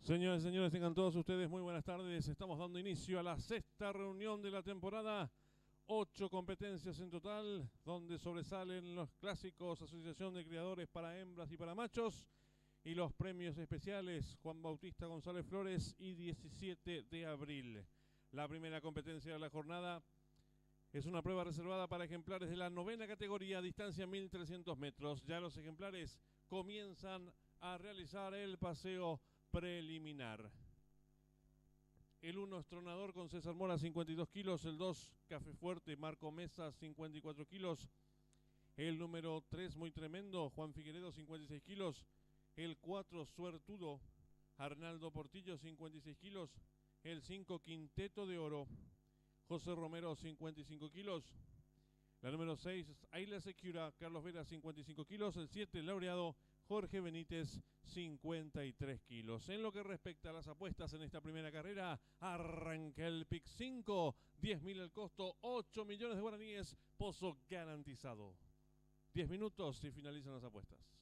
Señoras y señores, tengan todos ustedes muy buenas tardes. Estamos dando inicio a la sexta reunión de la temporada. 8 competencias en total, donde sobresalen los clásicos Asociación de Criadores para Hembras y para Machos y los premios especiales Juan Bautista González Flores y 17 de abril. La primera competencia de la jornada es una prueba reservada para ejemplares de la novena categoría, distancia 1300 metros. Ya los ejemplares comienzan a realizar el paseo preliminar. El 1 Estronador con César Mora 52 kilos, el 2 Café Fuerte Marco Mesa 54 kilos, el número 3 Muy Tremendo Juan Figueredo 56 kilos, el 4 Suertudo Arnaldo Portillo 56 kilos, el 5 Quinteto de Oro José Romero 55 kilos, la número 6 Ayla Secura Carlos Vera 55 kilos, el 7 Laureado Jorge Benítez, 53 kilos. En lo que respecta a las apuestas en esta primera carrera, arranca el pick 5, 10.000 el costo, 8 millones de guaraníes, pozo garantizado. 10 minutos y finalizan las apuestas.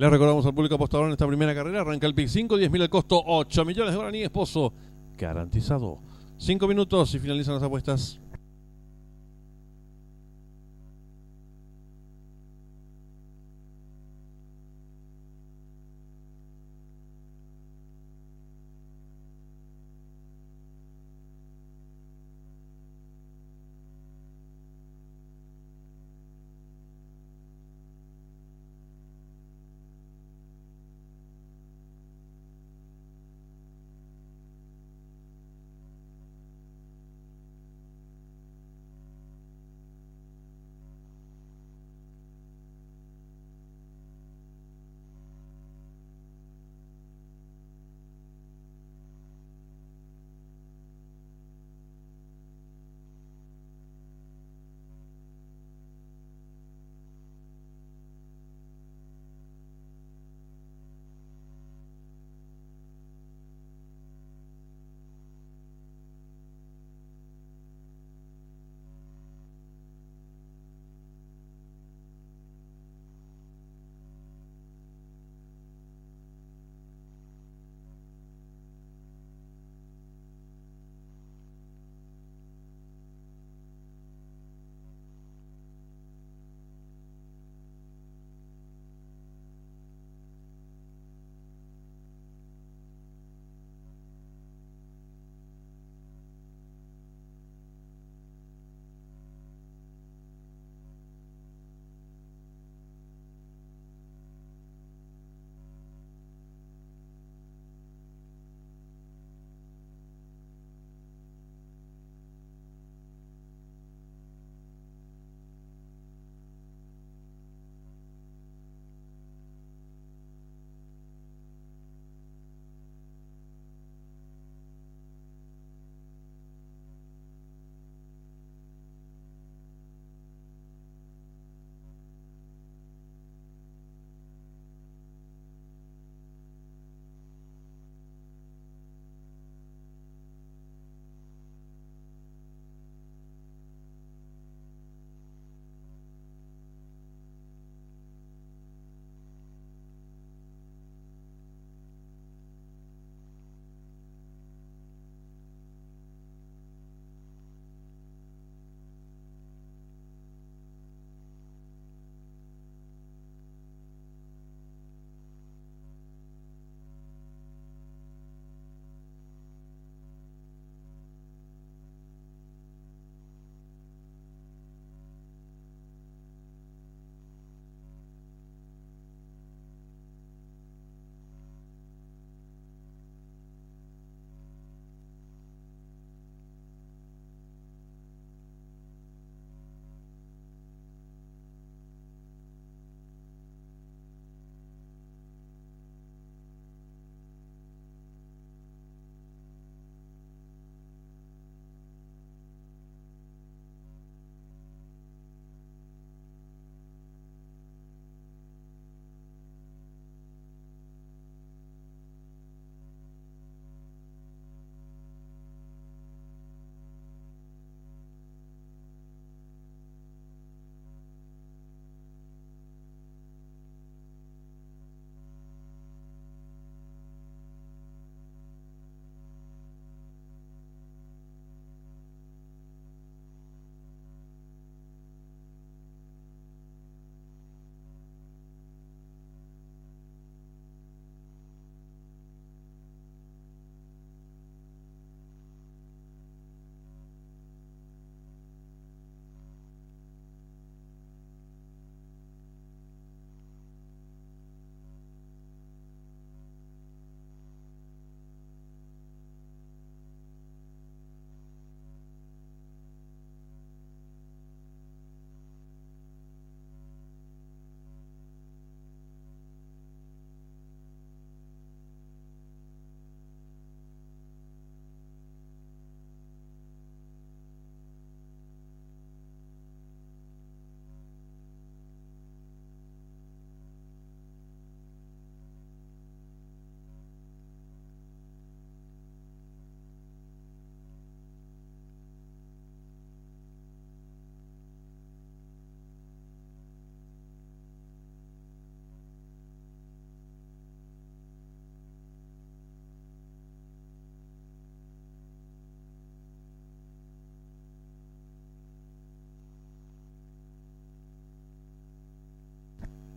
Le recordamos al público apostador en esta primera carrera, arranca el pick 5, 10.000 el costo, 8 millones de guaraníes, pozo garantizado. 5 minutos y finalizan las apuestas.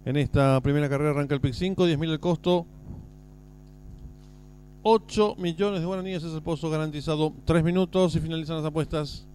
En esta primera carrera arranca el pick 5, 10.000 el costo. 8 millones de guaraníes es el pozo garantizado. 3 minutos y finalizan las apuestas.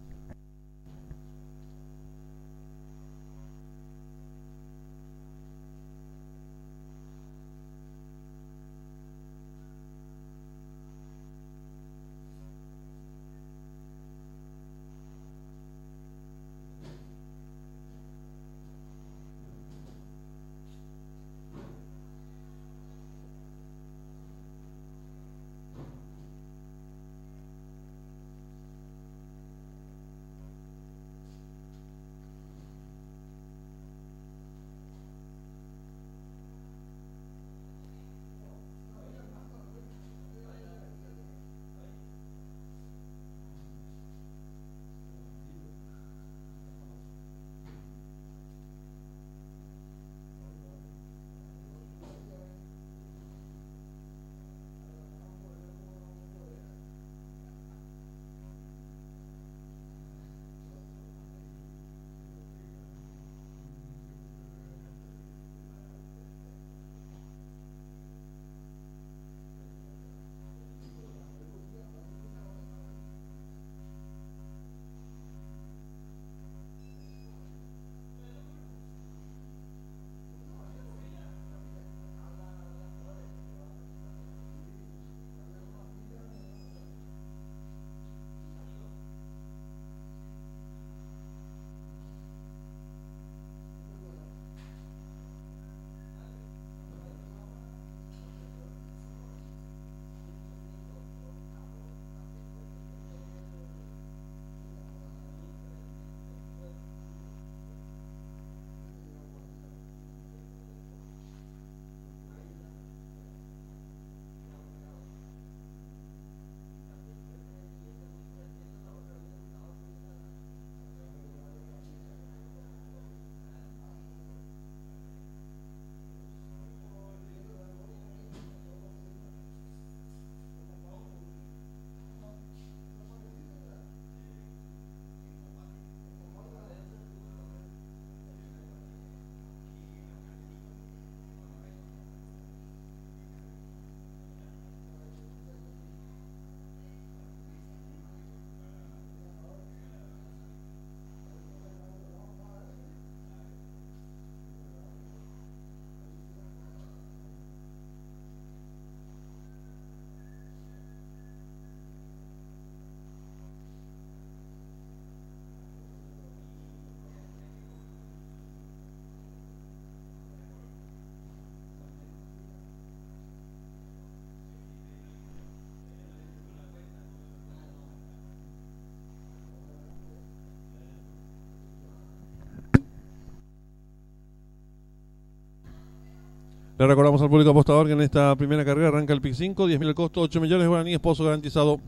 Le recordamos al público apostador que en esta primera carrera arranca el pick 5, 10.000 el costo, 8 millones de guaraníes, pozo garantizado.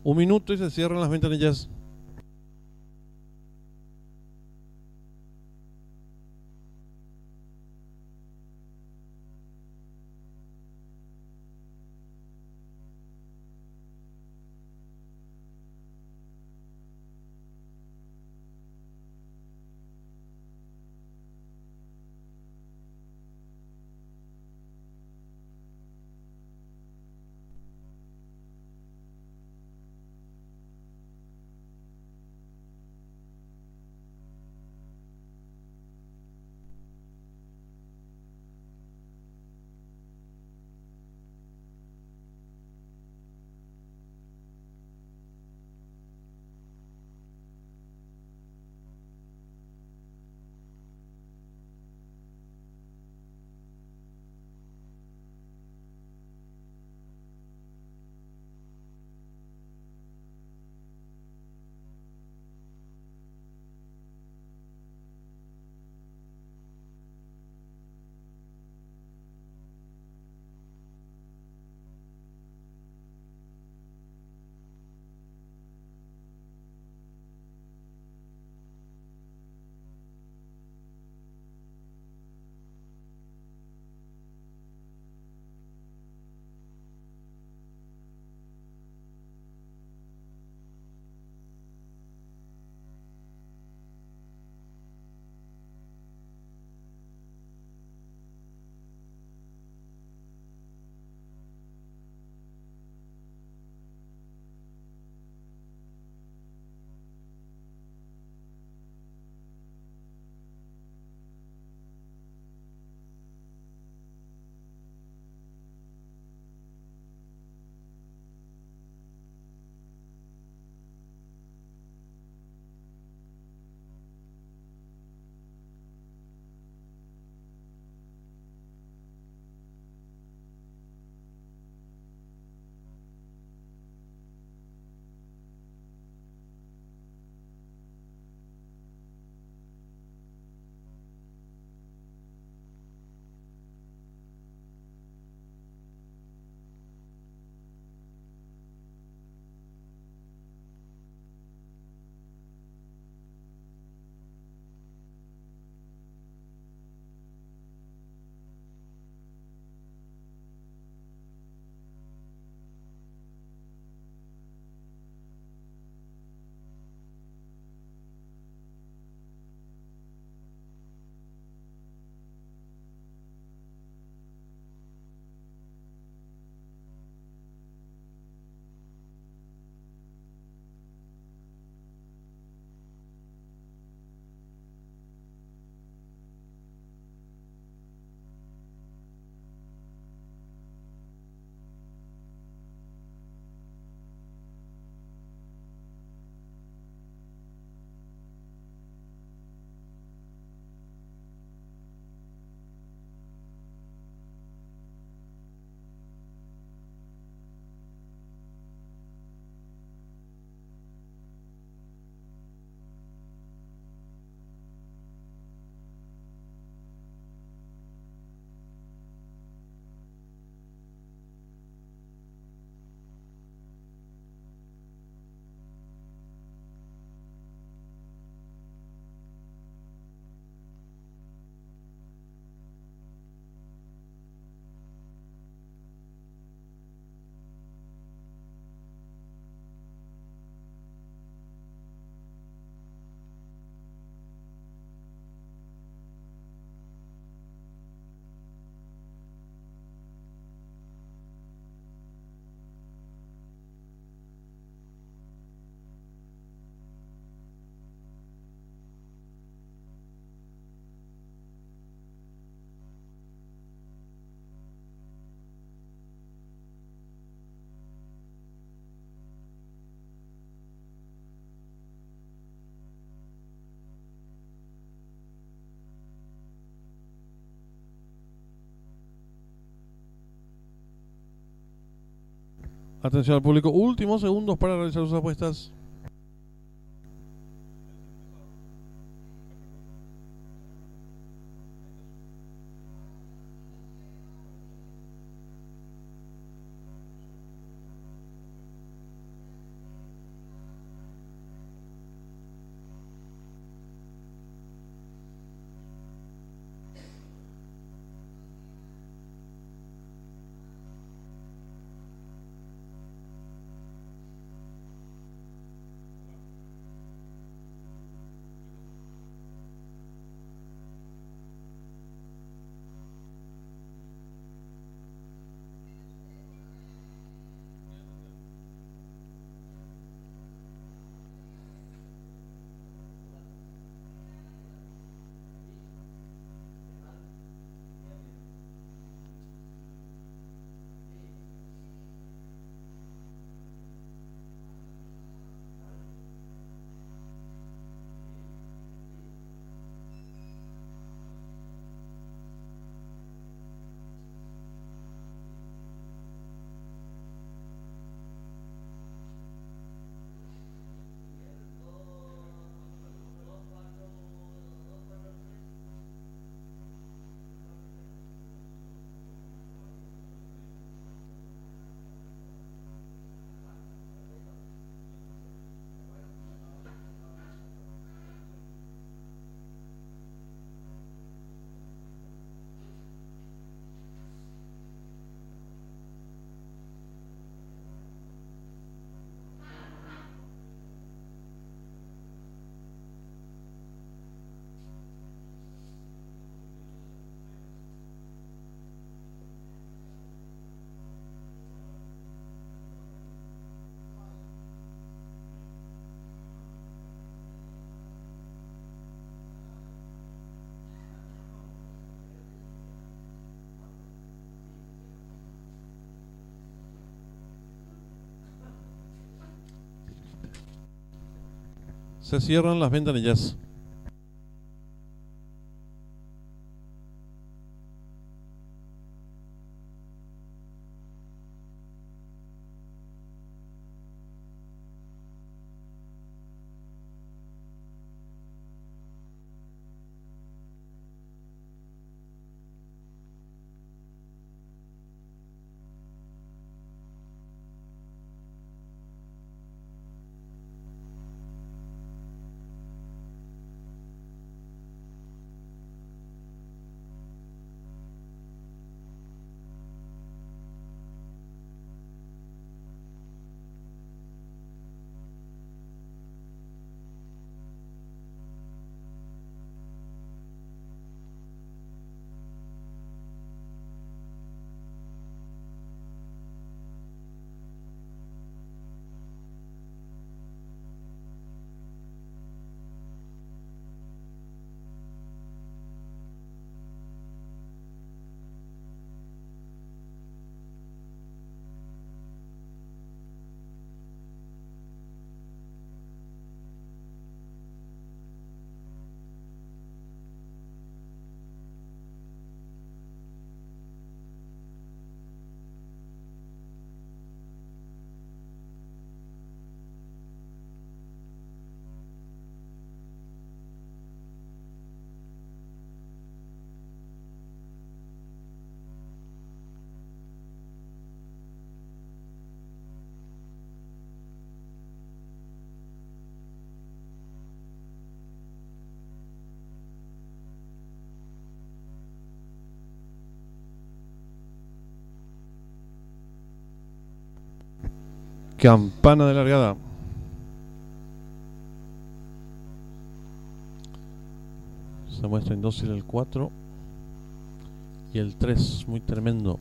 1 minuto y se cierran las ventanillas. Atención al público, últimos segundos para realizar sus apuestas. Se cierran las ventanillas. Campana de largada. Se muestra indócil el 4 y el 3, muy tremendo.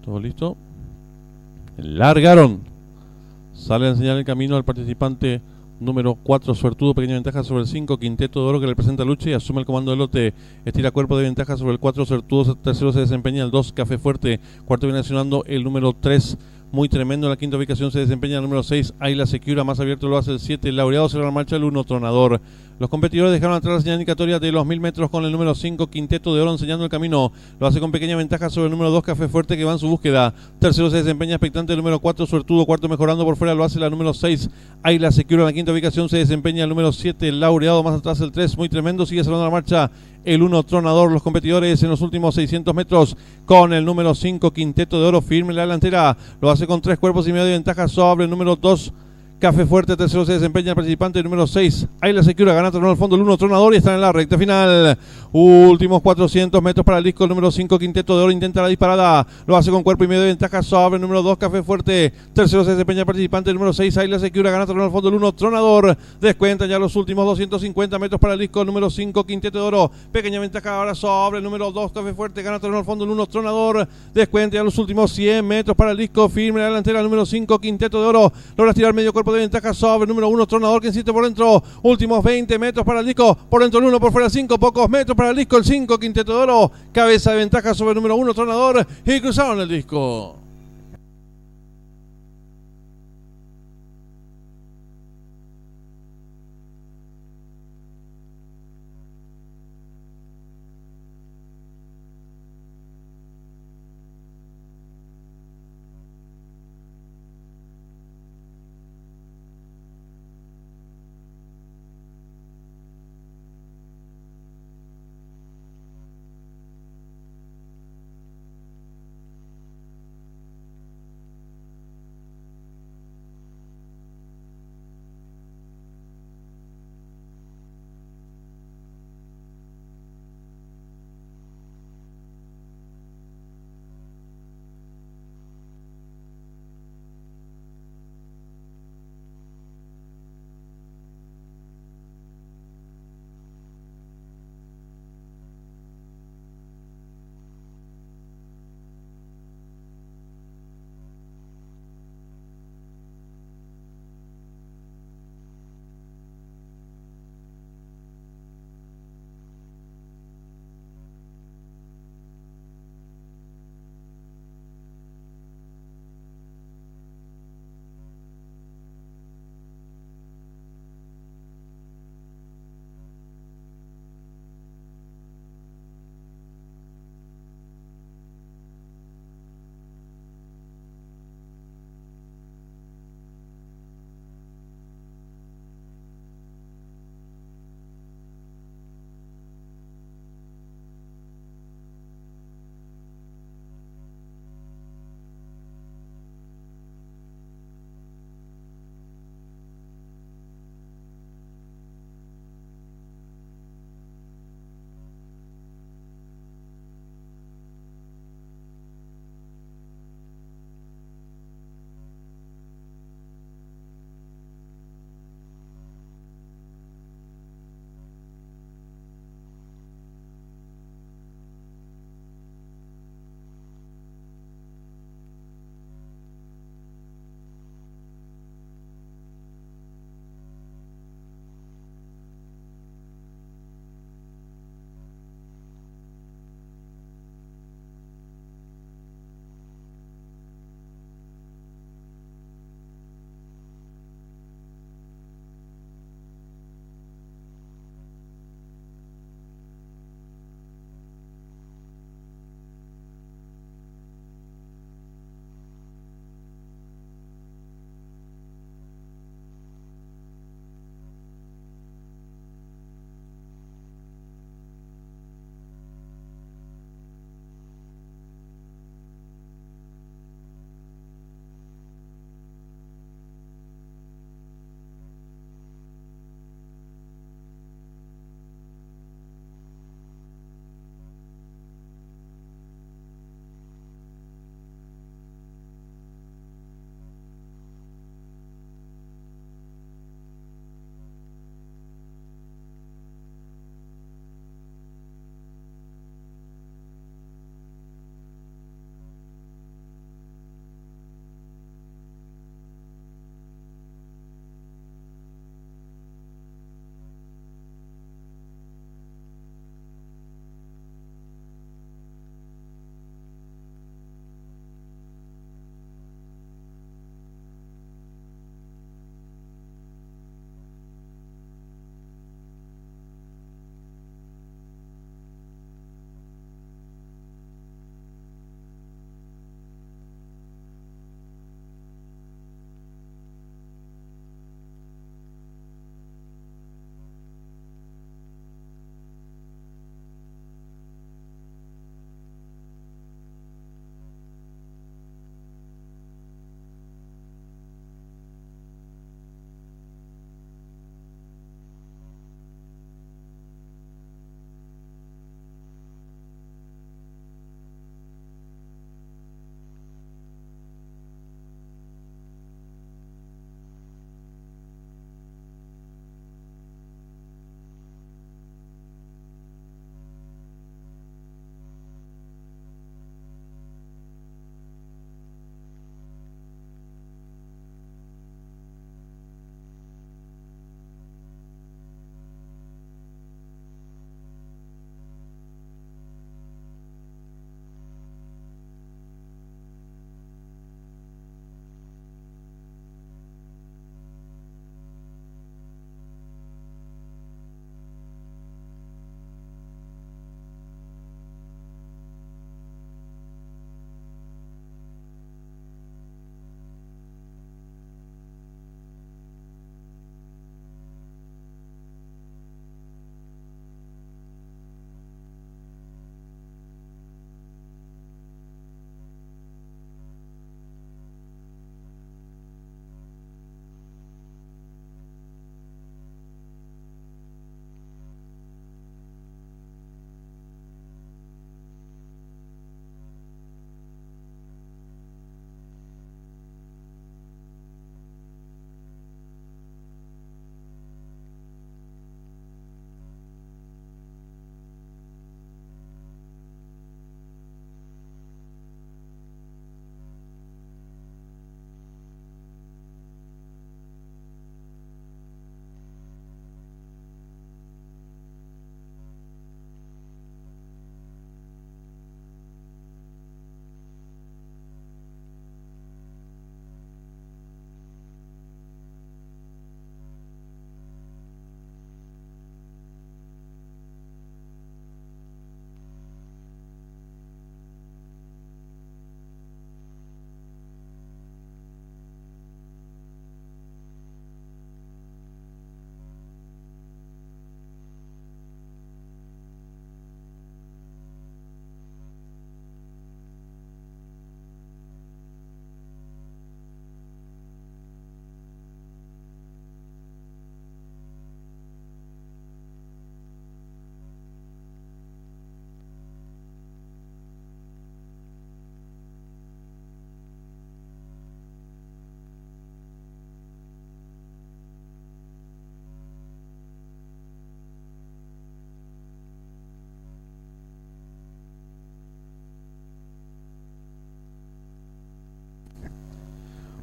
¿Todo listo? Largaron. Sale a enseñar el camino al participante Número 4, Suertudo, pequeña ventaja sobre el 5, Quinteto de Oro, que le presenta lucha y asume el comando del lote. Estira cuerpo de ventaja sobre el 4, Suertudo. Tercero se desempeña el 2, Café Fuerte. Cuarto viene accionando el número 3, Muy Tremendo. En la quinta ubicación se desempeña el número 6, Ayla Secura. Más abierto lo hace el 7, Laureado. Cierra la marcha el 1, Tronador. Los competidores dejaron atrás la señal indicatoria de los 1000 metros con el número 5, Quinteto de Oro, enseñando el camino. Lo hace con pequeña ventaja sobre el número 2, Café Fuerte, que va en su búsqueda. Tercero se desempeña expectante el número 4, Suertudo. Cuarto mejorando por fuera lo hace la número 6, Ayla Secura. En la quinta ubicación se desempeña el número 7, Laureado. Más atrás el 3, Muy Tremendo. Sigue cerrando la marcha el 1, Tronador. Los competidores en los últimos 600 metros con el número 5, Quinteto de Oro, firme en la delantera. Lo hace con 3 cuerpos y medio de ventaja sobre el número 2, Café Fuerte. Tercero se desempeña el participante número 6, Ayla Secura. Gana terreno al fondo el 1, Tronador, y están en la recta final. Últimos 400 metros para el disco. El número 5, Quinteto de Oro, intenta la disparada. Lo hace con cuerpo y medio de ventaja sobre el número 2, Café Fuerte. Tercero se desempeña el participante número 6, Ayla Secura. Gana terreno al fondo el 1, Tronador. Descuenta ya los últimos 250 metros para el disco. El número 5, Quinteto de Oro. Pequeña ventaja ahora sobre el número 2, Café Fuerte. Gana terreno al fondo el 1, Tronador. Descuenta ya los últimos 100 metros para el disco. Firme la delantera el número 5, Quinteto de Oro. Logra tirar medio cuerpo de ventaja sobre el número 1, Tronador, que insiste por dentro. Últimos 20 metros para el disco. Por dentro el 1, por fuera el 5. Pocos metros para el disco. El 5, Quinteto de Oro. Cabeza de ventaja sobre el número 1, Tronador. Y cruzaron el disco.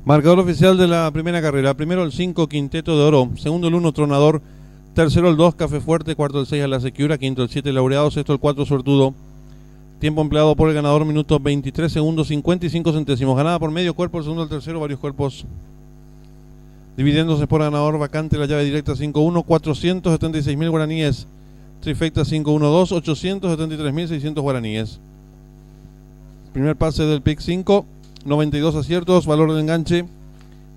Marcador oficial de la primera carrera. Primero el 5, Quinteto de Oro. Segundo el 1, Tronador. Tercero el 2, Café Fuerte. Cuarto el 6, A la Sequiura. Quinto el 7, Laureado. Sexto el 4, Suertudo. Tiempo empleado por el ganador, minutos 23 segundos 55 centésimos. Ganada por medio cuerpo, el segundo al tercero, varios cuerpos. Dividiéndose por ganador, vacante la llave directa 5-1, 476.000 guaraníes. Trifecta 5-1-2, 873.600 guaraníes. Primer pase del pick 5, 92 aciertos, valor de enganche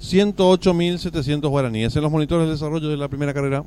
108.700 guaraníes. En los monitores de desarrollo de la primera carrera.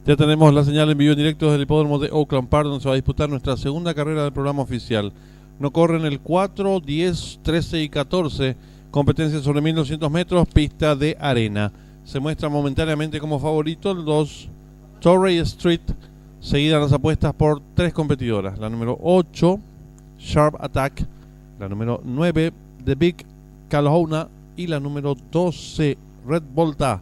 Ya tenemos la señal en vivo en directo desde el hipódromo de Oakland Park, donde se va a disputar nuestra segunda carrera del programa oficial. No corren el 4, 10, 13 y 14, competencia sobre 1200 metros, pista de arena. Se muestra momentáneamente como favorito el 2, Torrey Street, seguida las apuestas por 3 competidoras. La número 8, Sharp Attack, la número 9, The Big Calhouna y la número 12, Red Volta.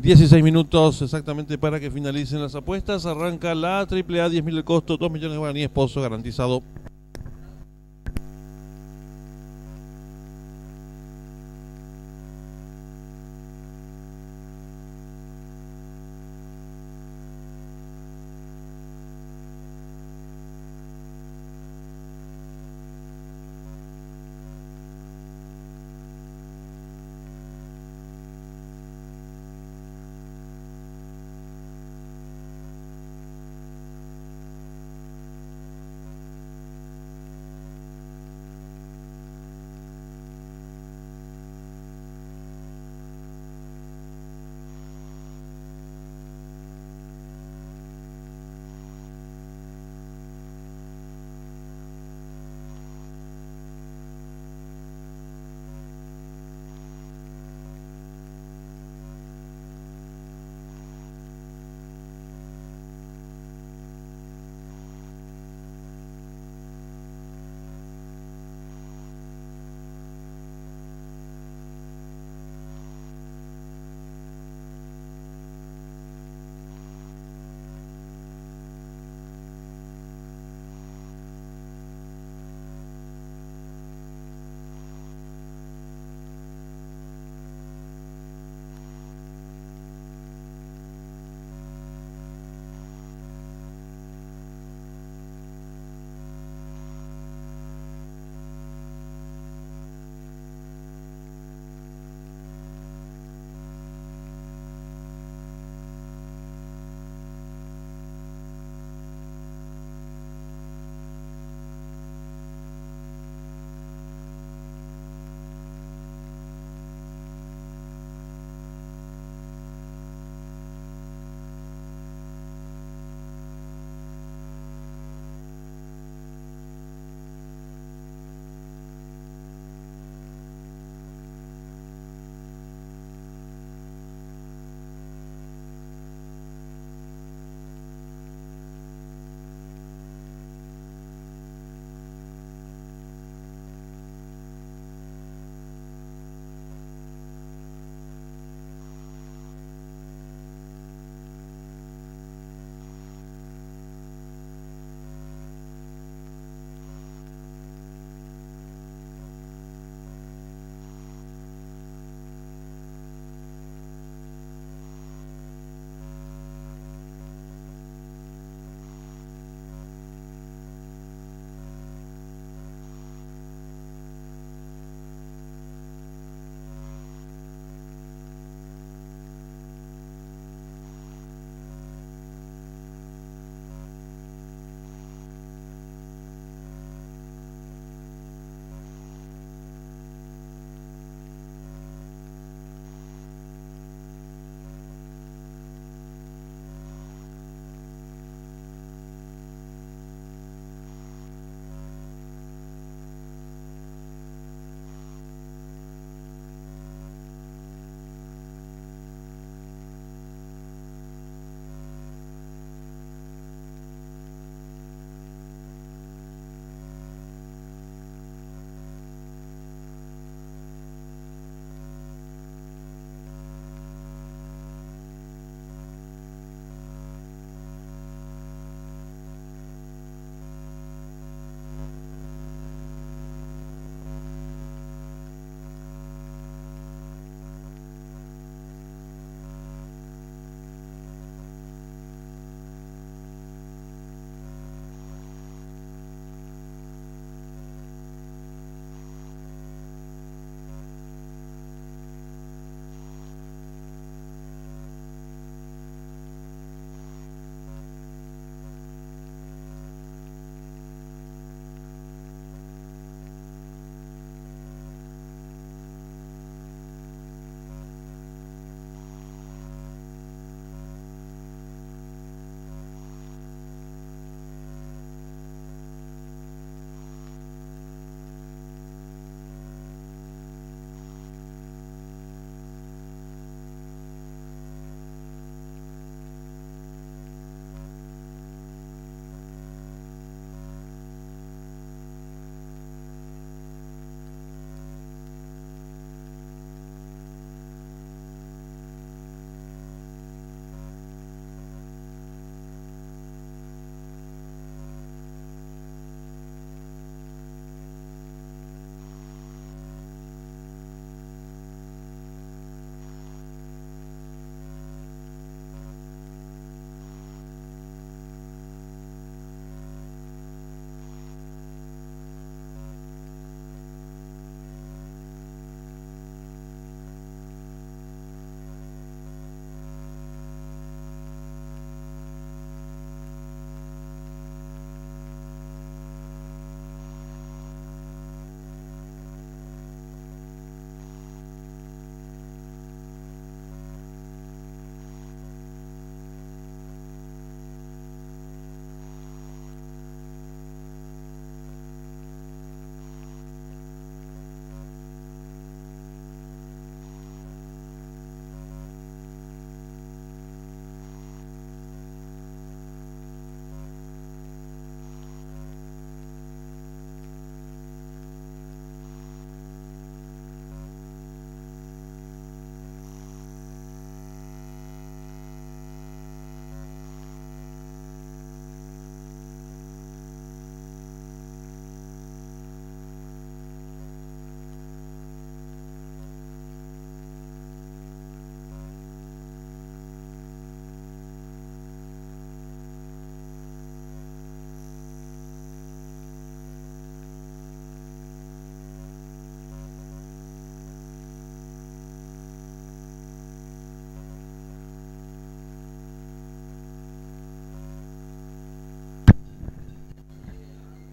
16 minutos exactamente para que finalicen las apuestas. Arranca la AAA, 10.000 el costo, 2 millones de guaraníes, pozo garantizado.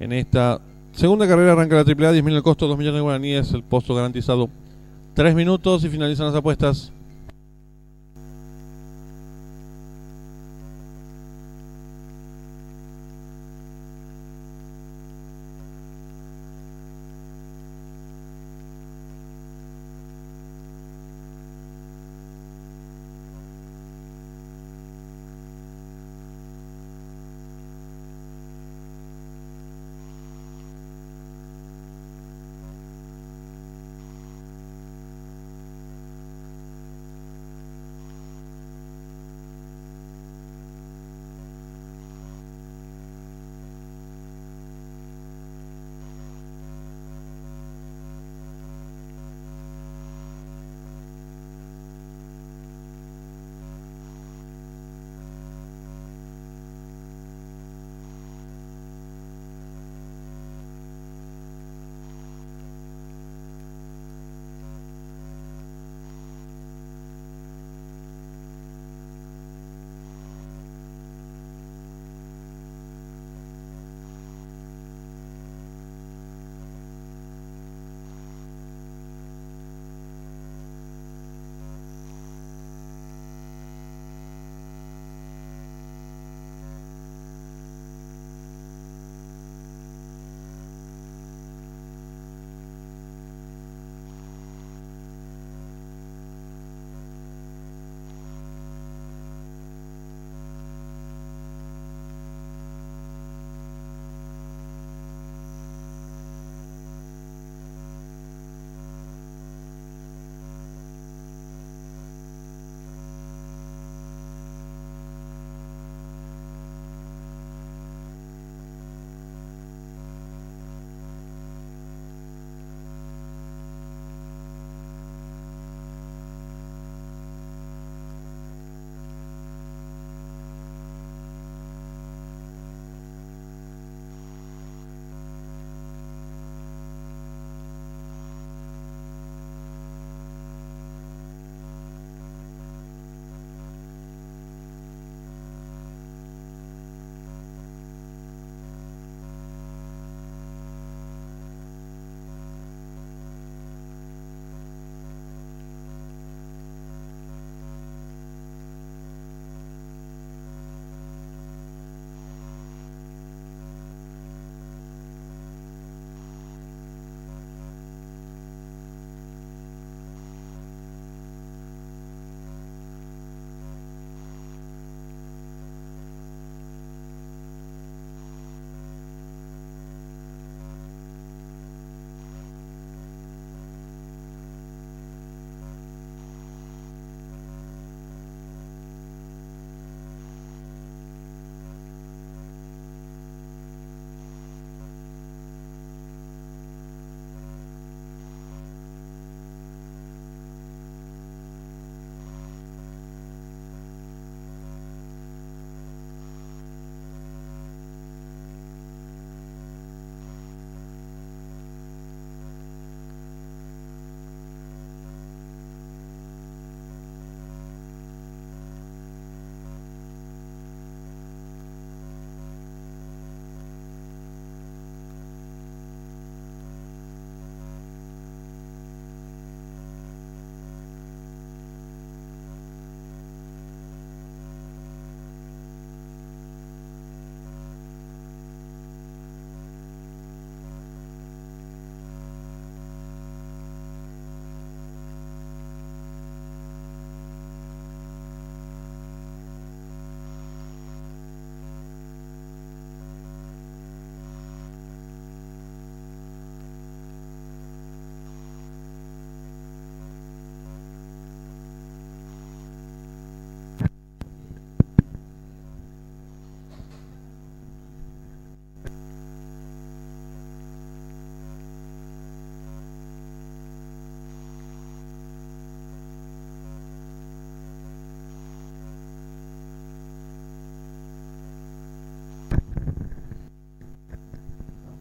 En esta segunda carrera arranca la AAA, 10.000 el costo, 2 millones de guaraníes, el posto garantizado. 3 minutos y finalizan las apuestas.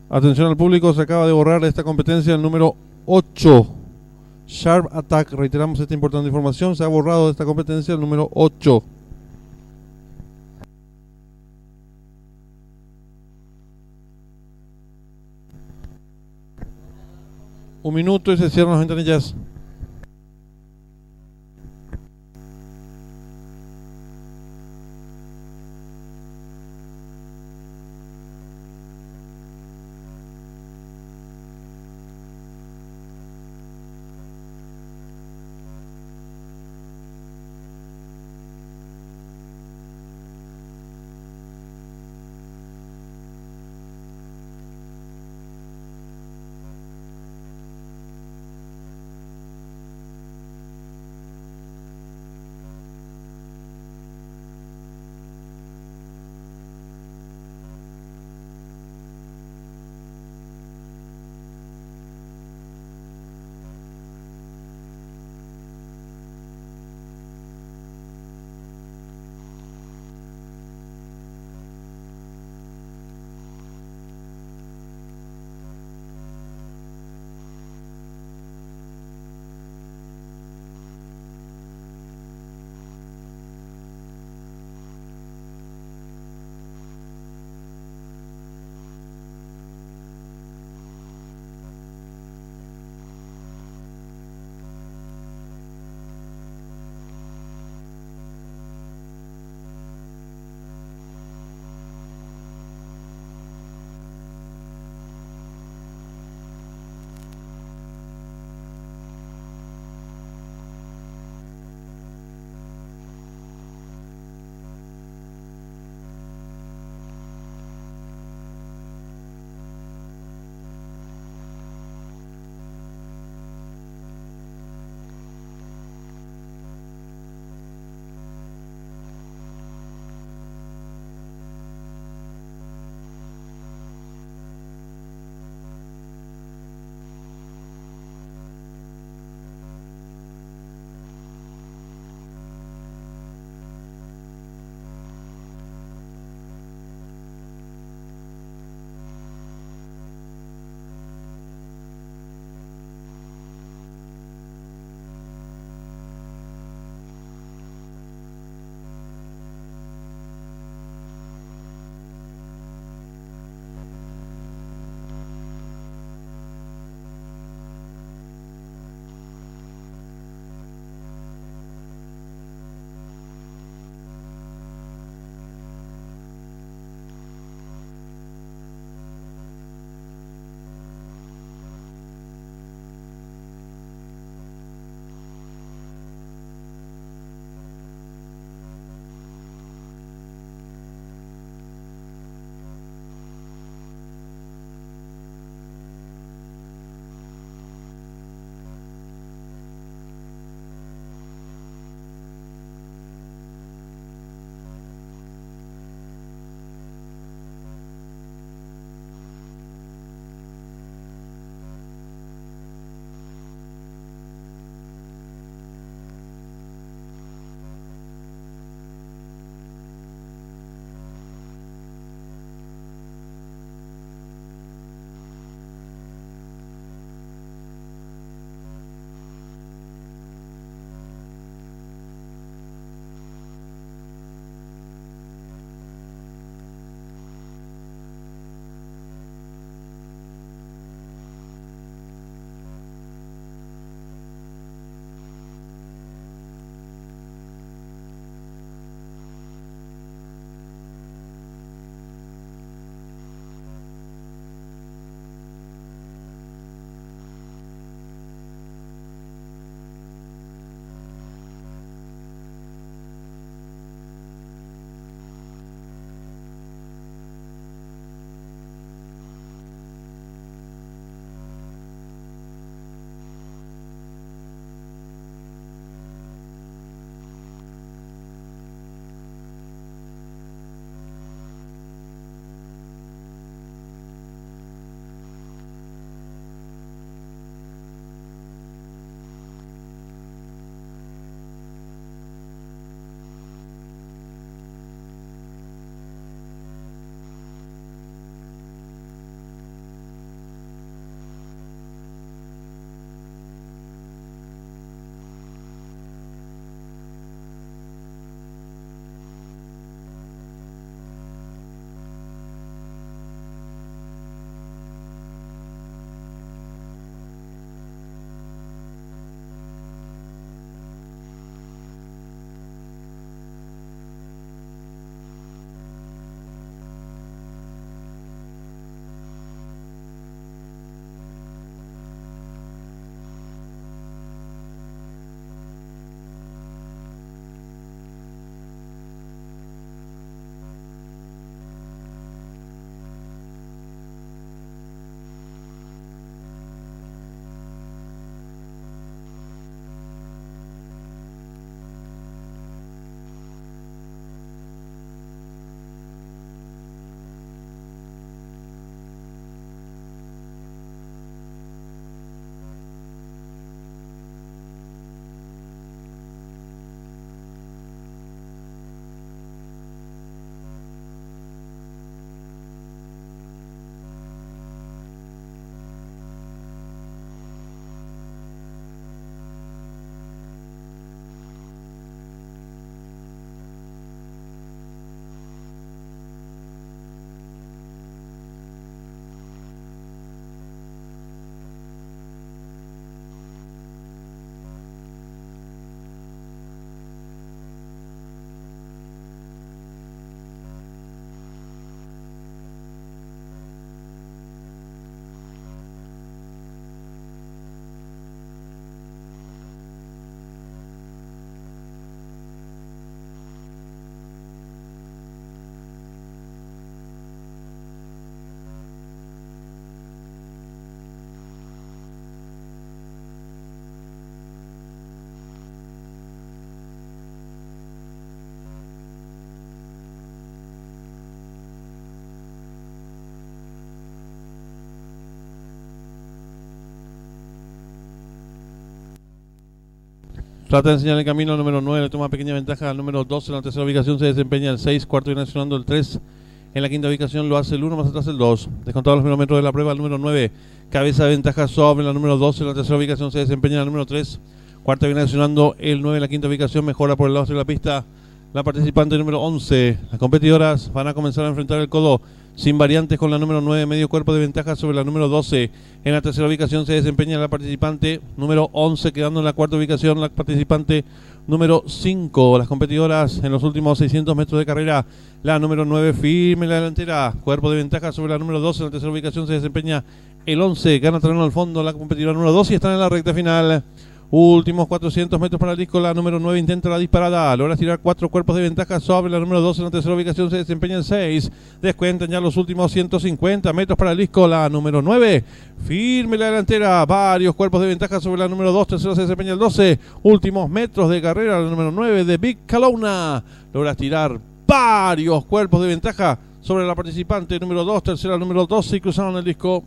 Atención al público, se acaba de borrar esta competencia el número 8. Sharp Attack, reiteramos esta importante información, se ha borrado de esta competencia el número 8. Un minuto y se cierran las ventanillas. Trata de enseñar el camino al número 9, le toma pequeña ventaja al número 12. En la tercera ubicación se desempeña el 6, cuarto viene accionando el 3. En la quinta ubicación lo hace el 1, más atrás el 2. Descontado los primeros metros de la prueba, el número 9. Cabeza de ventaja sobre la número 12. En la tercera ubicación se desempeña el número 3. Cuarta viene accionando el 9. En la quinta ubicación mejora por el lado de la pista la participante número 11. Las competidoras van a comenzar a enfrentar el codo sin variantes con la número 9, medio cuerpo de ventaja sobre la número 12. En la tercera ubicación se desempeña la participante número 11, quedando en la cuarta ubicación la participante número 5. Las competidoras en los últimos 600 metros de carrera, la número 9 firme en la delantera, cuerpo de ventaja sobre la número 12. En la tercera ubicación se desempeña el 11, gana terreno al fondo la competidora número 2 y están en la recta final. Últimos 400 metros para el disco, la número 9 intenta la disparada, logra tirar 4 cuerpos de ventaja sobre la número 12. En la tercera ubicación se desempeña el 6, descuentan ya los últimos 150 metros para el disco, la número 9 firme la delantera, varios cuerpos de ventaja sobre la número 2, tercero se desempeña el 12, últimos metros de carrera, la número 9 de Big Kalona, logra tirar varios cuerpos de ventaja sobre la participante número 2, tercera número 12 y cruzaron el disco.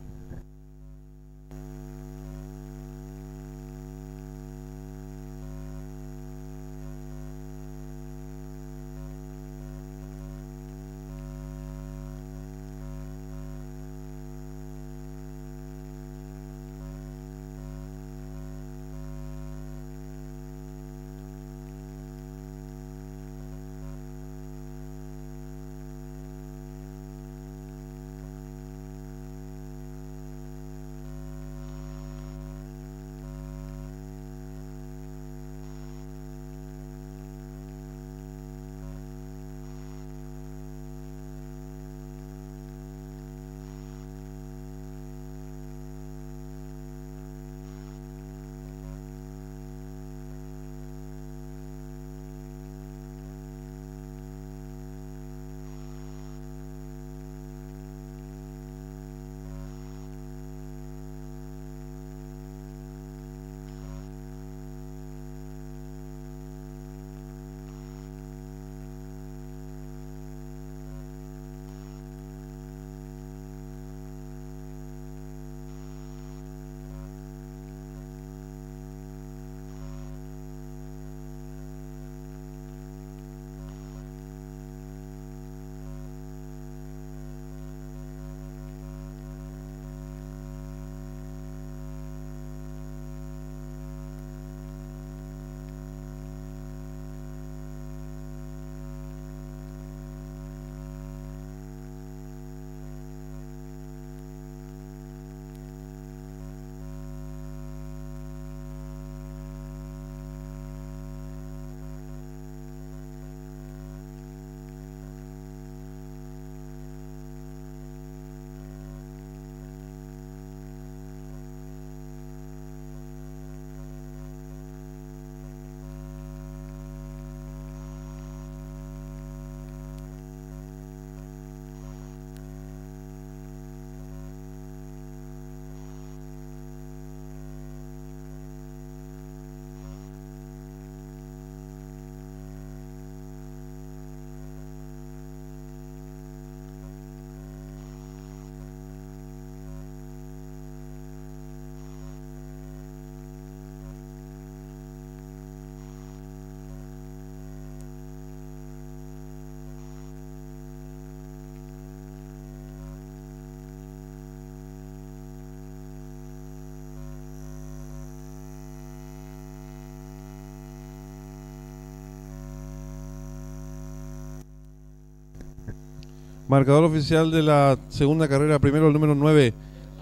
Marcador oficial de la segunda carrera, primero el número 9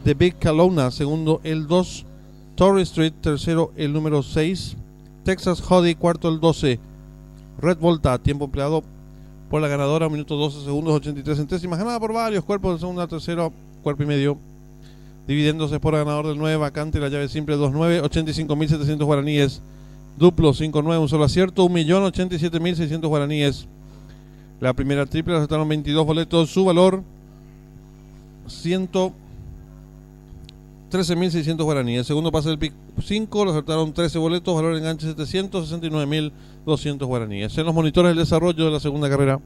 de Big Kalona, segundo el 2 Torrey Street, tercero el número 6 Texas Hody, cuarto el 12 Red Volta, tiempo empleado por la ganadora, minuto 12 segundos 83 centésimas, ganada por varios cuerpos del segundo al tercero, cuerpo y medio, dividiéndose por ganador del 9, vacante la llave simple 2-9, 85.700 guaraníes, duplo 5-9, un solo acierto, 1.087.600 guaraníes. La primera triple la acertaron 22 boletos, su valor 113.600 guaraníes. El segundo pase del pick 5, lo acertaron 13 boletos, valor de enganche 769.200 guaraníes. En los monitores del desarrollo de la segunda carrera.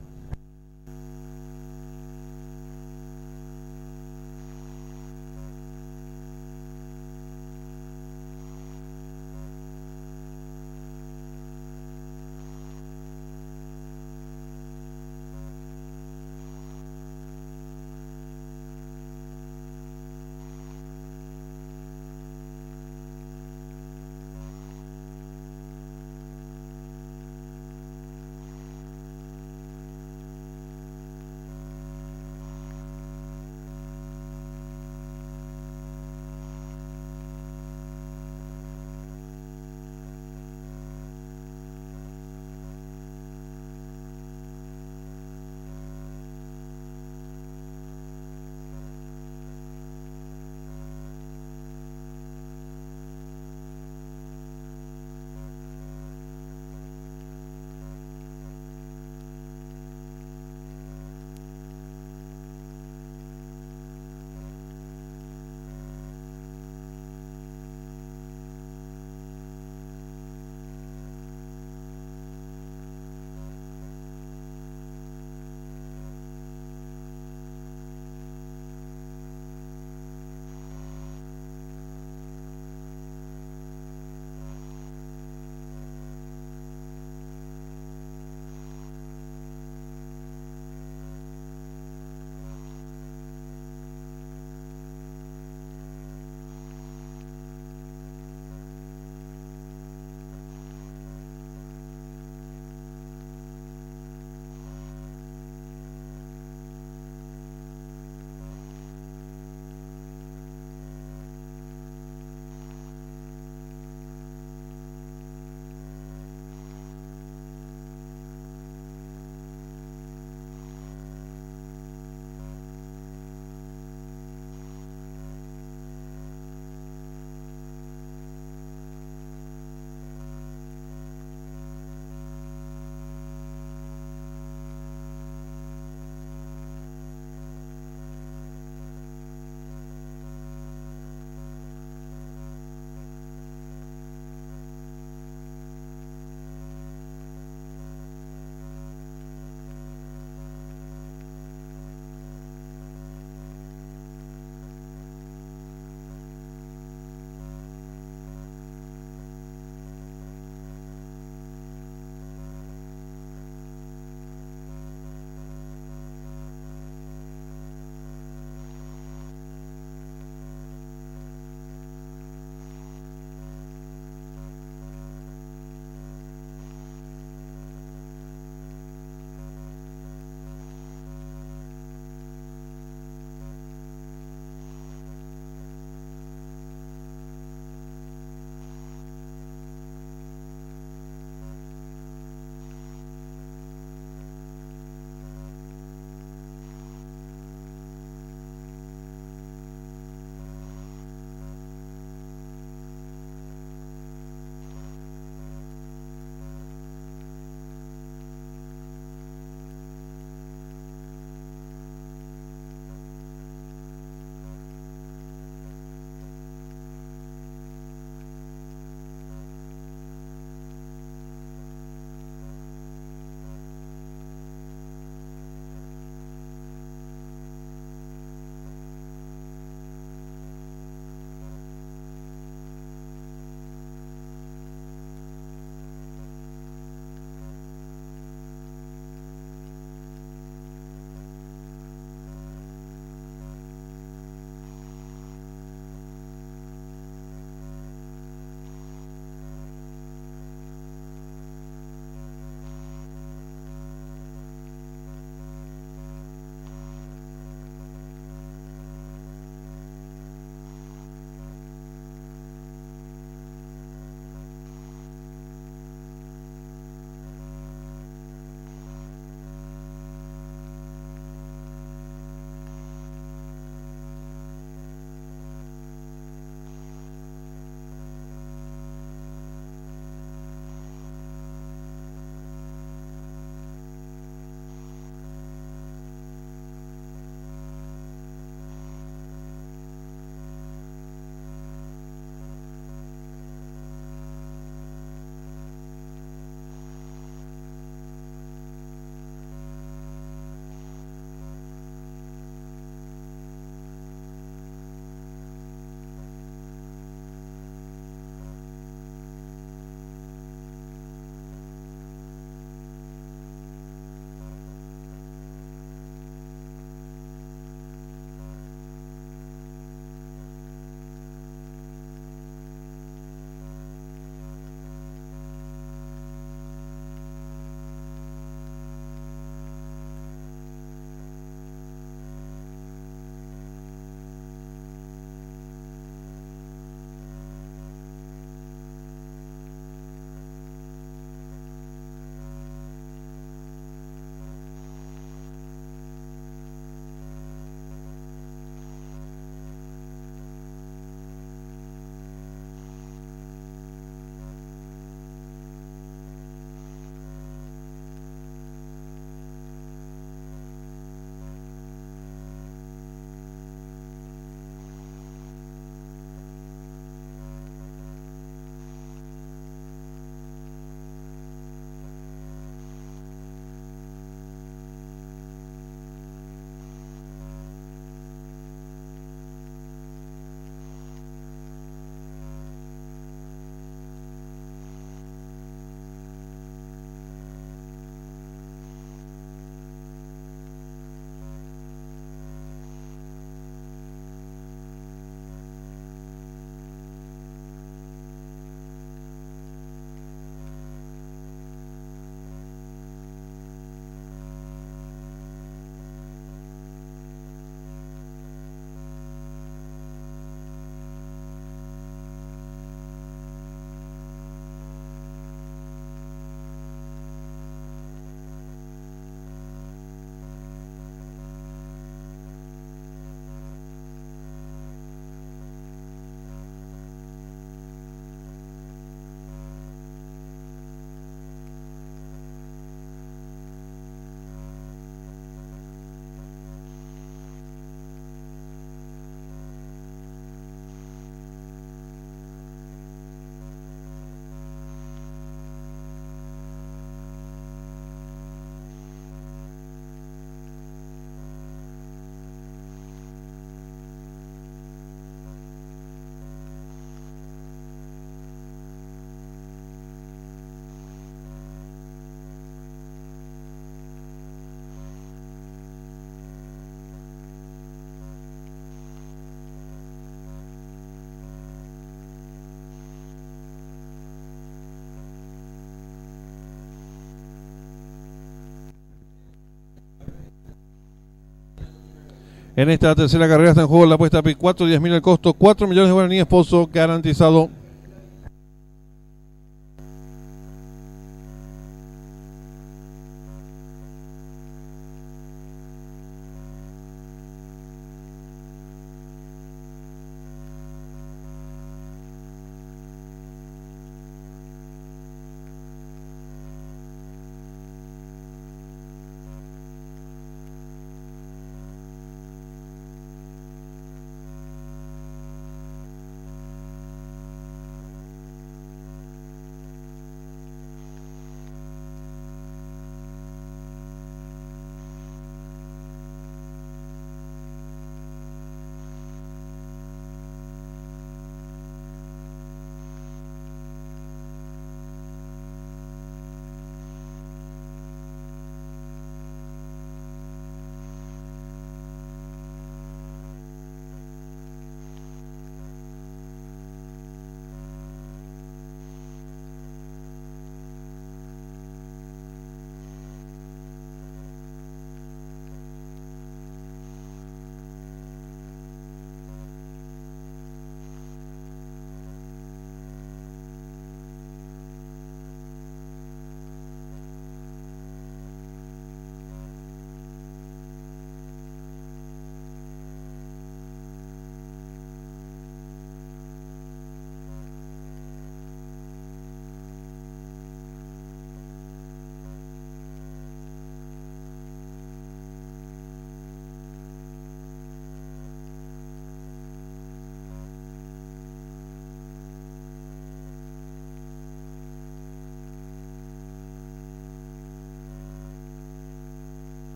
En esta tercera carrera está en juego la apuesta P4, 10.000 el costo, 4 millones de guaraníes, pozo garantizado.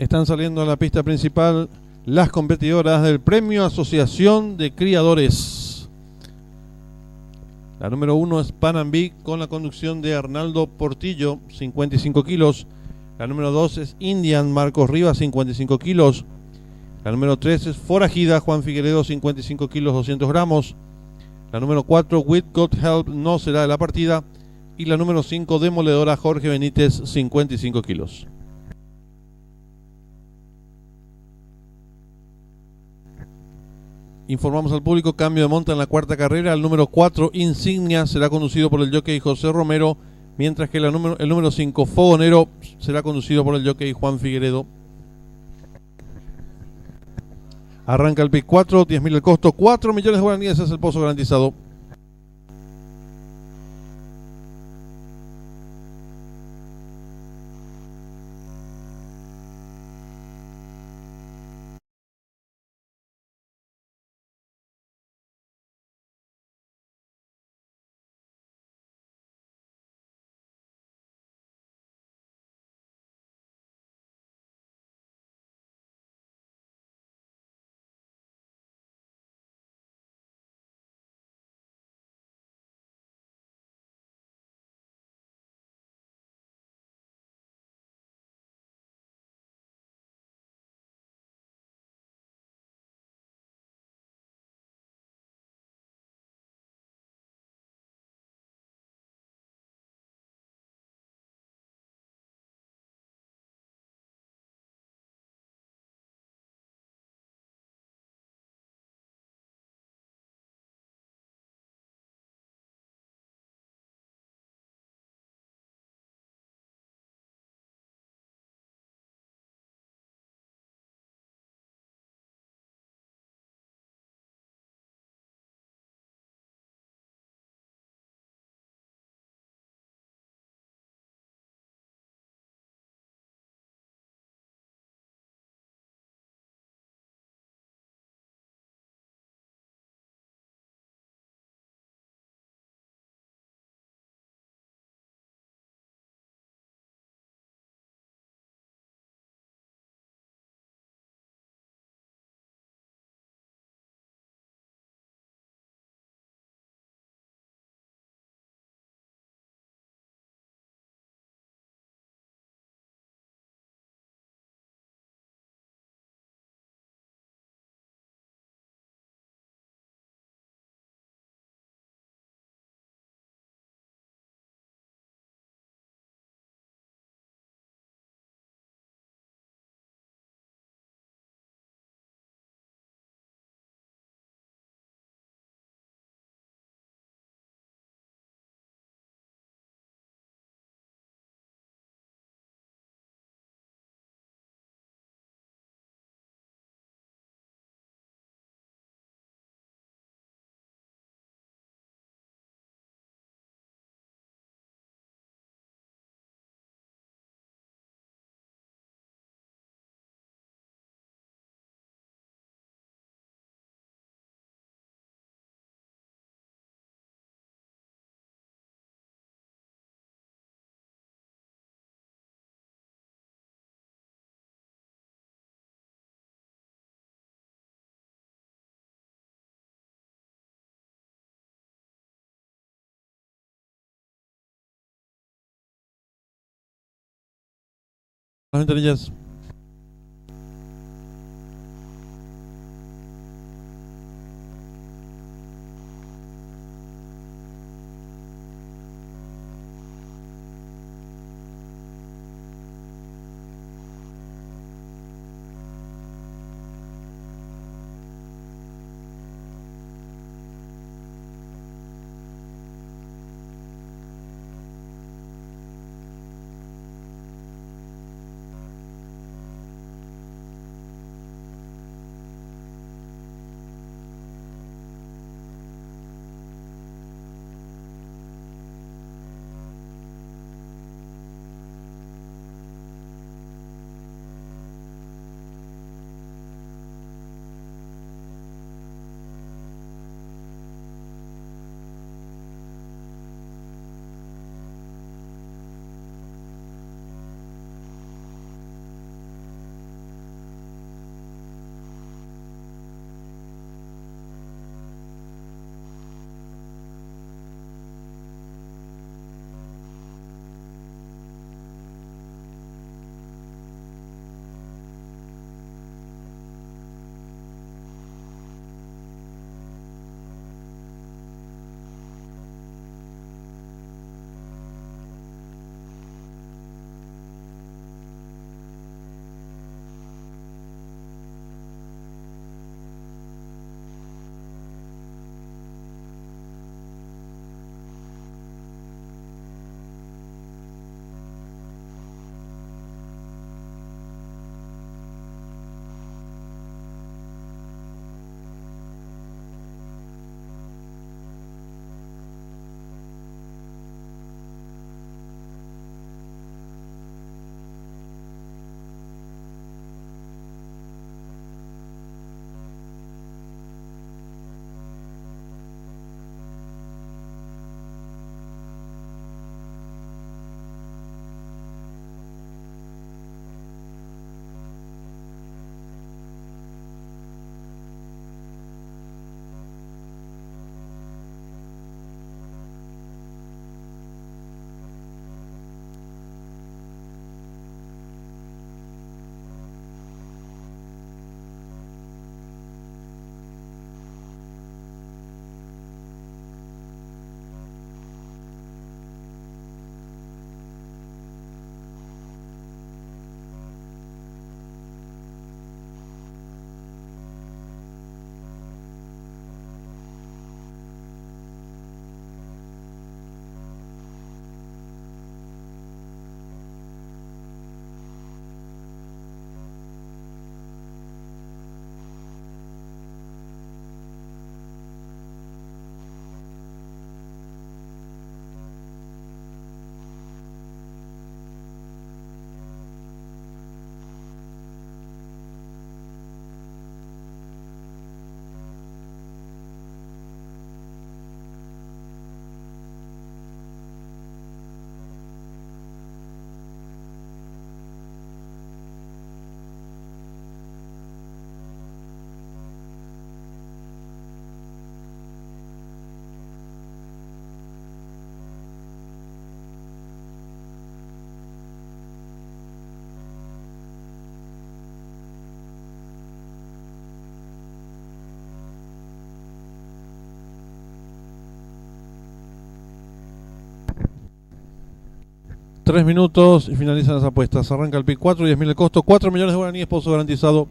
Están saliendo a la pista principal las competidoras del Premio Asociación de Criadores. La número 1 es Panambi con la conducción de Arnaldo Portillo, 55 kilos. La número 2 es Indian Marcos Rivas, 55 kilos. La número 3 es Forajida Juan Figueredo, 55 kilos 200 gramos. La número 4 With God Help no será de la partida. Y la número 5 Demoledora Jorge Benítez, 55 kilos. Informamos al público, cambio de monta en la cuarta carrera. El número 4, Insignia, será conducido por el jockey José Romero, mientras que el número 5, Fogonero, será conducido por el jockey Juan Figueredo. Arranca el pick 4, 10.000 el costo, 4 millones de guaraníes es el pozo garantizado. Las ventanillas. 3 minutos y finalizan las apuestas. Arranca el pick 4, 10.000 el costo, 4 millones de guaraníes, pozo garantizado.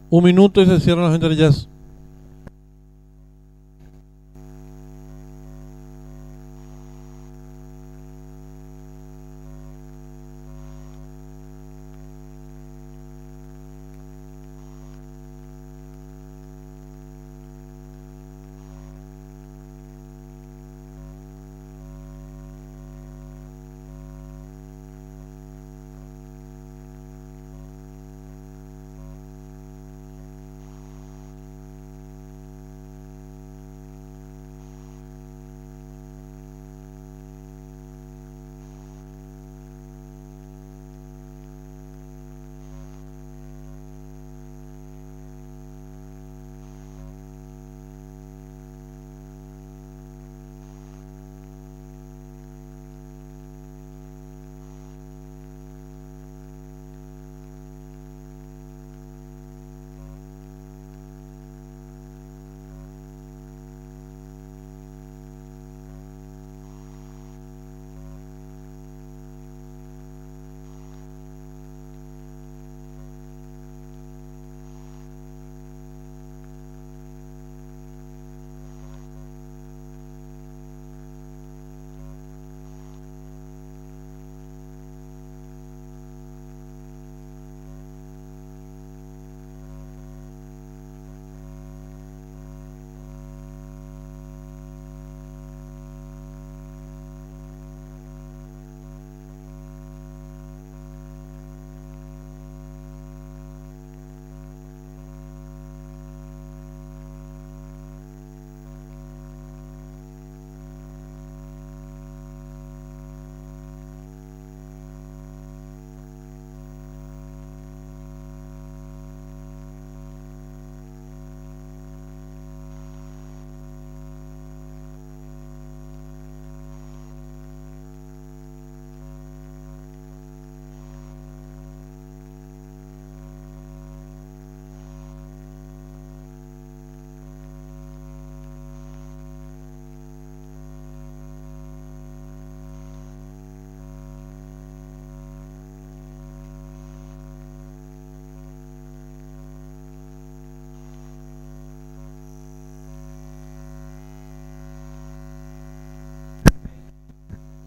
Un minuto y se cierran las ventanillas.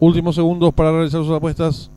Últimos segundos para realizar sus apuestas.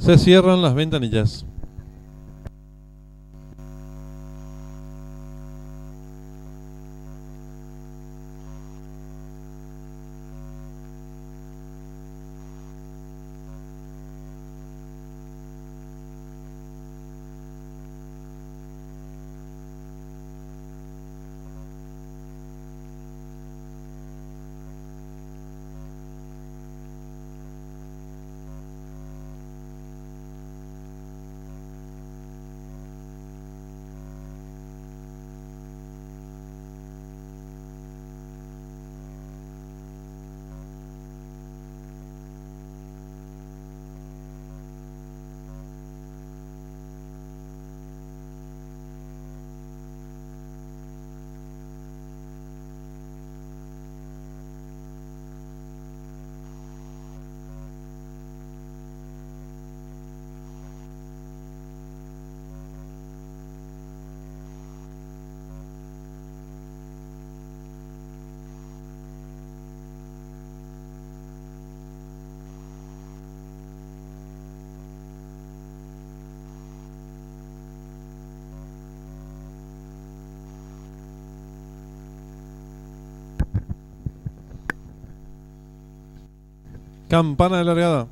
Se cierran las ventanillas. Campana de largada.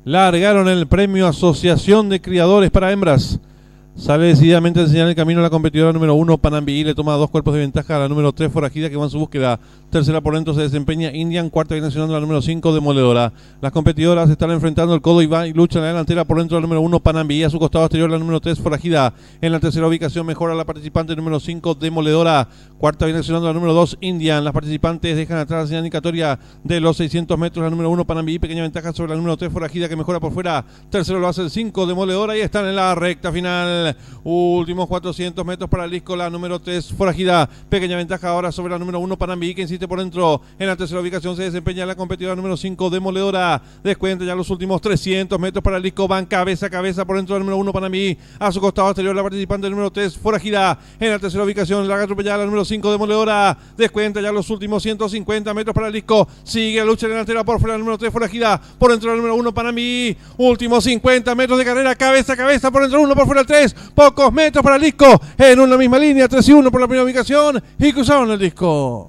Largaron el premio Asociación de Criadores para Hembras. Sale decididamente a enseñar el camino a la competidora número 1, Panambi, y le toma 2 cuerpos de ventaja a la número 3, Forajida, que va en su búsqueda. Tercera por dentro se desempeña Indian, cuarta viene accionando la número 5, Demoledora. Las competidoras están enfrentando el codo y va y lucha en la delantera por dentro la número 1, Panambi, a su costado exterior la número 3, Forajida. En la tercera ubicación mejora la participante número 5, Demoledora. Cuarta viene accionando la número 2, Indian. Las participantes dejan atrás la señal indicatoria de los 600 metros la número 1, Panambi, pequeña ventaja sobre la número 3, Forajida, que mejora por fuera. Tercero lo hace el 5, Demoledora, y están en la recta final. Últimos 400 metros para el disco, la número 3, Forajida. Pequeña ventaja ahora sobre la número 1, Panambi, que insiste por dentro. En la tercera ubicación se desempeña la competidora número 5, Demoledora. Descuenta ya los últimos 300 metros para el disco. Van cabeza a cabeza por dentro del número 1, Panambi. A su costado exterior la participante número 3, Forajida. En la tercera ubicación la atropellada la número 5, Demoledora. Descuenta ya los últimos 150 metros para el disco. Sigue la lucha delantera por fuera la número 3, Forajida. Por dentro del número 1, Panambi. Últimos 50 metros de carrera, cabeza a cabeza por dentro del 1, por fuera el 3. Pocos metros para el disco, en una misma línea, 3 y 1 por la primera ubicación, y cruzaron el disco.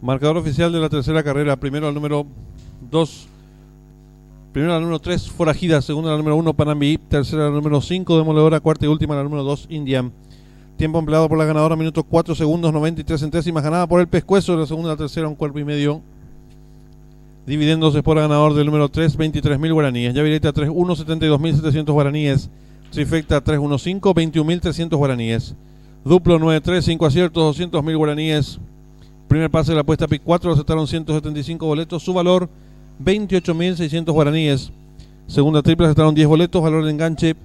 Marcador oficial de la tercera carrera. Primero al número 2. Primera la número 3, Forajida. Segunda la número 1, Panambi. Tercera la número 5, Demoledora. Cuarta y última la número 2, Indian. Tiempo empleado por la ganadora, minutos 4 segundos 93 centésimas. Ganada por el Pescuezo. De la segunda a la tercera, un cuerpo y medio. Dividiéndose por ganador del número 3, 23.000 guaraníes. Yavireta 3-1, 72.700 guaraníes. Trifecta 3-1-5, 21.300 guaraníes. Duplo 9-3, 5 aciertos, 200.000 guaraníes. Primer pase de la apuesta PIC 4, aceptaron 175 boletos, su valor 28.600 guaraníes. Segunda triple, aceptaron 10 boletos, valor de enganche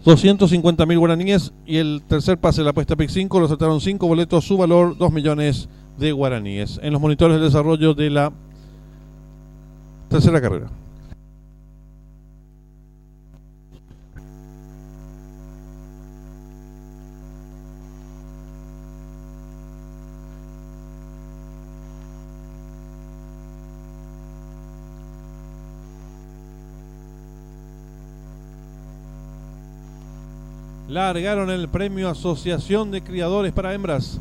250.000 guaraníes. Y el tercer pase de la apuesta PIC 5, lo aceptaron 5 boletos, su valor 2 millones de guaraníes. En los monitores de desarrollo de la tercera carrera. Largaron el premio Asociación de Criadores para Hembras.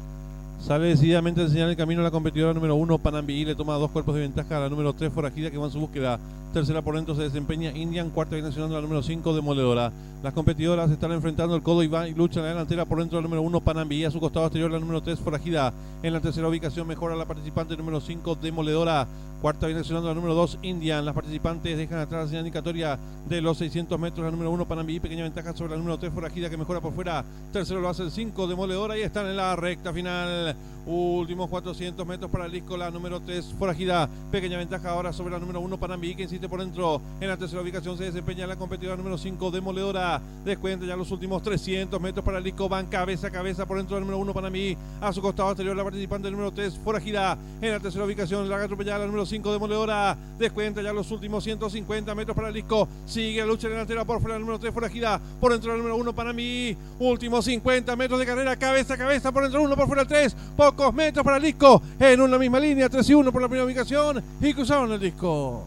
Sale decididamente a enseñar el camino a la competidora número 1, Panambi. Le toma 2 cuerpos de ventaja a la número 3, Forajida, que va en su búsqueda. Tercera por dentro se desempeña Indian. Cuarta viene accionando la número 5, Demoledora. Las competidoras están enfrentando el codo y lucha en la delantera por dentro la número 1, Panambi. A su costado exterior la número 3, Forajida. En la tercera ubicación mejora la participante número 5, Demoledora. Cuarta viene accionando la número 2, Indian. Las participantes dejan atrás la señal indicatoria de los 600 metros. La número 1, Panambi. Pequeña ventaja sobre la número 3, Forajida, que mejora por fuera. Tercero lo hace el 5, Demoledora. Y están en la recta final. Últimos 400 metros para el disco, la número 3, Forajida. Pequeña ventaja ahora sobre la número 1, Panambi, que insiste por dentro. En la tercera ubicación se desempeña la competidora número 5, Demoledora. Descuenta ya los últimos 300 metros para el disco. Van cabeza a cabeza por dentro del número 1, Panambi. A su costado exterior la participante número 3, Forajida. En la tercera ubicación la atropellada la número 5, Demoledora. Descuenta ya los últimos 150 metros para el disco. Sigue la lucha delantera por fuera la número 3, Forajida. Por dentro del número 1, Panambi. Últimos 50 metros de carrera, cabeza a cabeza por dentro del 1, por fuera el 3. Pocos metros para el disco, en una misma línea, 3 y 1 por la primera ubicación, y cruzaron el disco.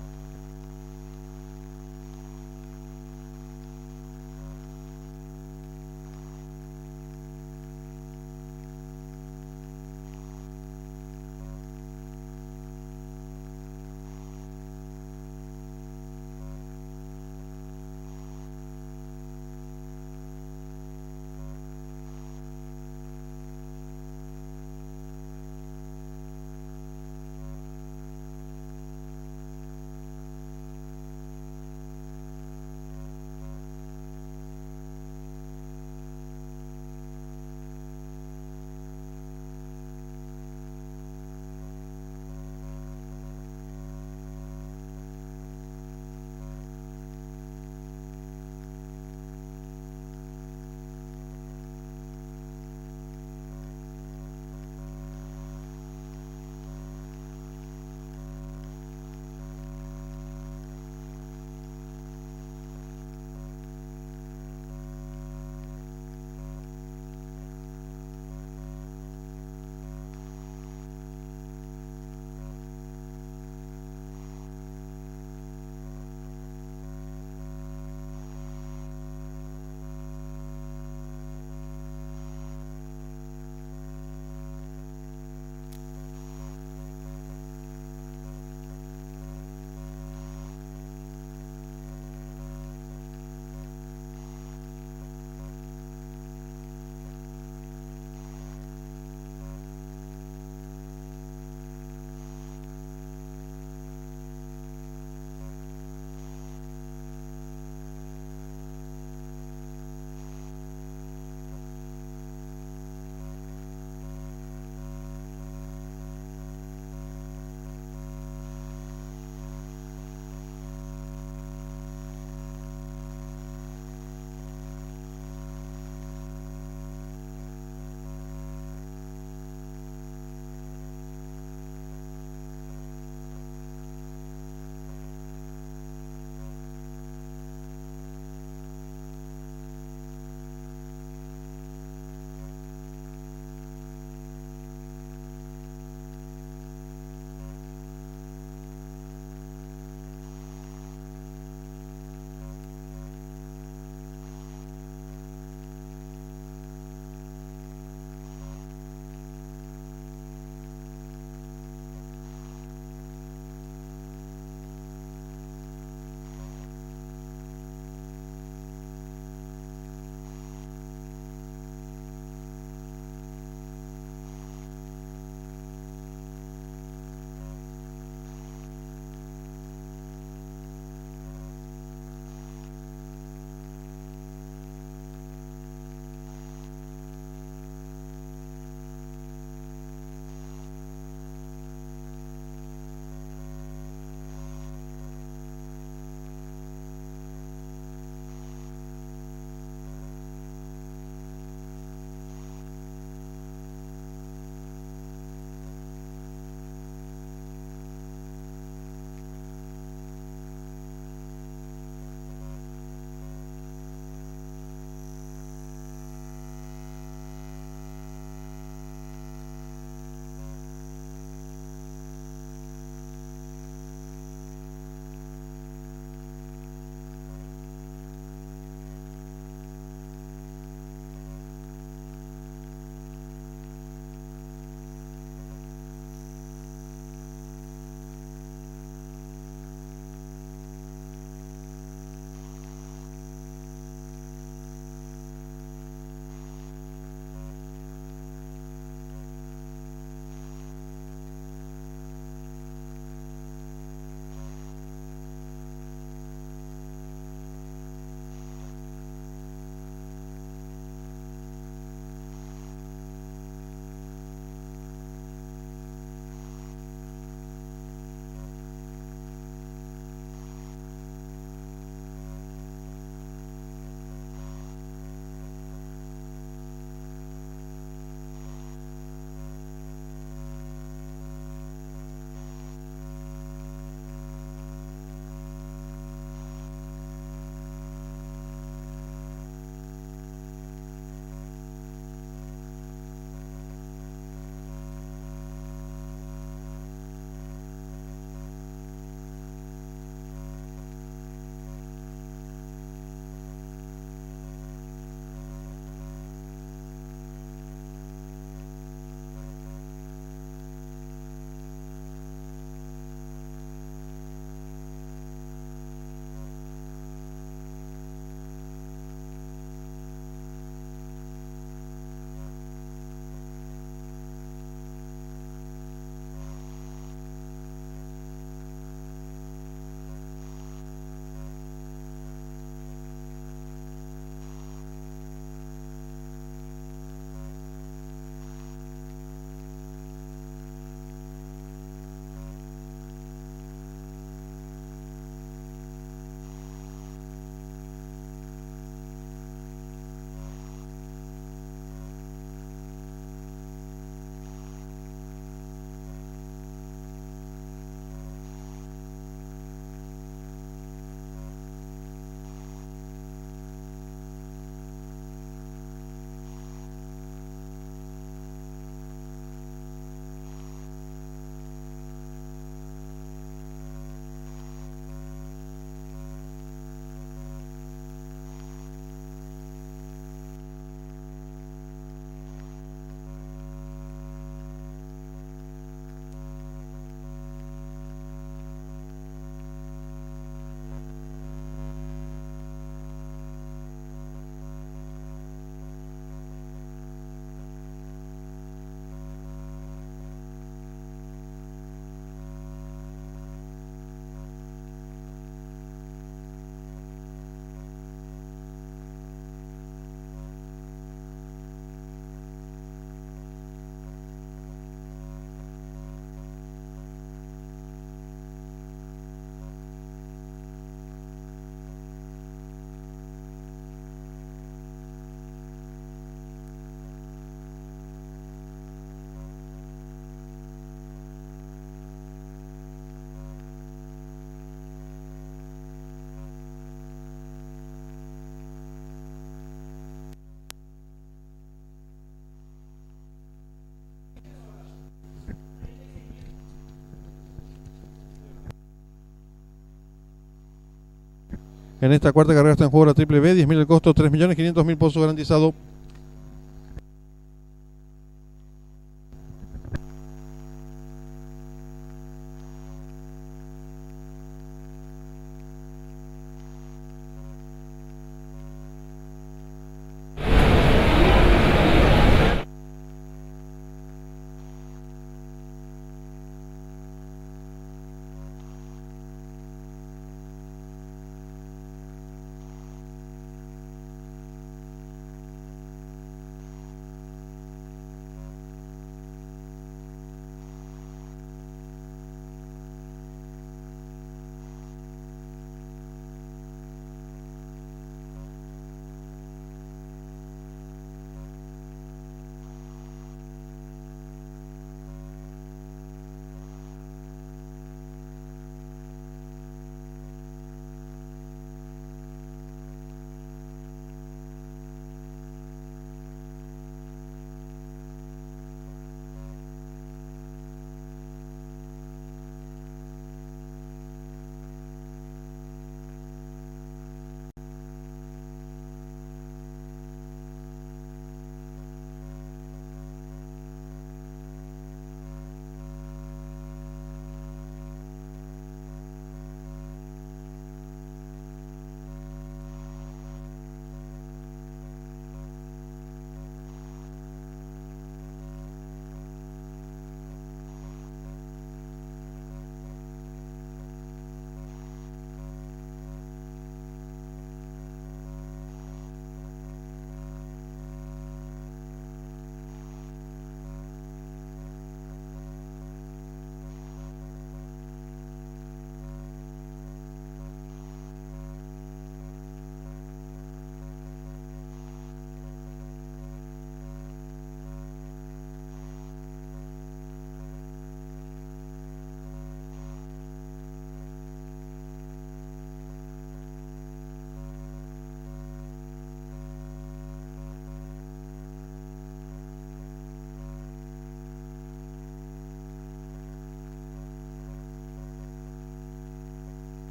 En esta cuarta carrera está en juego la triple B, 10.000 el costo, 3.500.000 pozo garantizado.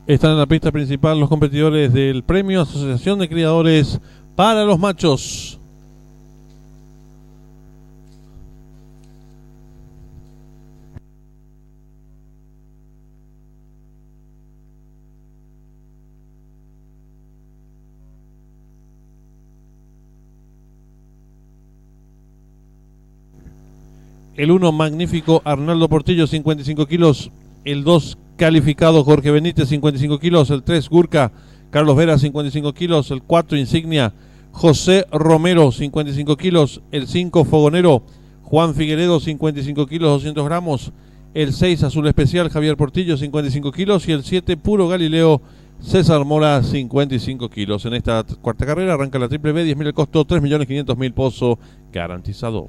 Están en la pista principal los competidores del premio Asociación de Criadores para los Machos. El 1, magnífico Arnaldo Portillo, 55 kilos. El 2, calificado Jorge Benítez, 55 kilos. El 3, Gurka Carlos Vera, 55 kilos. El 4, Insignia José Romero, 55 kilos. El 5, Fogonero Juan Figueredo, 55 kilos, 200 gramos. El 6, Azul Especial Javier Portillo, 55 kilos. Y el 7, Puro Galileo César Mora, 55 kilos. En esta cuarta carrera arranca la Triple B, 10.000 el costo, 3.500.000 pozo garantizado.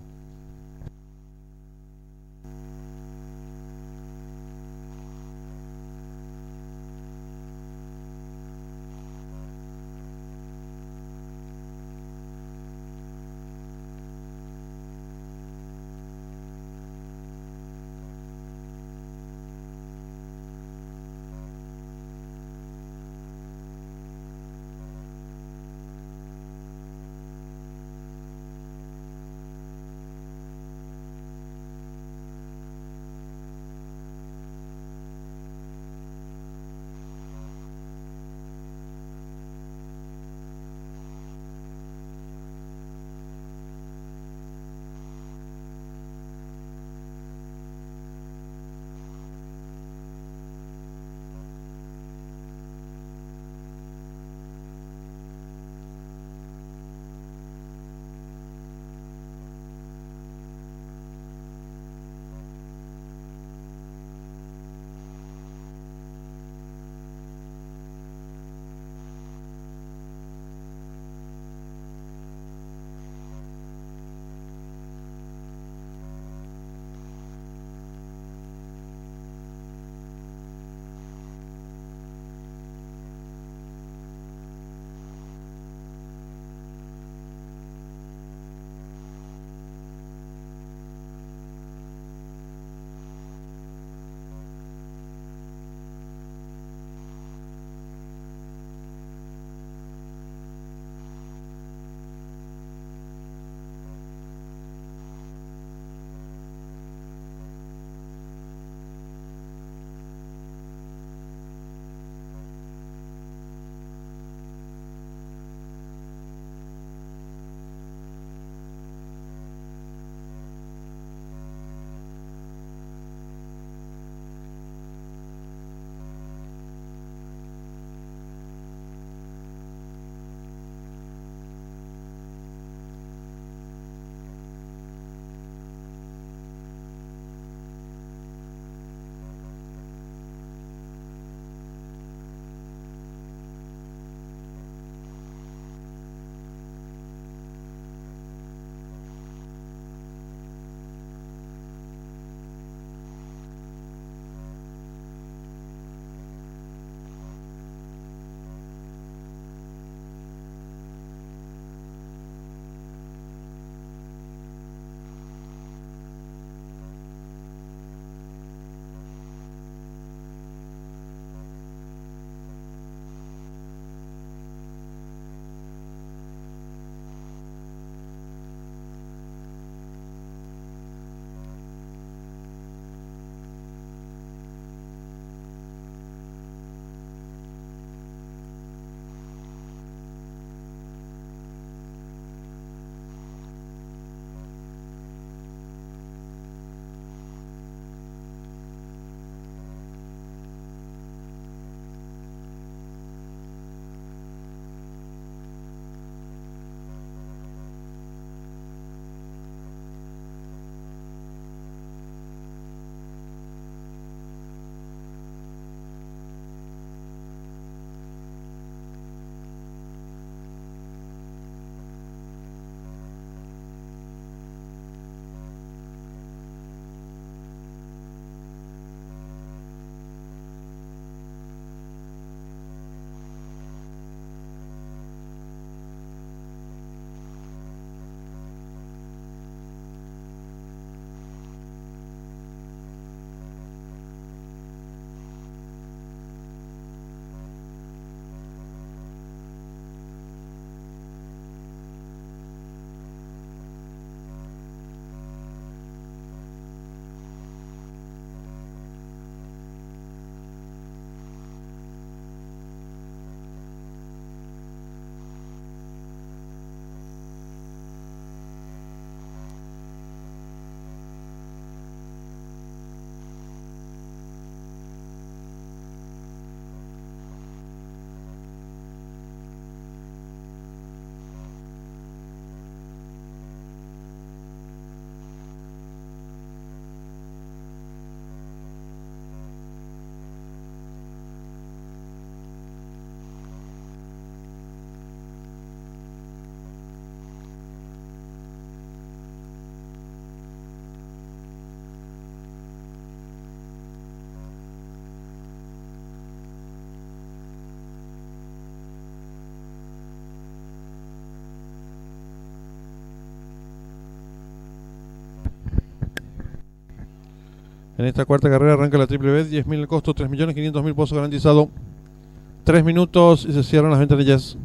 En esta cuarta carrera arranca la triple B, 10.000 el costo, 3.500.000 pozo garantizado. 3 minutos y se cierran las ventanillas.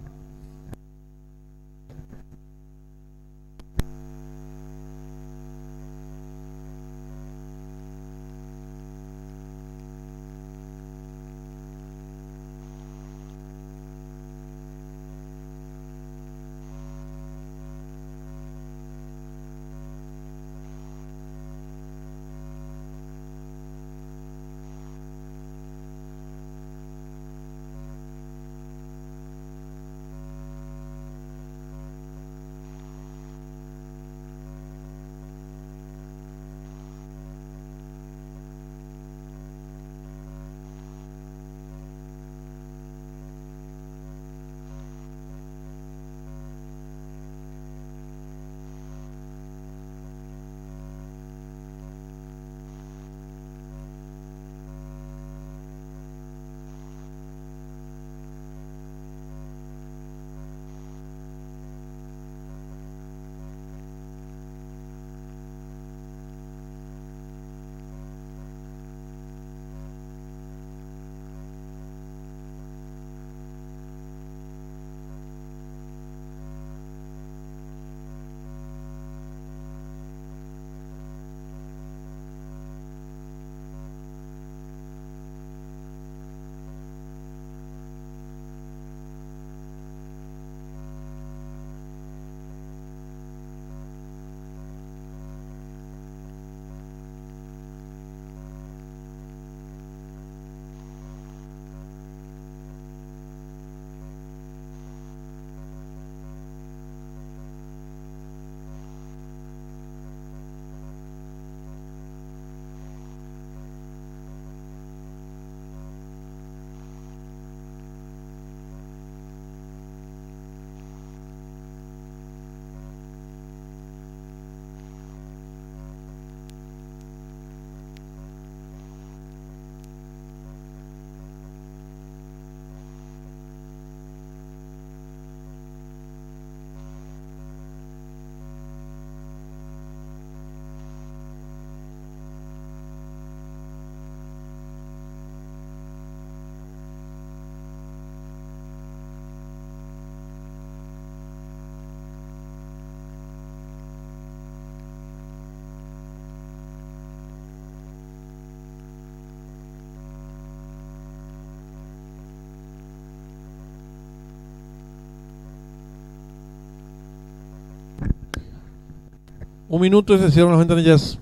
Un minuto y se cierran las ventanillas.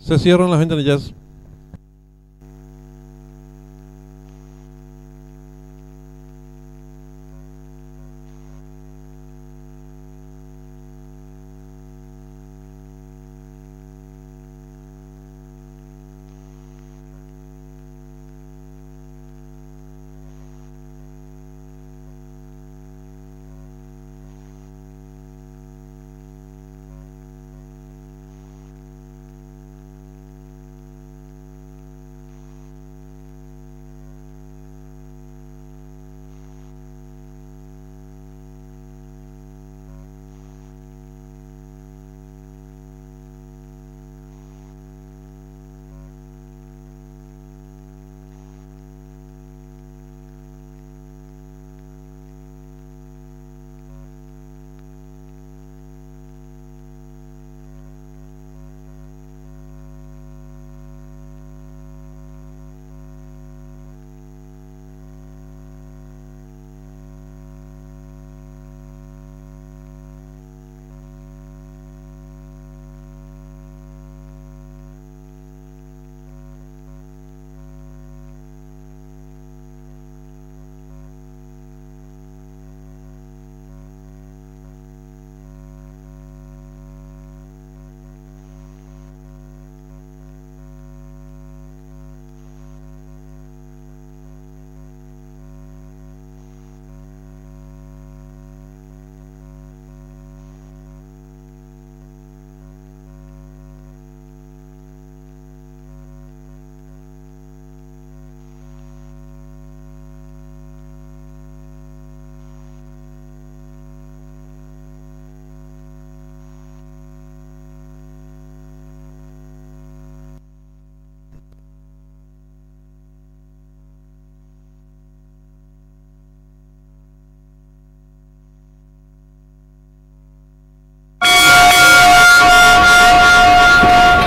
Se cierran las ventanillas.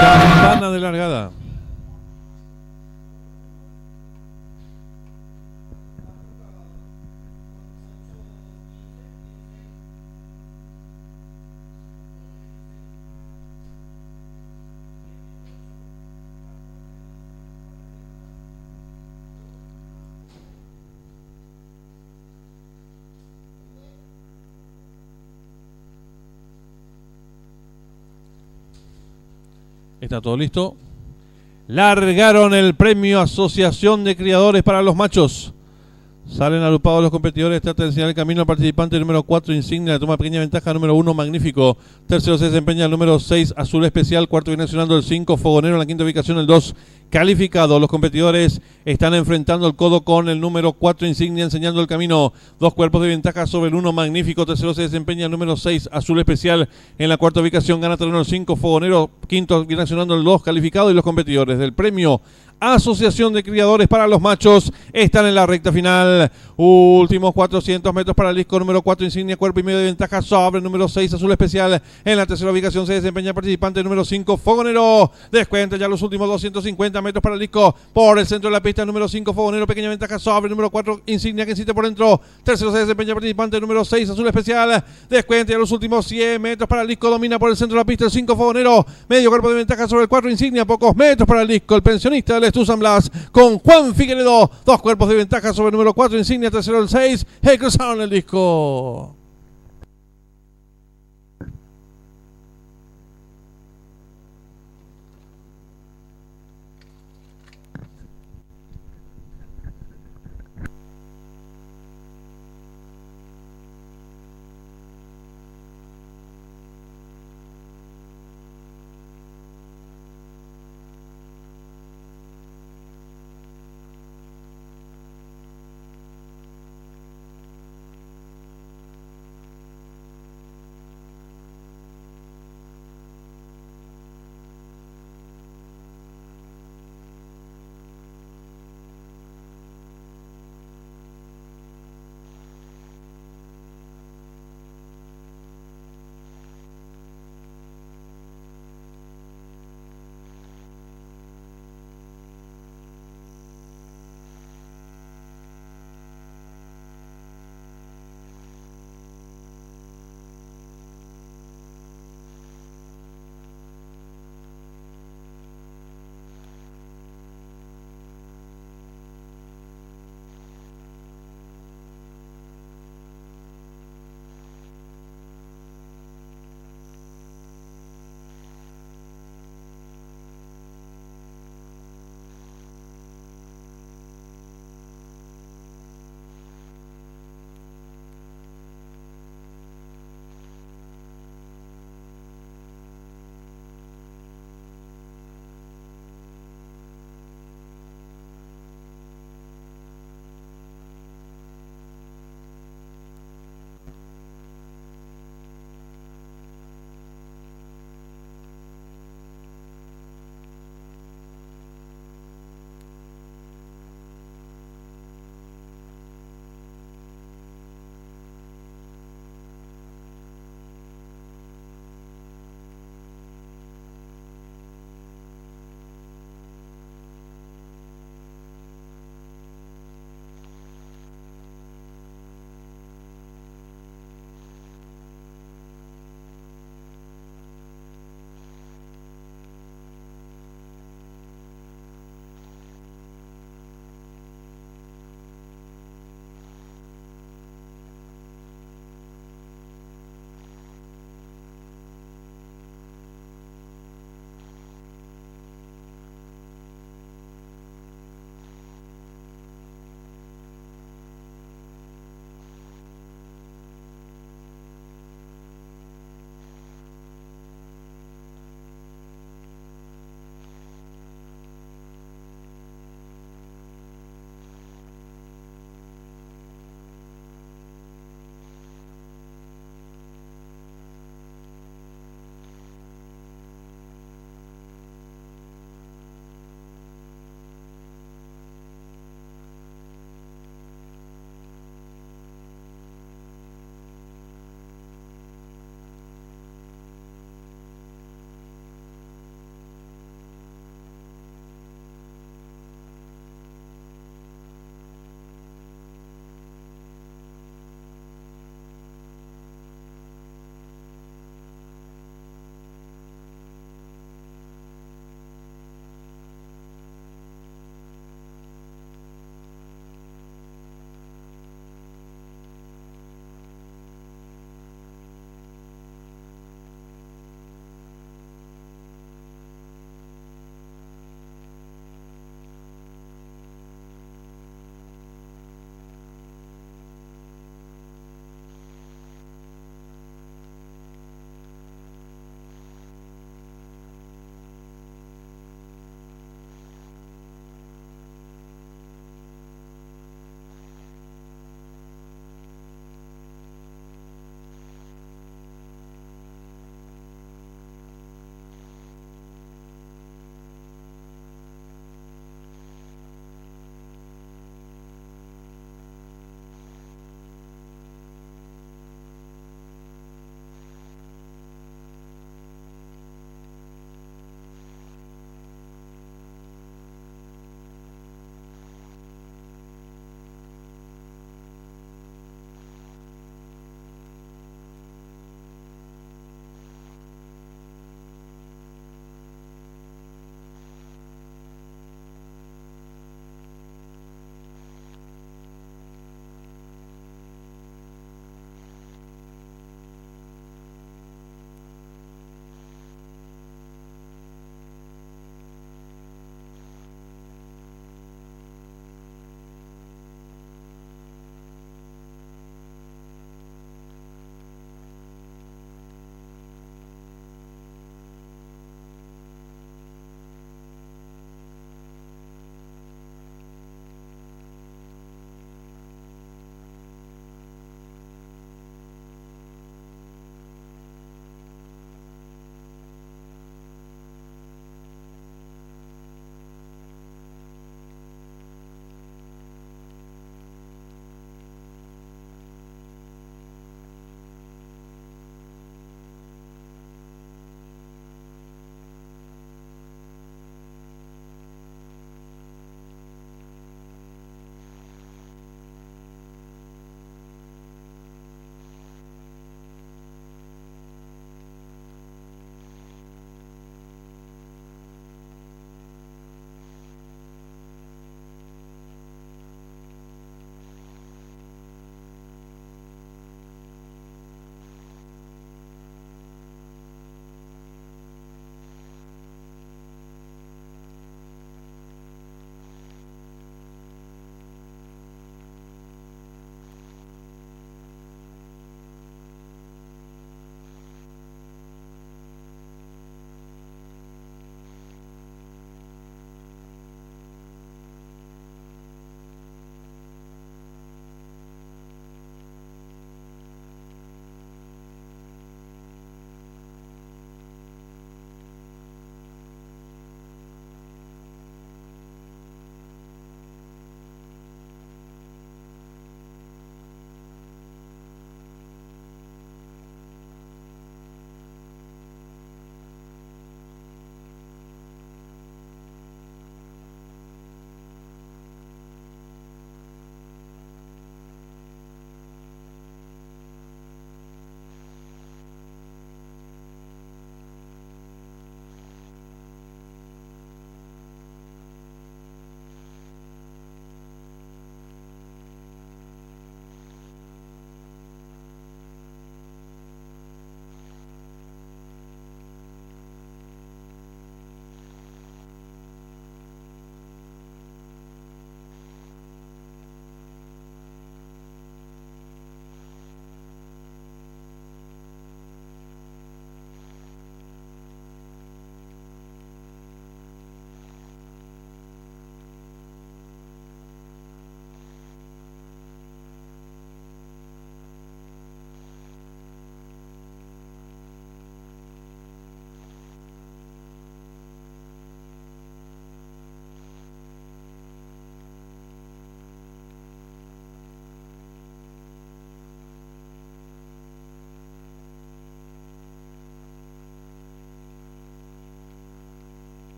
Campana de largada. Está todo listo. Largaron el premio Asociación de Criadores para los Machos. Salen agrupados los competidores. Trata de enseñar el camino al participante número 4, Insignia. Toma pequeña ventaja. Número 1, Magnífico. Tercero se desempeña el número 6, Azul Especial. Cuarto viene accionando el 5, Fogonero. En la quinta ubicación el 2, Calificado. Los competidores están enfrentando el codo con el número 4, Insignia, enseñando el camino. 2 cuerpos de ventaja sobre el 1, Magnífico. Tercero se desempeña el número 6, Azul Especial. En la cuarta ubicación gana terreno el 5, Fogonero. Quinto viene accionando el 2, Calificado. Y los competidores del premio Asociación de Criadores para los Machos están en la recta final. Últimos 400 metros para el disco número 4, Insignia, cuerpo y medio de ventaja sobre el número 6, Azul Especial. En la tercera ubicación se desempeña el participante número 5, Fogonero. Descuenta ya los últimos 250 metros para el disco. Por el centro de la pista, número 5, Fogonero. Pequeña ventaja sobre el número 4, Insignia, que insiste por dentro. Tercero se desempeña el participante número 6, Azul Especial. Descuenta ya los últimos 100 metros para el disco. Domina por el centro de la pista el 5, Fogonero. Medio cuerpo de ventaja sobre el 4, Insignia. Pocos metros para el disco. El pensionista del Estu San Blas con Juan Figueredo. 2 cuerpos de ventaja sobre el número 4, Insignia. Tercero el 6. Cruzaron el disco.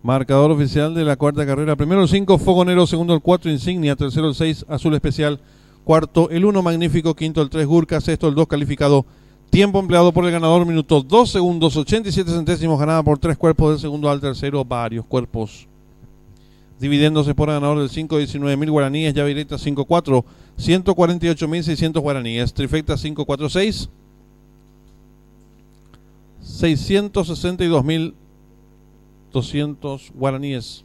Marcador oficial de la cuarta carrera. Primero el 5, Fogonero. Segundo el 4, Insignia. Tercero el 6, Azul Especial. Cuarto el 1, Magnífico. Quinto el 3, Gurka. Sexto el 2, Calificado. Tiempo empleado por el ganador, minutos 2 segundos 87 centésimos, ganada por 3 cuerpos del segundo al tercero, varios cuerpos. Dividiéndose por el ganador del 5, 19.000 guaraníes, llave directa 5-4, 148.600 guaraníes. Trifecta 5-4-6, 662.200 guaraníes.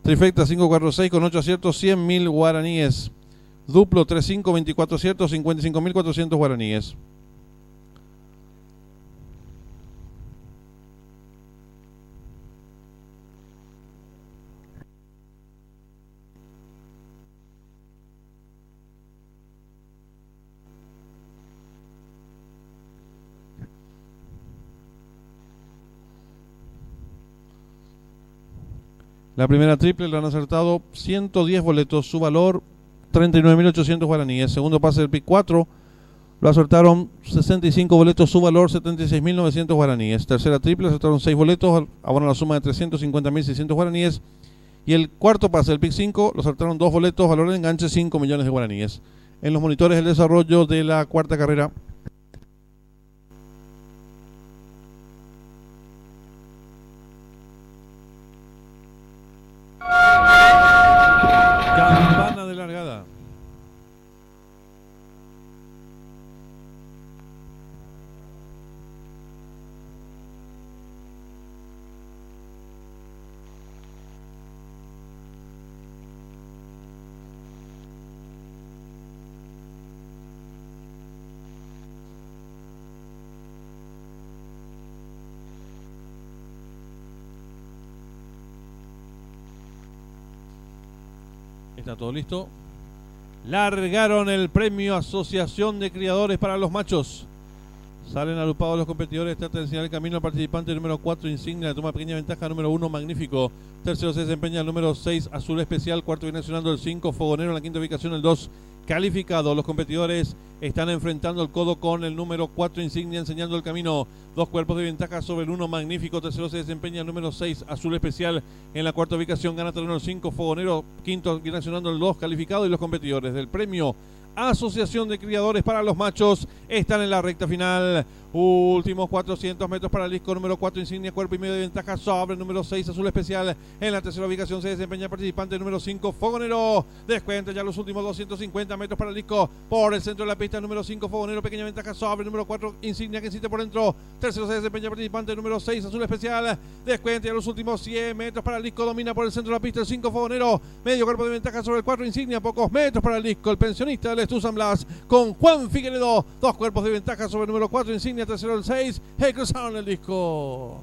Trifecta 546 con 8 aciertos, 100.000 guaraníes. Duplo 35, 24 aciertos, 55.400 guaraníes. La primera triple le han acertado 110 boletos, su valor 39.800 guaraníes. Segundo pase del pick 4, lo acertaron 65 boletos, su valor 76.900 guaraníes. Tercera triple, acertaron 6 boletos, abonan la suma de 350.600 guaraníes. Y el cuarto pase del pick 5, lo acertaron 2 boletos, valor de enganche 5 millones de guaraníes. En los monitores el desarrollo de la cuarta carrera. Campana de largada. Está todo listo. Largaron el premio Asociación de Criadores para los Machos. Salen agrupados los competidores. Trata de enseñar el camino al participante número 4, Insignia. Toma pequeña ventaja. Número 1, Magnífico. Tercero se desempeña el número 6, Azul Especial. Cuarto viene accionando el 5, Fogonero. En la quinta ubicación el 2, Calificado. Los competidores están enfrentando el codo con el número 4, Insignia, enseñando el camino. 2 cuerpos de ventaja sobre el 1, Magnífico. Tercero se desempeña el número 6, Azul Especial. En la cuarta ubicación gana terreno el 5, Fogonero. Quinto viene accionando el 2, Calificado. Y los competidores del premio Asociación de Criadores para los Machos están en la recta final. Últimos 400 metros para el disco número 4, Insignia, cuerpo y medio de ventaja sobre el número 6, Azul Especial. En la tercera ubicación se desempeña el participante número 5, Fogonero. Descuenta ya los últimos 250 metros para el disco por el centro de la pista, número 5, Fogonero. Pequeña ventaja sobre el número 4, Insignia, que insiste por dentro. Tercero se desempeña el participante número 6, Azul Especial. Descuenta ya los últimos 100 metros para el disco. Domina por el centro de la pista el 5, Fogonero. Medio cuerpo de ventaja sobre el 4, Insignia. Pocos metros para el disco. El pensionista del Estu San Blas con Juan Figueredo. 2 cuerpos de ventaja sobre el número 4, Insignia. Tercero el 6. Cruzaron el disco.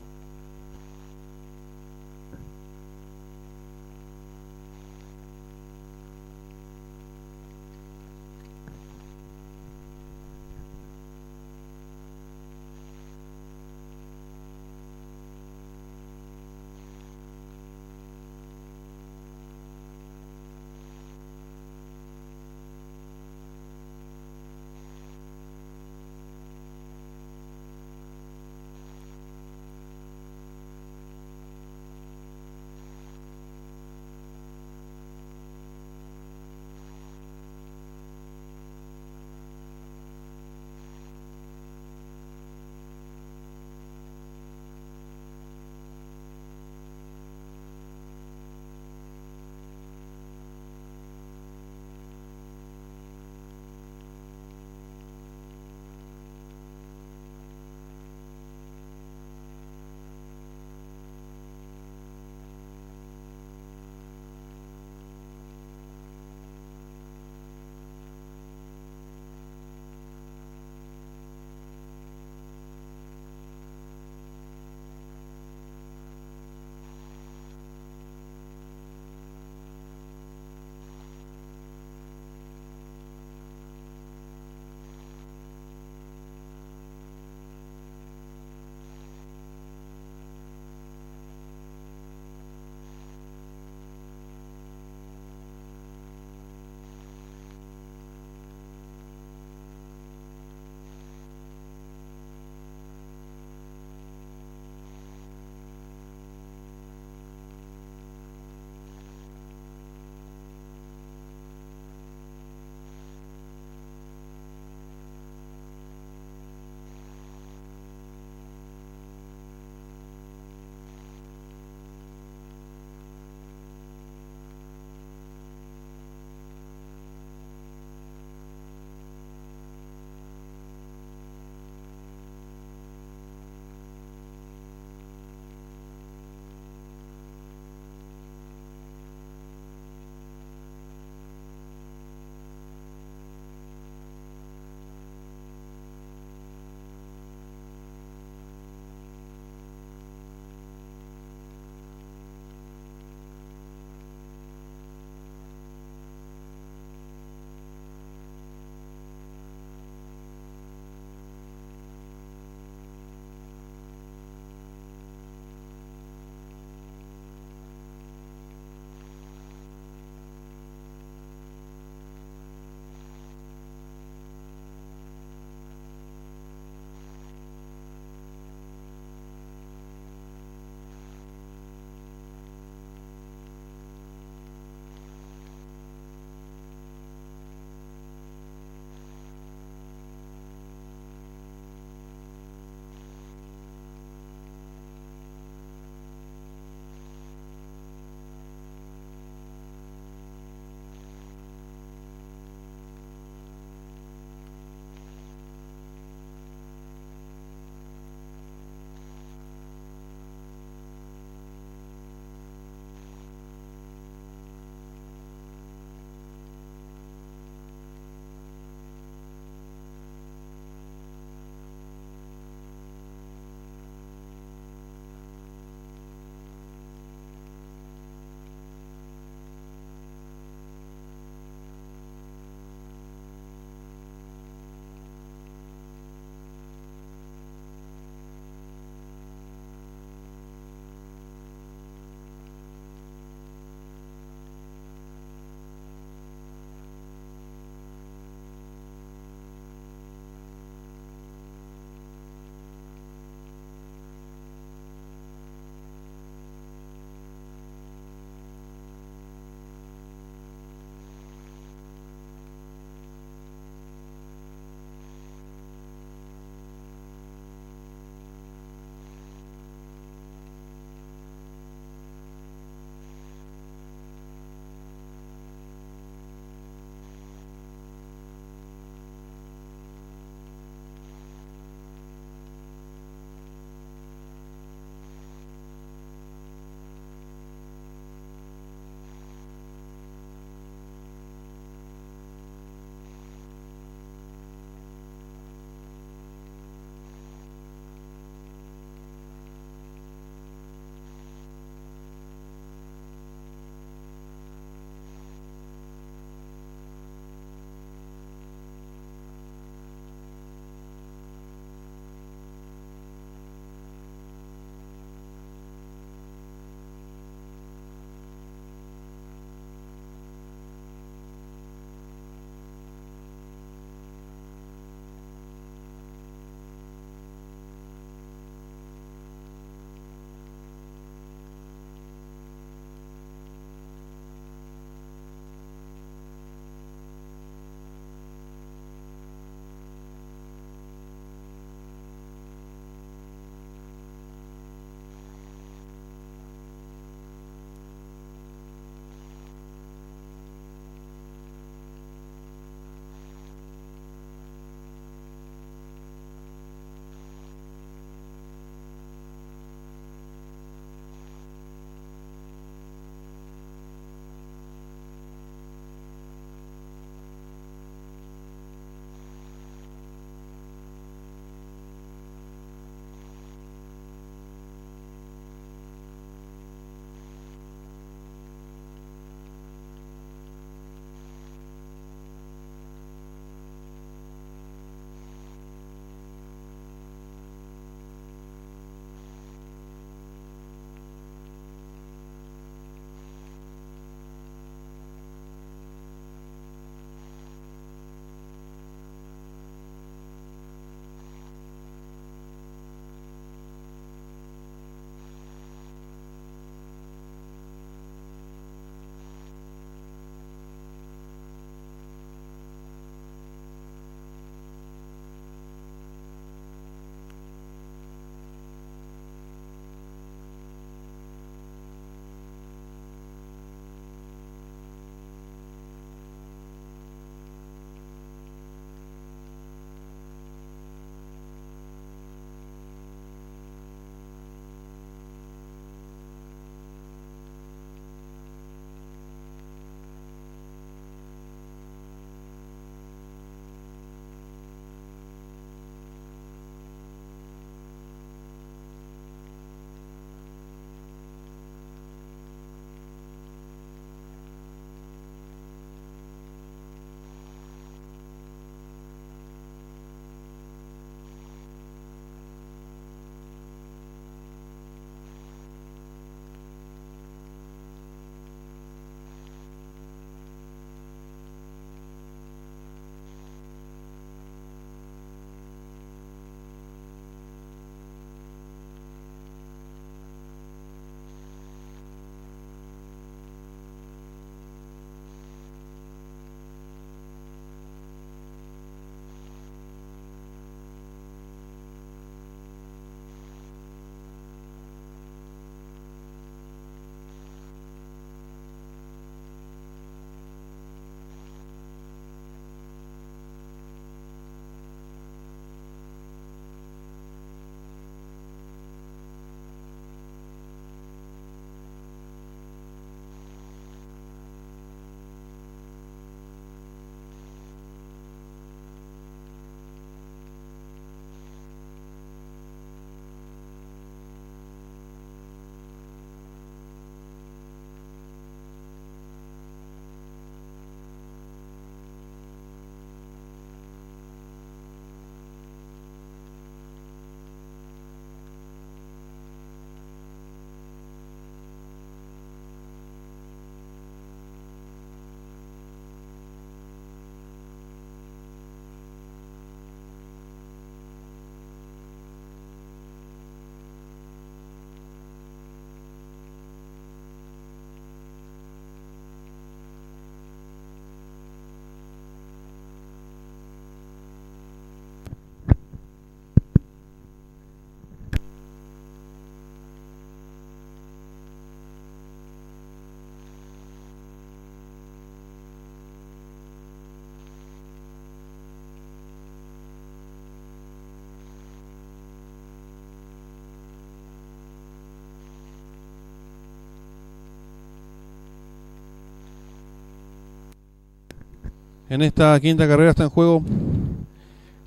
En esta quinta carrera está en juego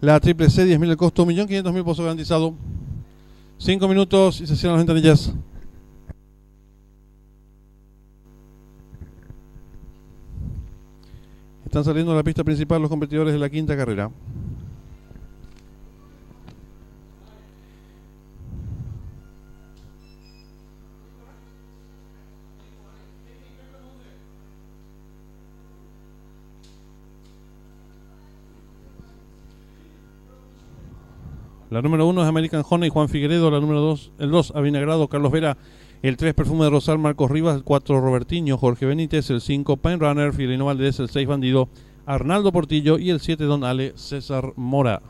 la triple C, 10.000 el costo, 1.500.000 pozo garantizado. 5 minutos y se cierran las ventanillas. Están saliendo a la pista principal los competidores de la quinta carrera. La número 1 es American Honey, Juan Figueredo. La número 2, el 2, Avinagrado, Carlos Vera. El 3, Perfume de Rosal, Marcos Rivas. El 4, Robertiño, Jorge Benítez. El 5, Pine Runner, Filino Valdés. El 6, Bandido, Arnaldo Portillo. Y el 7, Don Ale, César Mora.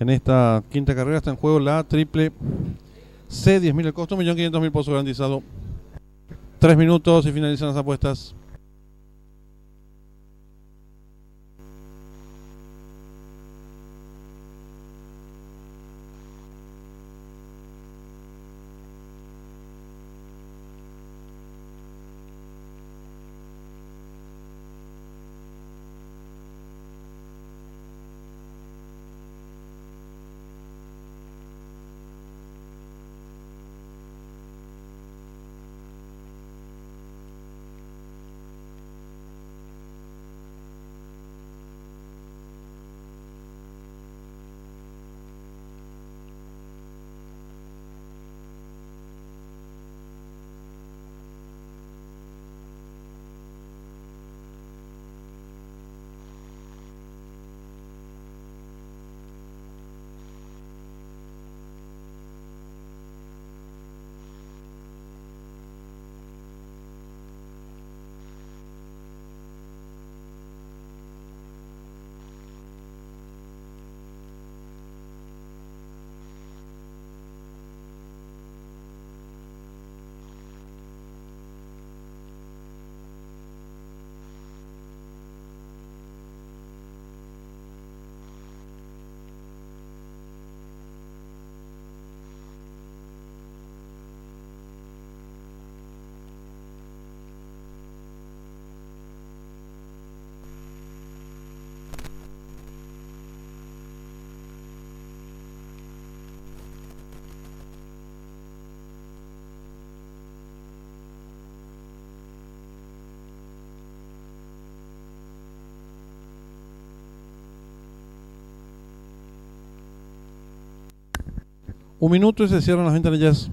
En esta quinta carrera está en juego la triple C, 10.000 el costo, 1.500.000 pozo garantizado. 3 minutos y finalizan las apuestas. Un minuto y se cierran las ventanillas.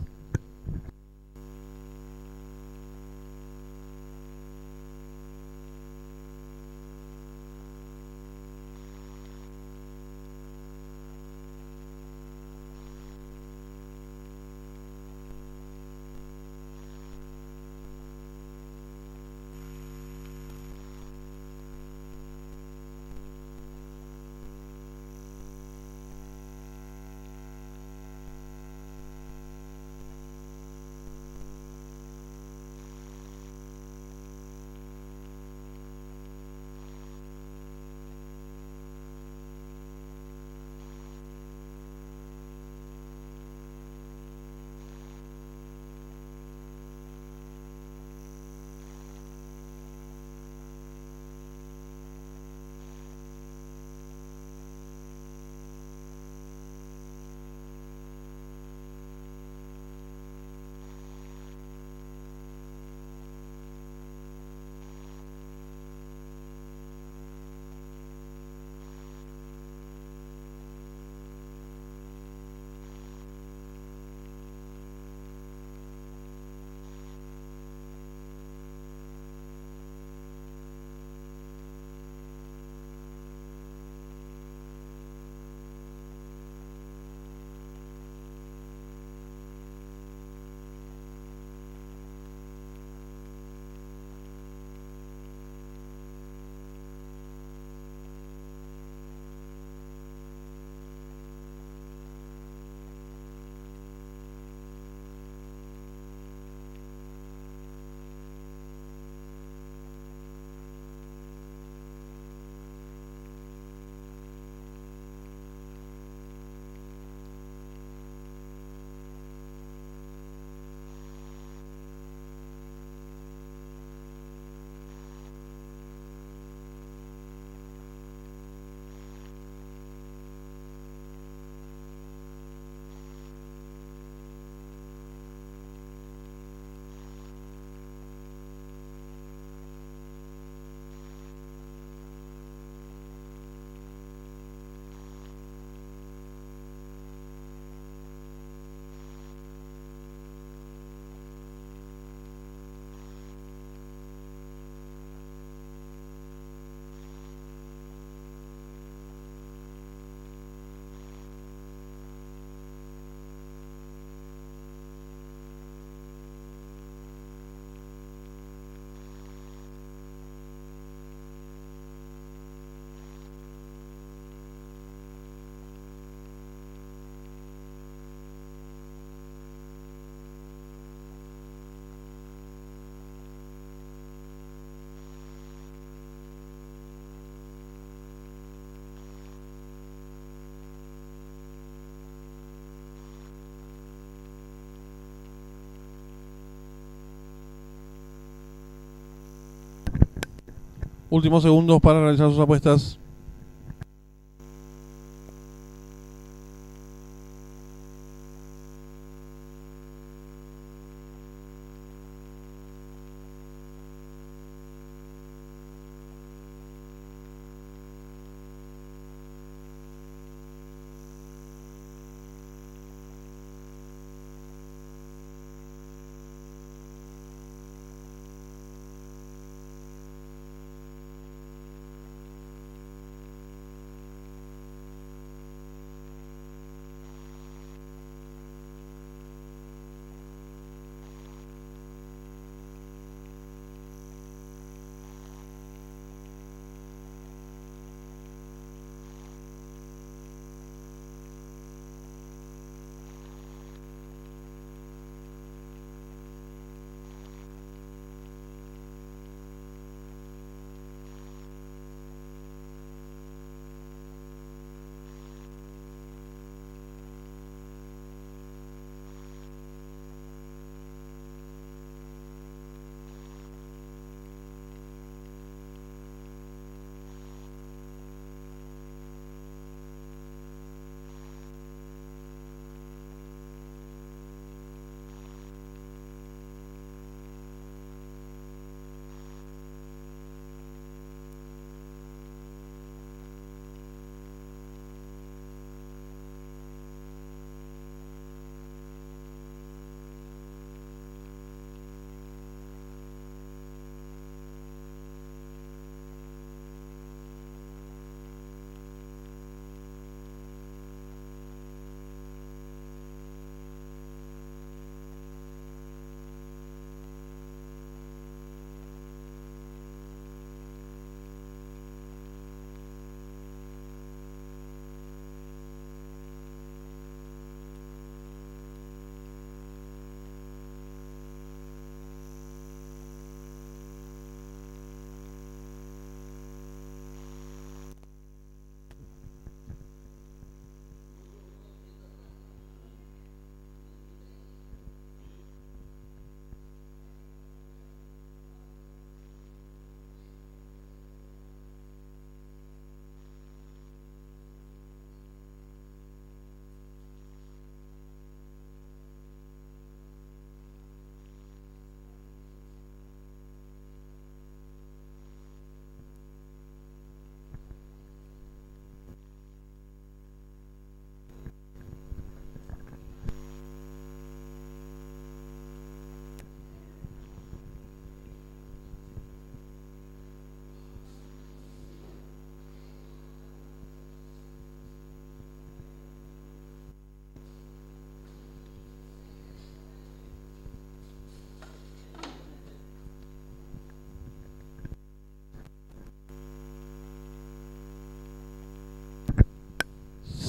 Últimos segundos para realizar sus apuestas.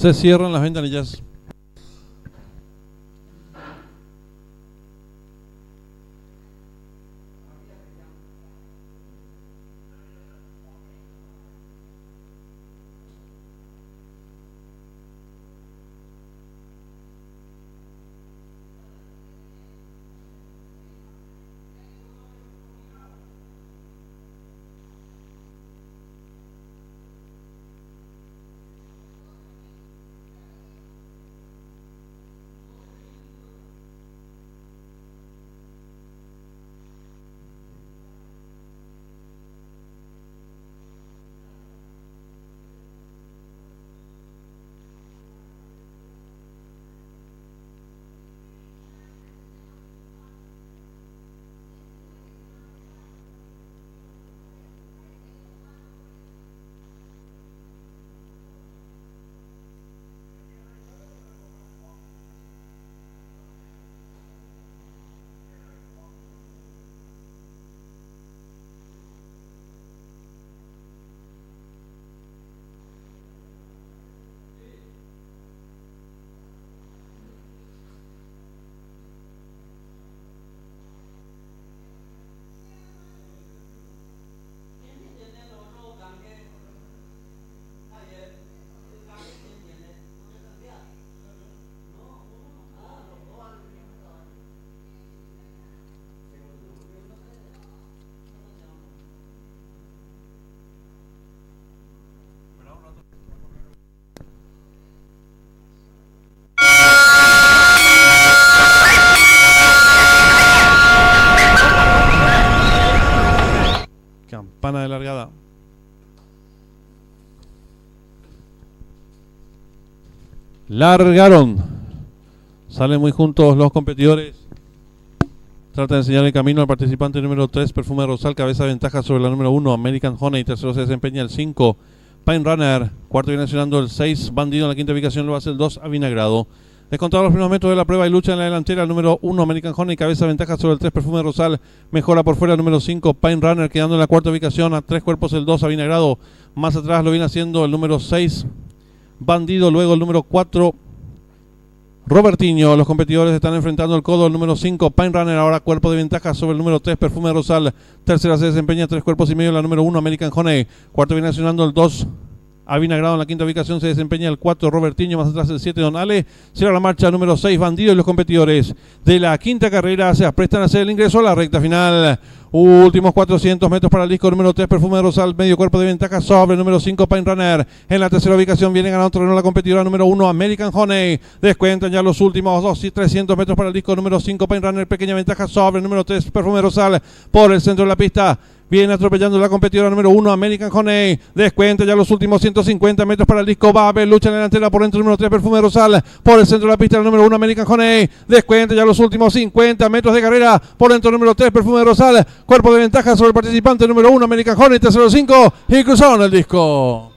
Se cierran las ventanillas. Largaron. Salen muy juntos los competidores. Trata de enseñar el camino al participante número 3, Perfume Rosal, cabeza de ventaja sobre la número 1, American Honey. Tercero se desempeña el 5, Pine Runner. Cuarto viene accionando el 6, Bandido. En la quinta ubicación lo hace el 2, Avinagrado. Descontados los primeros metros de la prueba y lucha en la delantera. El número 1, American Honey, cabeza de ventaja sobre el 3, Perfume Rosal. Mejora por fuera el número 5, Pine Runner, quedando en la cuarta ubicación. A 3 cuerpos el 2, Avinagrado. Más atrás lo viene haciendo el número 6, Bandido. Luego el número 4, Robertinho. Los competidores están enfrentando el codo. El número 5, Pine Runner, ahora cuerpo de ventaja sobre el número 3, Perfume Rosal. Tercera se desempeña 3 cuerpos y medio la número 1, American Honey. Cuarto viene accionando el 2, Avinagrado. En la quinta ubicación se desempeña el 4, Robertinho. Más atrás el 7, Don Ale. Cierra la marcha número 6, Bandido. Y los competidores de la quinta carrera se aprestan a hacer el ingreso a la recta final. Últimos 400 metros para el disco número 3, Perfume Rosal, medio cuerpo de ventaja sobre el número 5, Pine Runner. En la tercera ubicación viene ganando terreno la competidora número 1, American Honey. Descuentan ya los últimos 300 metros para el disco número 5, Pine Runner, pequeña ventaja sobre el número 3, Perfume Rosal, por el centro de la pista. Viene atropellando la competidora número 1, American Honey. Descuenta ya los últimos 150 metros para el disco. Va a haber lucha en la delantera por dentro el número 3, Perfume Rosal. Por el centro de la pista el número 1, American Honey. Descuenta ya los últimos 50 metros de carrera. Por dentro el número 3, Perfume Rosal. Cuerpo de ventaja sobre el participante número 1, American Honey. Tercero 5 y cruzaron el disco.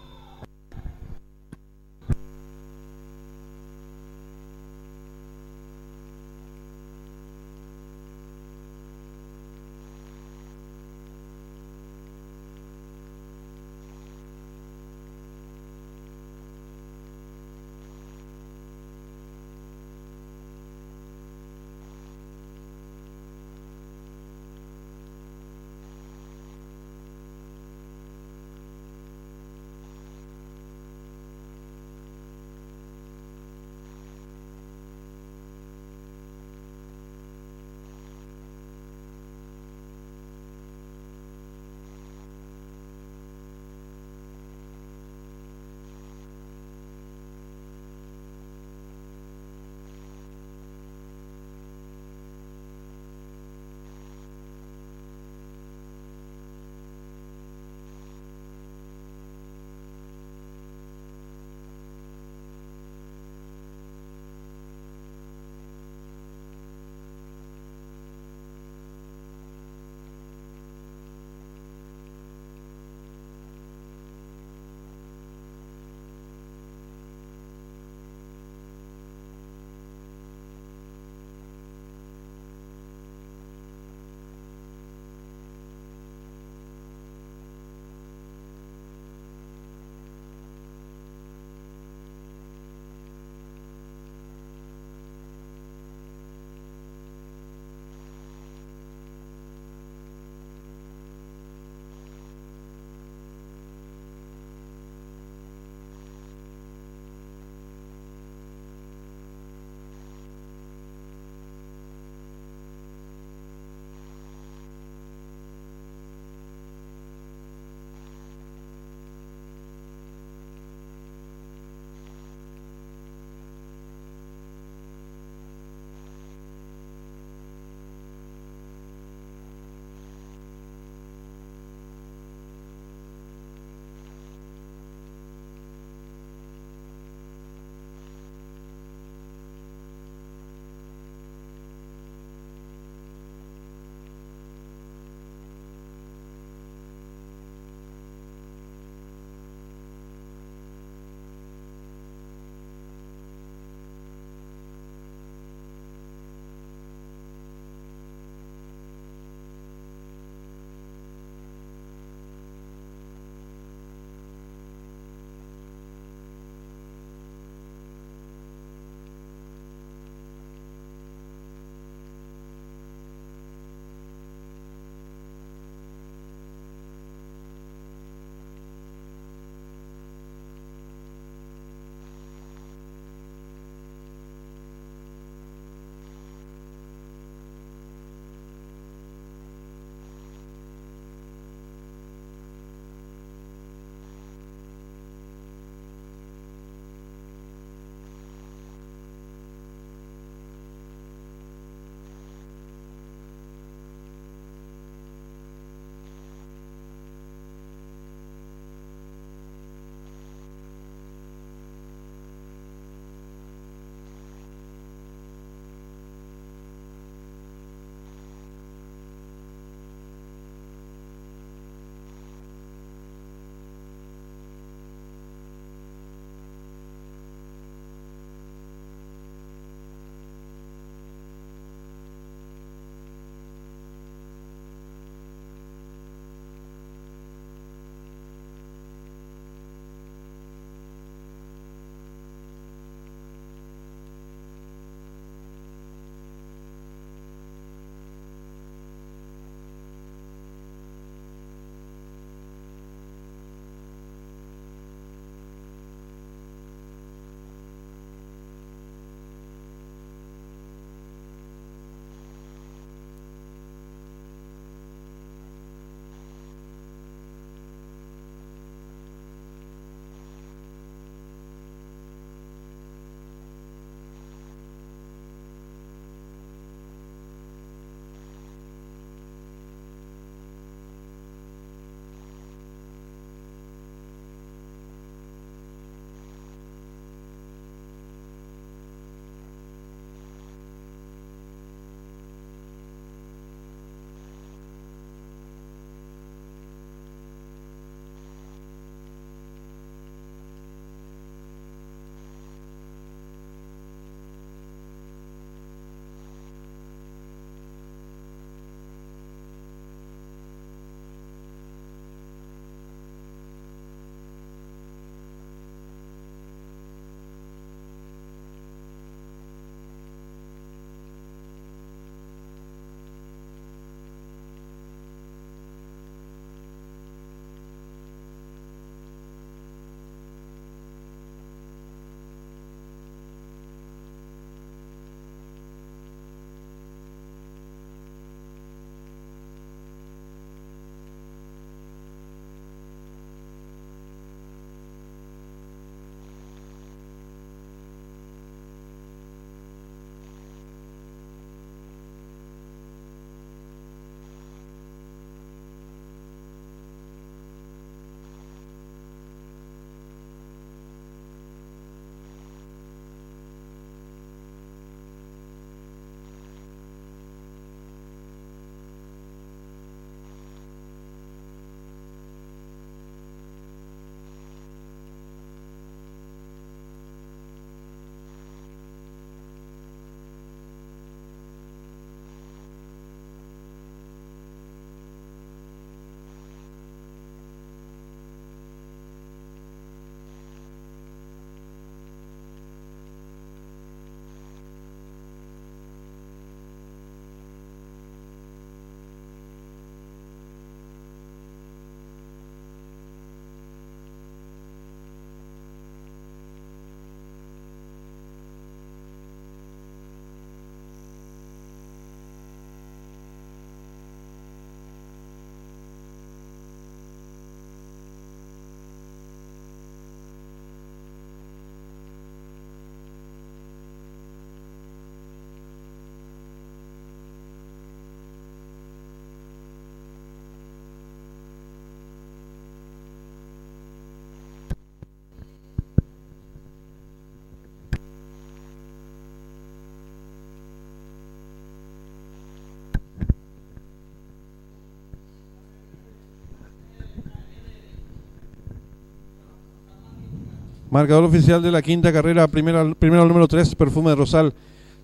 Marcador oficial de la quinta carrera, primero el número 3, Perfume de Rosal.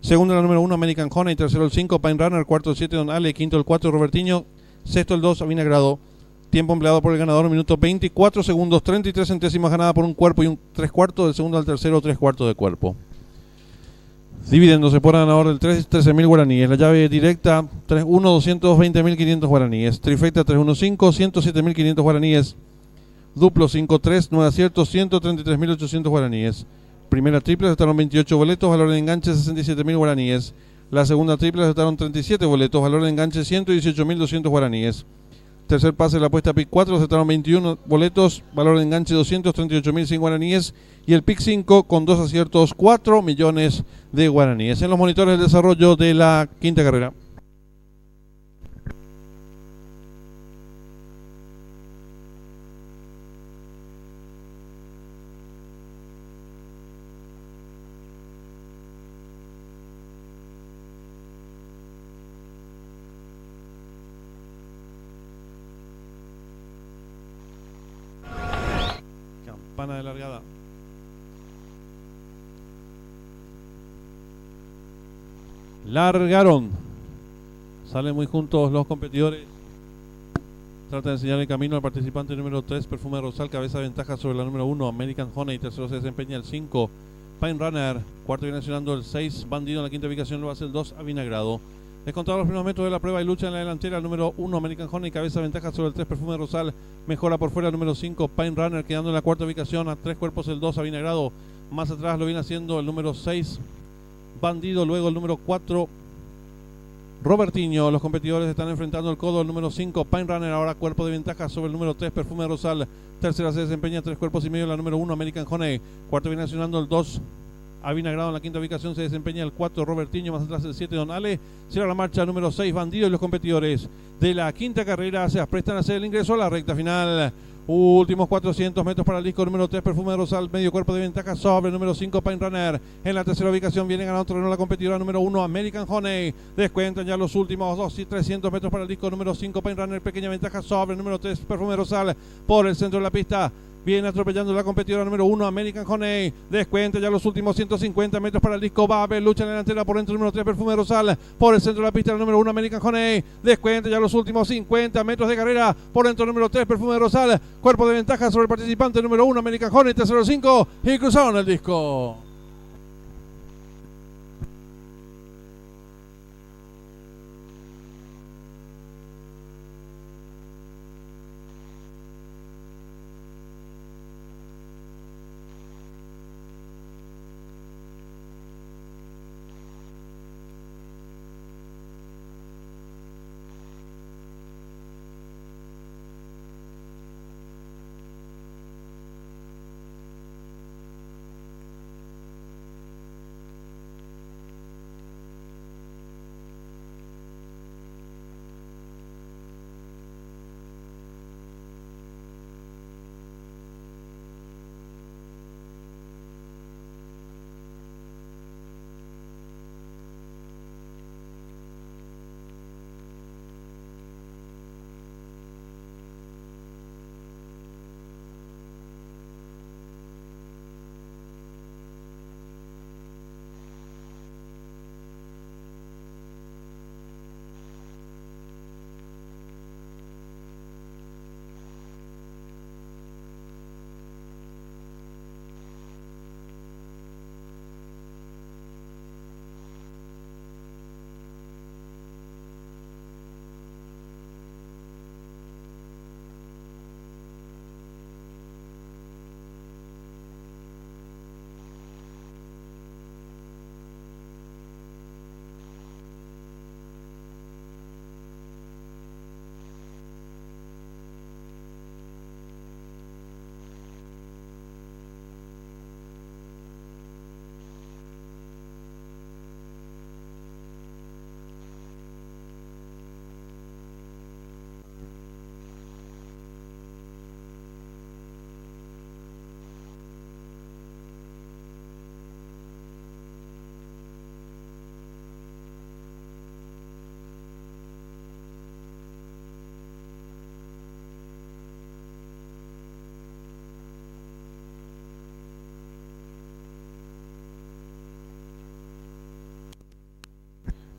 Segundo el número 1, American Honey. Tercero el 5, Pine Runner. Cuarto el 7, Don Ale. Quinto el 4, Robertinho. Sexto el 2, Avinagrado. Tiempo empleado por el ganador, minuto 24 segundos, 33 centésimas ganada por un cuerpo y un 3/4. Del segundo al tercero, 3/4 de cuerpo. Dividiéndose por ganador del 3, 13.000 guaraníes. La llave directa, 3-1, 220.500 guaraníes. Trifecta 315, 107.500 guaraníes. Duplo 5-3, 9 aciertos, 133.800 guaraníes. Primera triple aceptaron 28 boletos, valor de enganche 67.000 guaraníes. La segunda triple aceptaron 37 boletos, valor de enganche 118.200 guaraníes. Tercer pase de la apuesta PIC 4, aceptaron 21 boletos, valor de enganche 238.100 guaraníes. Y el PIC 5 con 2 aciertos, 4 millones de guaraníes. En los monitores del desarrollo de la quinta carrera. Campana de largada. Largaron. Salen muy juntos los competidores. Trata de enseñar el camino al participante número 3, Perfume de Rosal. Cabeza de ventaja sobre la número 1, American Honey. Tercero se desempeña el 5, Pine Runner. Cuarto viene accionando el 6, Bandido. En la quinta ubicación lo hace el 2, Avinagrado. Descontado los primeros metros de la prueba y lucha en la delantera, el número 1, American Honey. Cabeza de ventaja sobre el 3, Perfume de Rosal. Mejora por fuera el número 5, Pine Runner, quedando en la cuarta ubicación a 3 cuerpos el 2, Avinagrado. Más atrás lo viene haciendo el número 6, Bandido. Luego el número 4, Robertinho. Los competidores están enfrentando el codo. El número 5, Pine Runner, ahora cuerpo de ventaja sobre el número 3, Perfume de Rosal. Tercera se desempeña 3 cuerpos y medio la número 1, American Honey. Cuarto viene accionando el 2, Avinagrado. En la quinta ubicación se desempeña el 4, Robertinho. Más atrás el 7, Don Ale. Cierra la marcha número 6, Bandido. Y los competidores de la quinta carrera se aprestan a hacer el ingreso a la recta final. Últimos 400 metros para el disco número 3, Perfume de Rosal. Medio cuerpo de ventaja sobre el número 5, Pine Runner. En la tercera ubicación viene ganando terreno la competidora número 1, American Honey. Descuentan ya los últimos 300 metros para el disco número 5, Pine Runner. Pequeña ventaja sobre el número 3, Perfume de Rosal. Por el centro de la pista viene atropellando la competidora número 1, American Honey. Descuenta ya los últimos 150 metros para el disco. Va a haber lucha en la delantera por dentro el número 3, Perfume de Rosal. Por el centro de la pista el número 1, American Honey. Descuenta ya los últimos 50 metros de carrera. Por dentro el número 3, Perfume de Rosal. Cuerpo de ventaja sobre el participante número 1, American Honey. Tercero 5 y cruzaron el disco.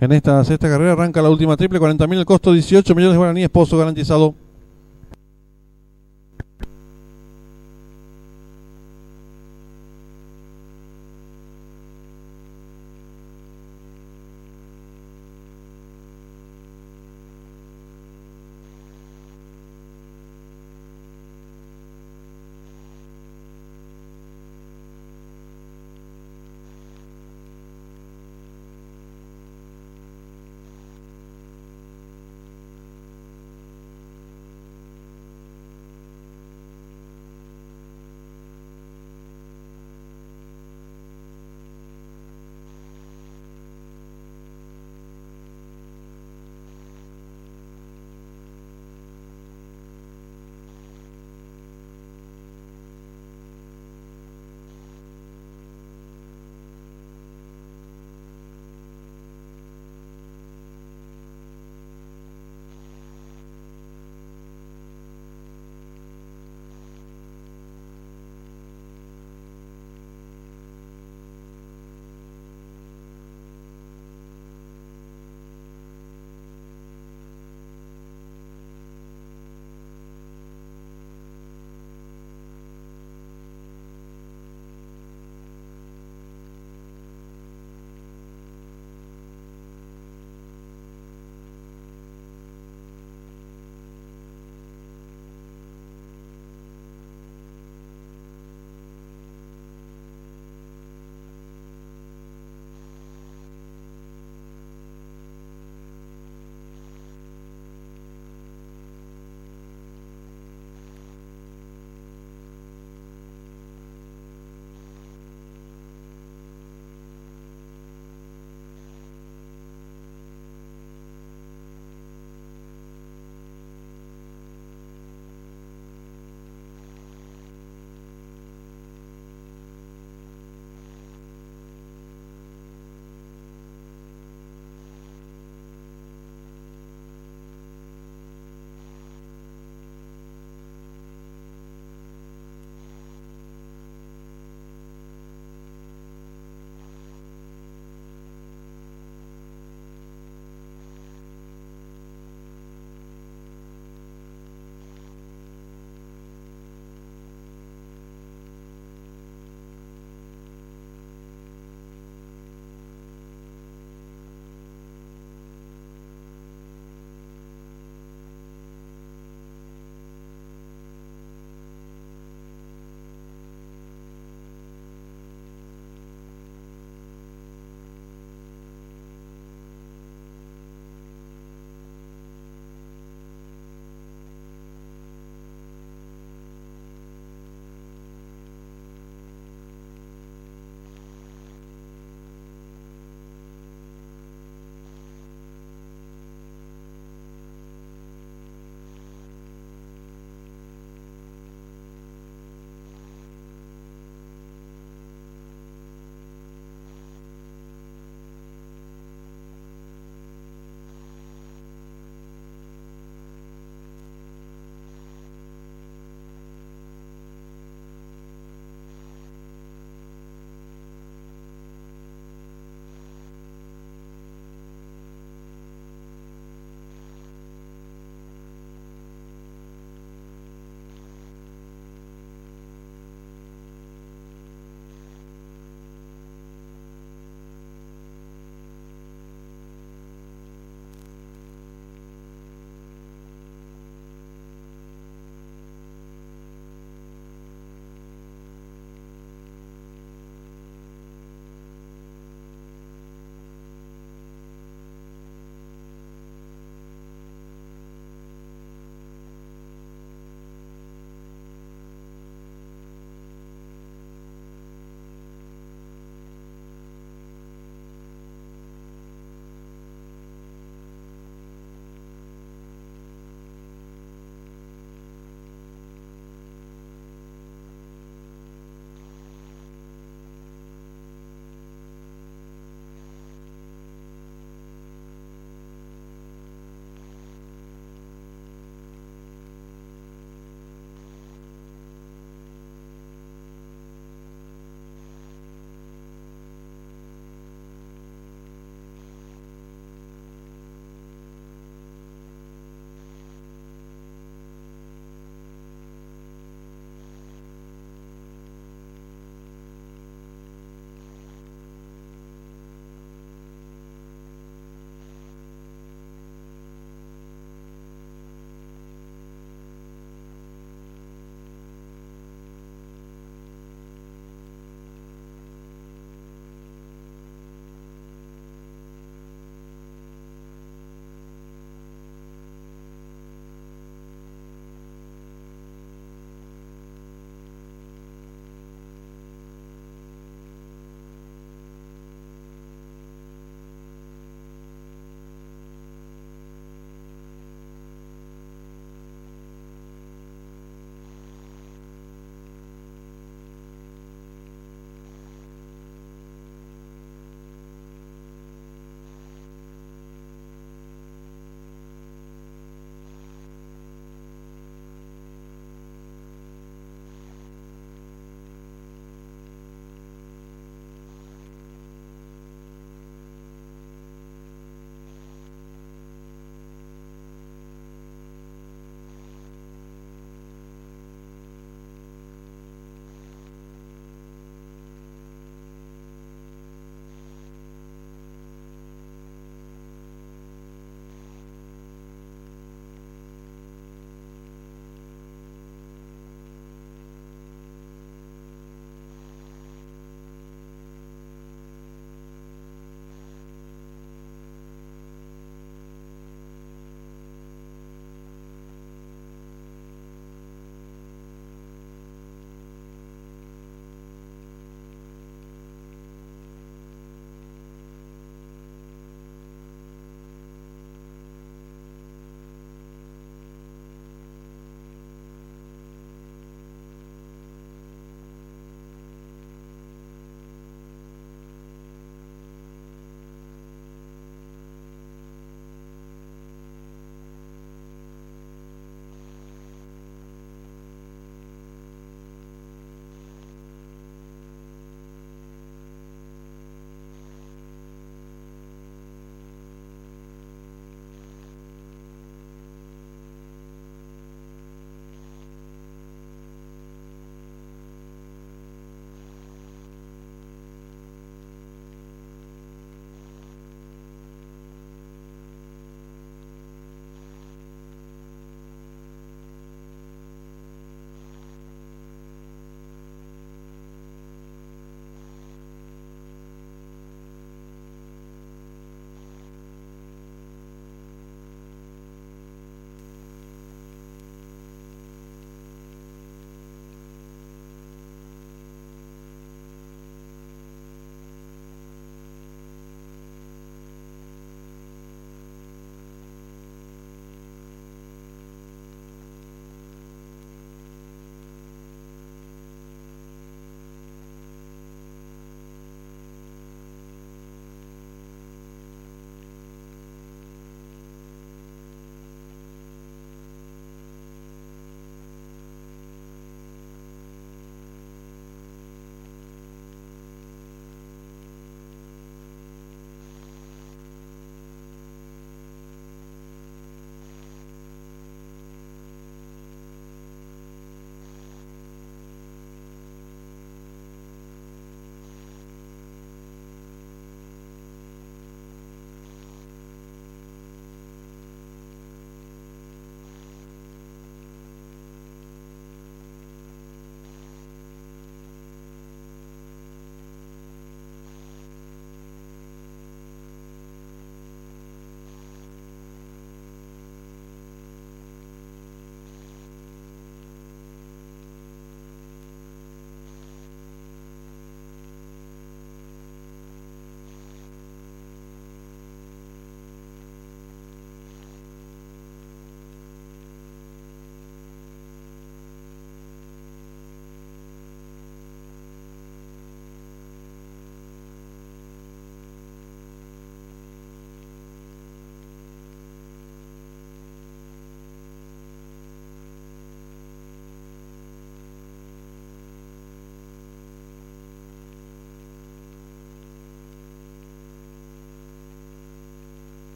En esta sexta carrera arranca la última triple, 40.000 el costo, 18 millones de guaraníes, pozo garantizado.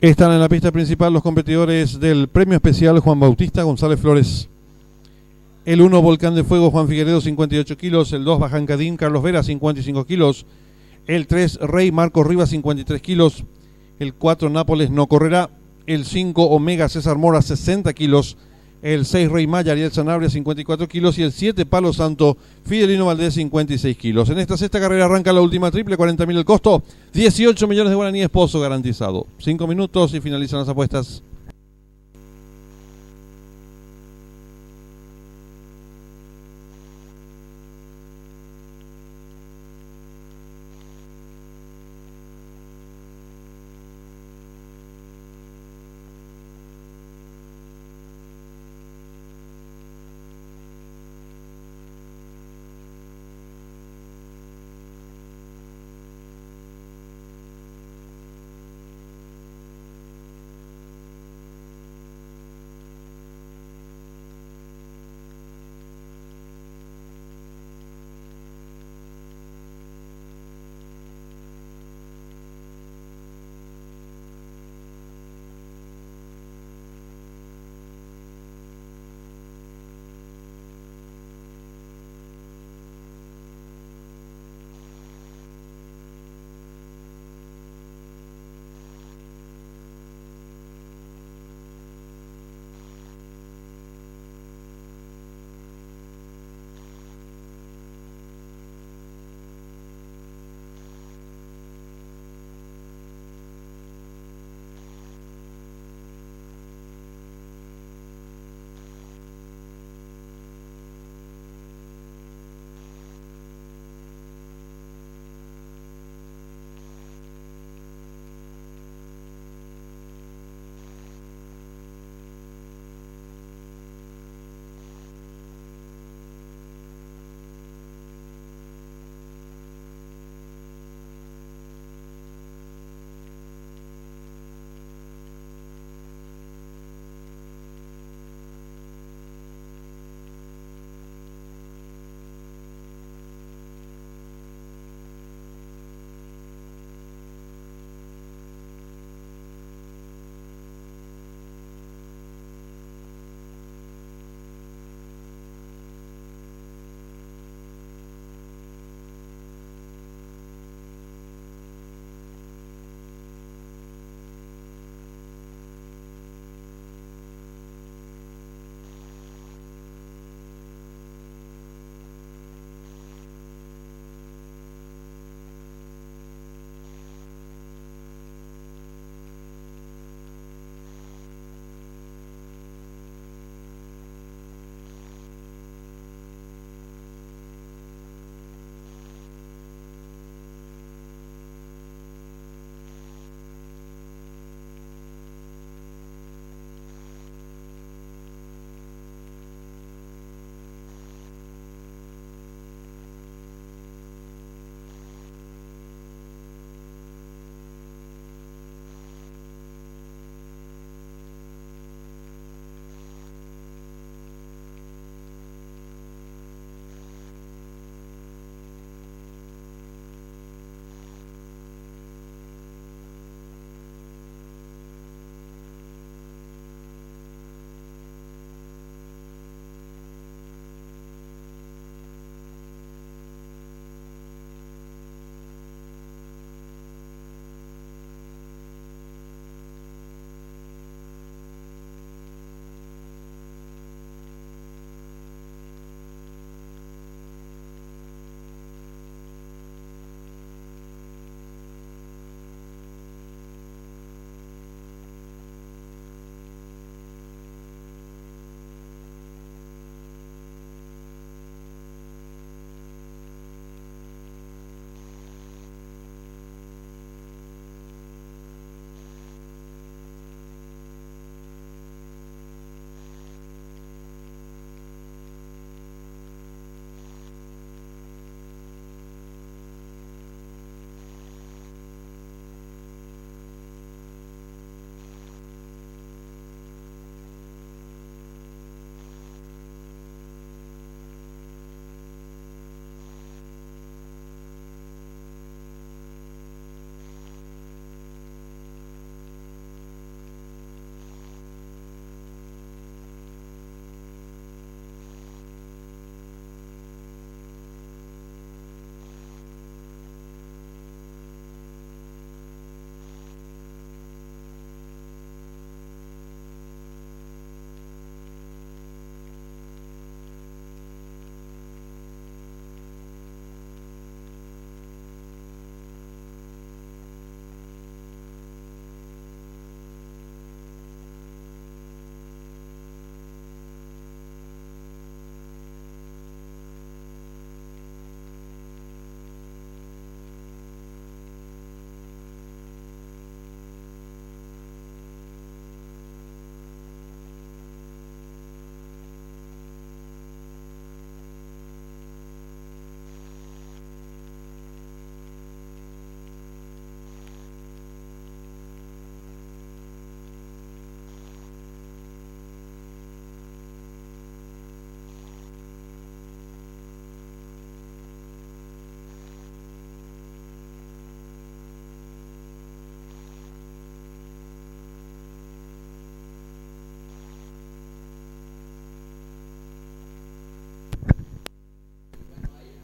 Están en la pista principal los competidores del premio especial Juan Bautista González Flores. El 1, Volcán de Fuego, Juan Figueredo, 58 kilos. El 2, Bajancadín, Carlos Vera, 55 kilos. El 3, Rey Marcos Rivas, 53 kilos. El 4, Nápoles no correrá. El 5, Omega César Mora, 60 kilos. El 6, Rey Maya, Ariel Sanabria, 54 kilos. Y el 7, Palo Santo, Fidelino Valdés, 56 kilos. En esta sexta carrera arranca la última triple, 40.000 el costo. 18 millones de guaraníes, pozo garantizado. 5 minutos y finalizan las apuestas.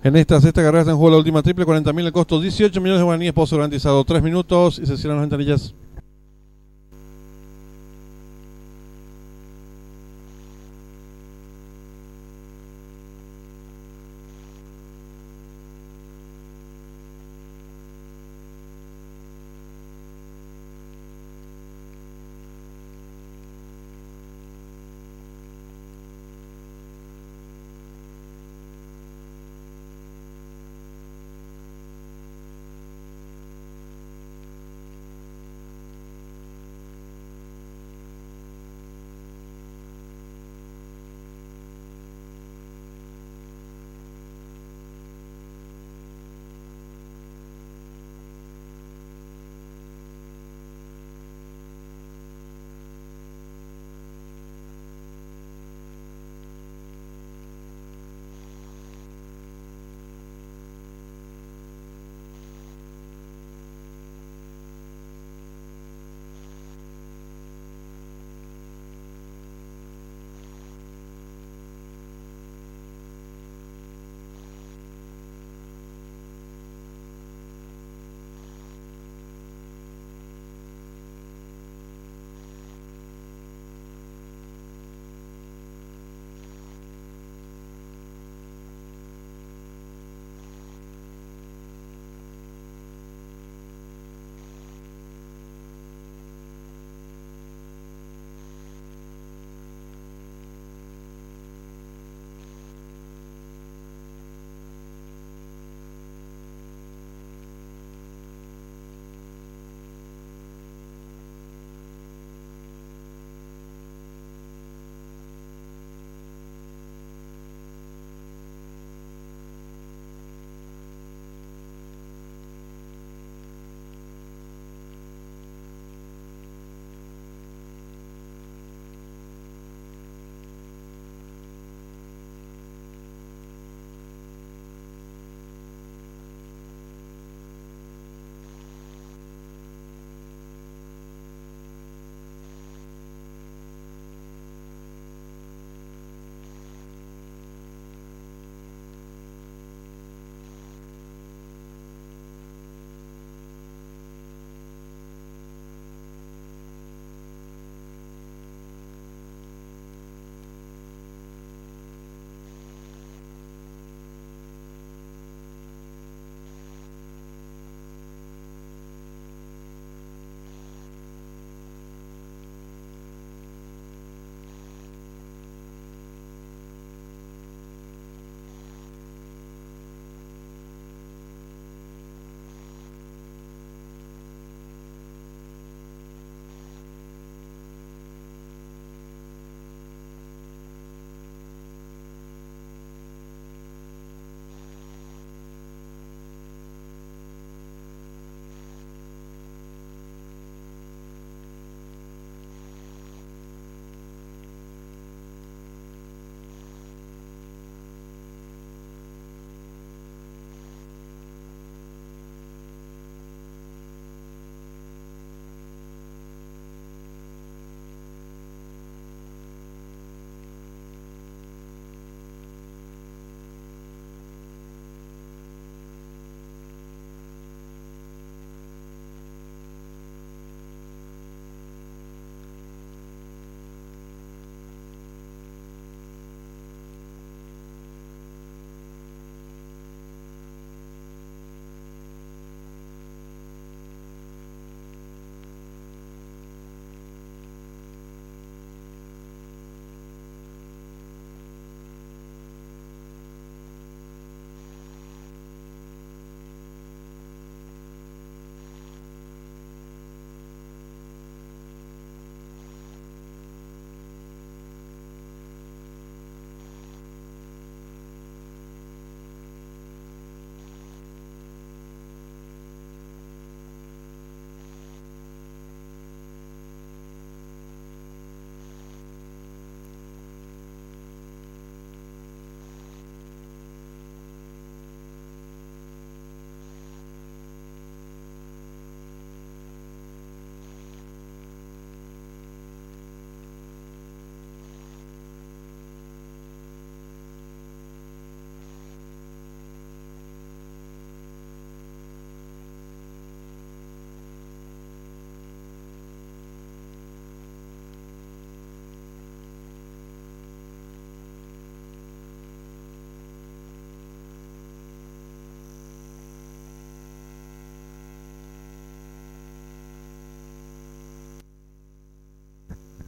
En esta sexta carrera está en juego la última triple, 40.000 el costo, 18 millones de guaraníes, pozo garantizado, 3 minutos y se cierran las ventanillas.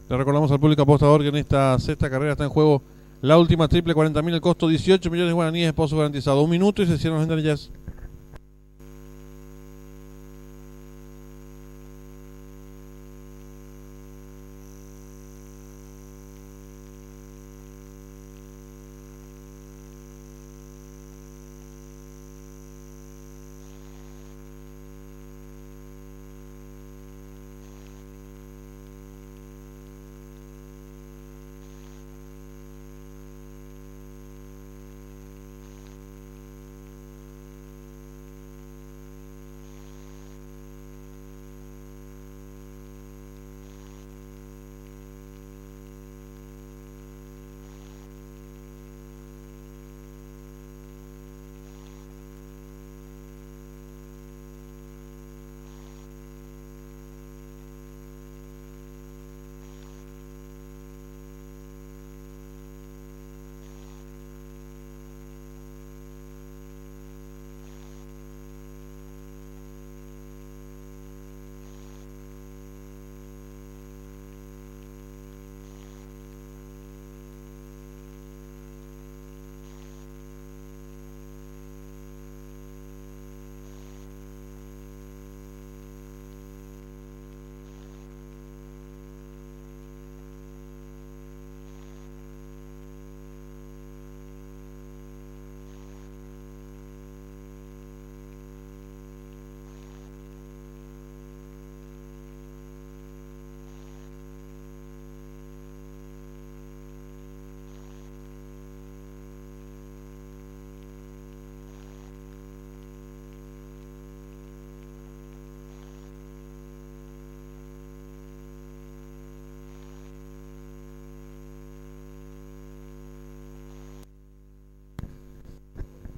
Le recordamos al público apostador que en esta sexta carrera está en juego la última triple, 40.000 el costo, 18 millones de guaraníes, esposo garantizado. 1 minuto y se cierran las ventanillas.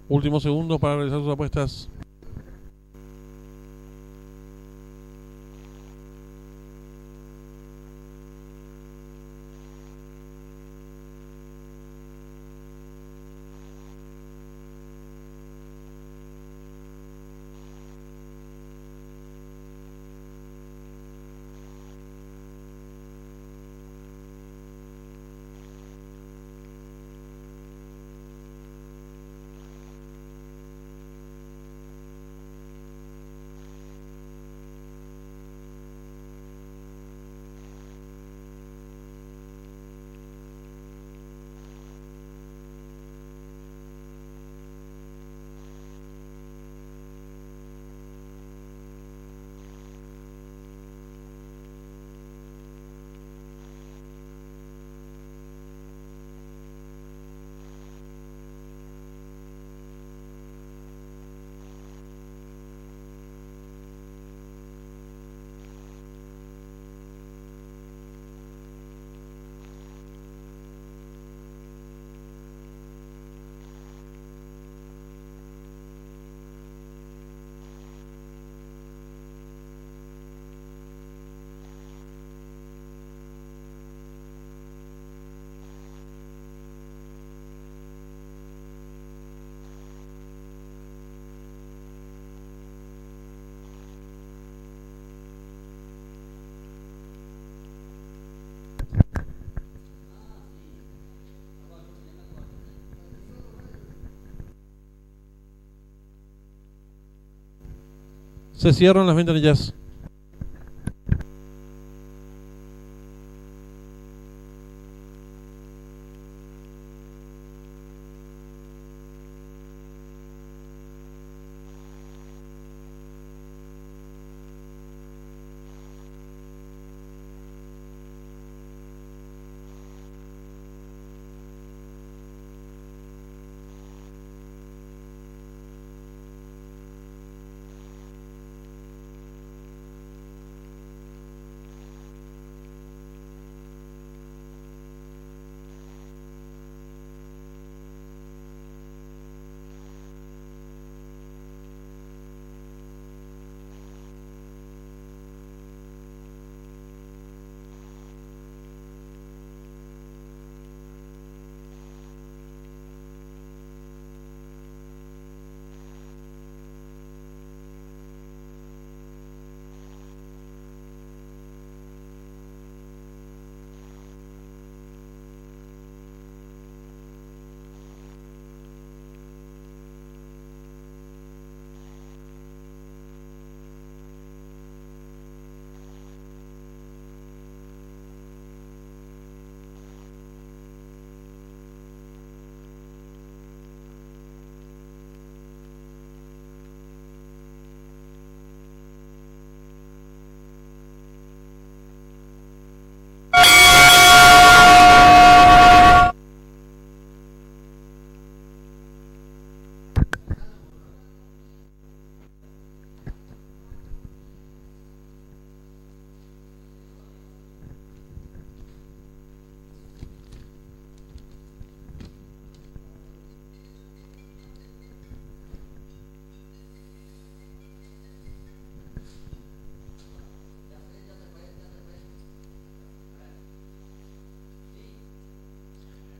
Últimos segundos para realizar sus apuestas. Se cierran las ventanillas.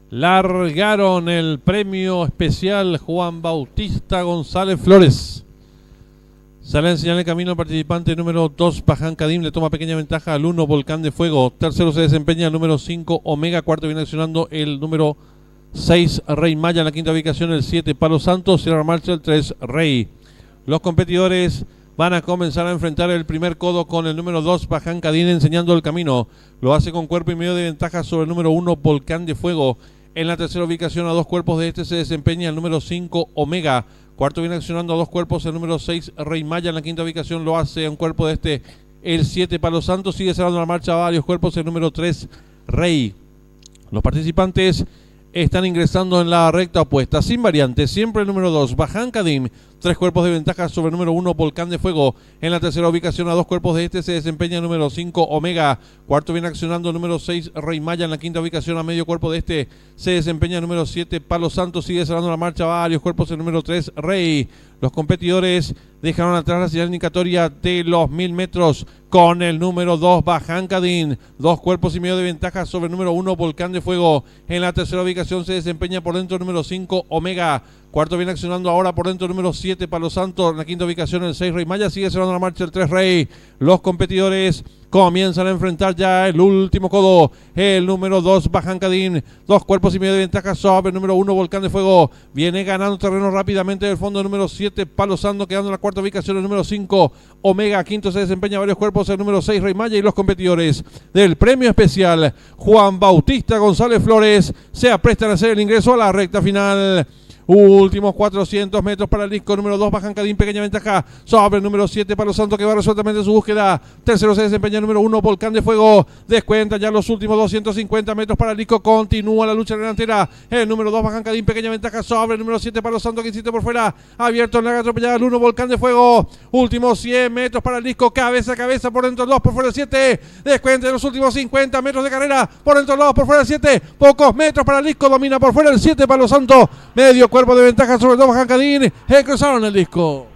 largaron el premio especial Juan Bautista González Flores. Sale a enseñar el camino el participante número 2, Paján Kadim, le toma pequeña ventaja al 1, Volcán de Fuego. Tercero se desempeña el número 5, Omega. Cuarto viene accionando el número 6, Rey Maya. En la quinta ubicación el 7, Palo Santo. Cierra la marcha el 3, Rey. Los competidores van a comenzar a enfrentar el primer codo con el número 2, Paján Kadim, enseñando el camino. Lo hace con cuerpo y medio de ventaja sobre el número 1, Volcán de Fuego. En la tercera ubicación a 2 cuerpos de este se desempeña el número 5, Omega. Cuarto viene accionando a 2 cuerpos el número 6, Rey Maya. En la quinta ubicación lo hace a un cuerpo de este el 7, Palo Santo. Sigue cerrando la marcha a varios cuerpos el número 3, Rey. Los participantes están ingresando en la recta opuesta, sin variantes. Siempre el número 2, Paján Kadim. 3 cuerpos de ventaja sobre el número 1, Volcán de Fuego. En la tercera ubicación a 2 cuerpos de este se desempeña el número 5, Omega. Cuarto viene accionando el número 6, Rey Maya. En la quinta ubicación a medio cuerpo de este se desempeña el número 7, Palo Santo. Sigue cerrando la marcha varios cuerpos el número 3, Rey. Los competidores dejaron atrás la señal indicatoria de los 1000 metros con el número 2, Paján Kadim. 2 cuerpos y medio de ventaja sobre el número 1, Volcán de Fuego. En la tercera ubicación se desempeña por dentro el número 5, Omega. Cuarto viene accionando ahora por dentro el número 7, Palo Santo. En la quinta ubicación el 6, Rey Maya. Sigue cerrando la marcha el 3, Rey. Los competidores comienzan a enfrentar ya el último codo. El número 2, Paján Kadim. 2 cuerpos y medio de ventaja sobre el número 1, Volcán de Fuego. Viene ganando terreno rápidamente del fondo el número 7, Palo Santo, quedando en la cuarta ubicación el número 5, Omega. Quinto se desempeña varios cuerpos el número 6, Rey Maya. Y los competidores del premio especial Juan Bautista González Flores se aprestan a hacer el ingreso a la recta final. Últimos 400 metros para el disco número 2, Paján Kadim, pequeña ventaja sobre el número 7, Palo Santo, que va resueltamente su búsqueda. Tercero se desempeña el número 1, Volcán de Fuego. Descuenta ya los últimos 250 metros para el disco. Continúa la lucha delantera. El número 2, Paján Kadim, pequeña ventaja sobre el número 7, Palo Santo, que insiste por fuera. Abierto en la atropellada el 1, Volcán de Fuego. Últimos 100 metros para el disco. Cabeza a cabeza por dentro el 2, por fuera el 7. Descuenta en los últimos 50 metros de carrera. Por dentro el 2, por fuera el 7. Pocos metros para el disco. Domina por fuera el 7, Palo Santo. Medio cuerpo de ventaja sobre el 2, Paján Kadim. Cruzaron el disco.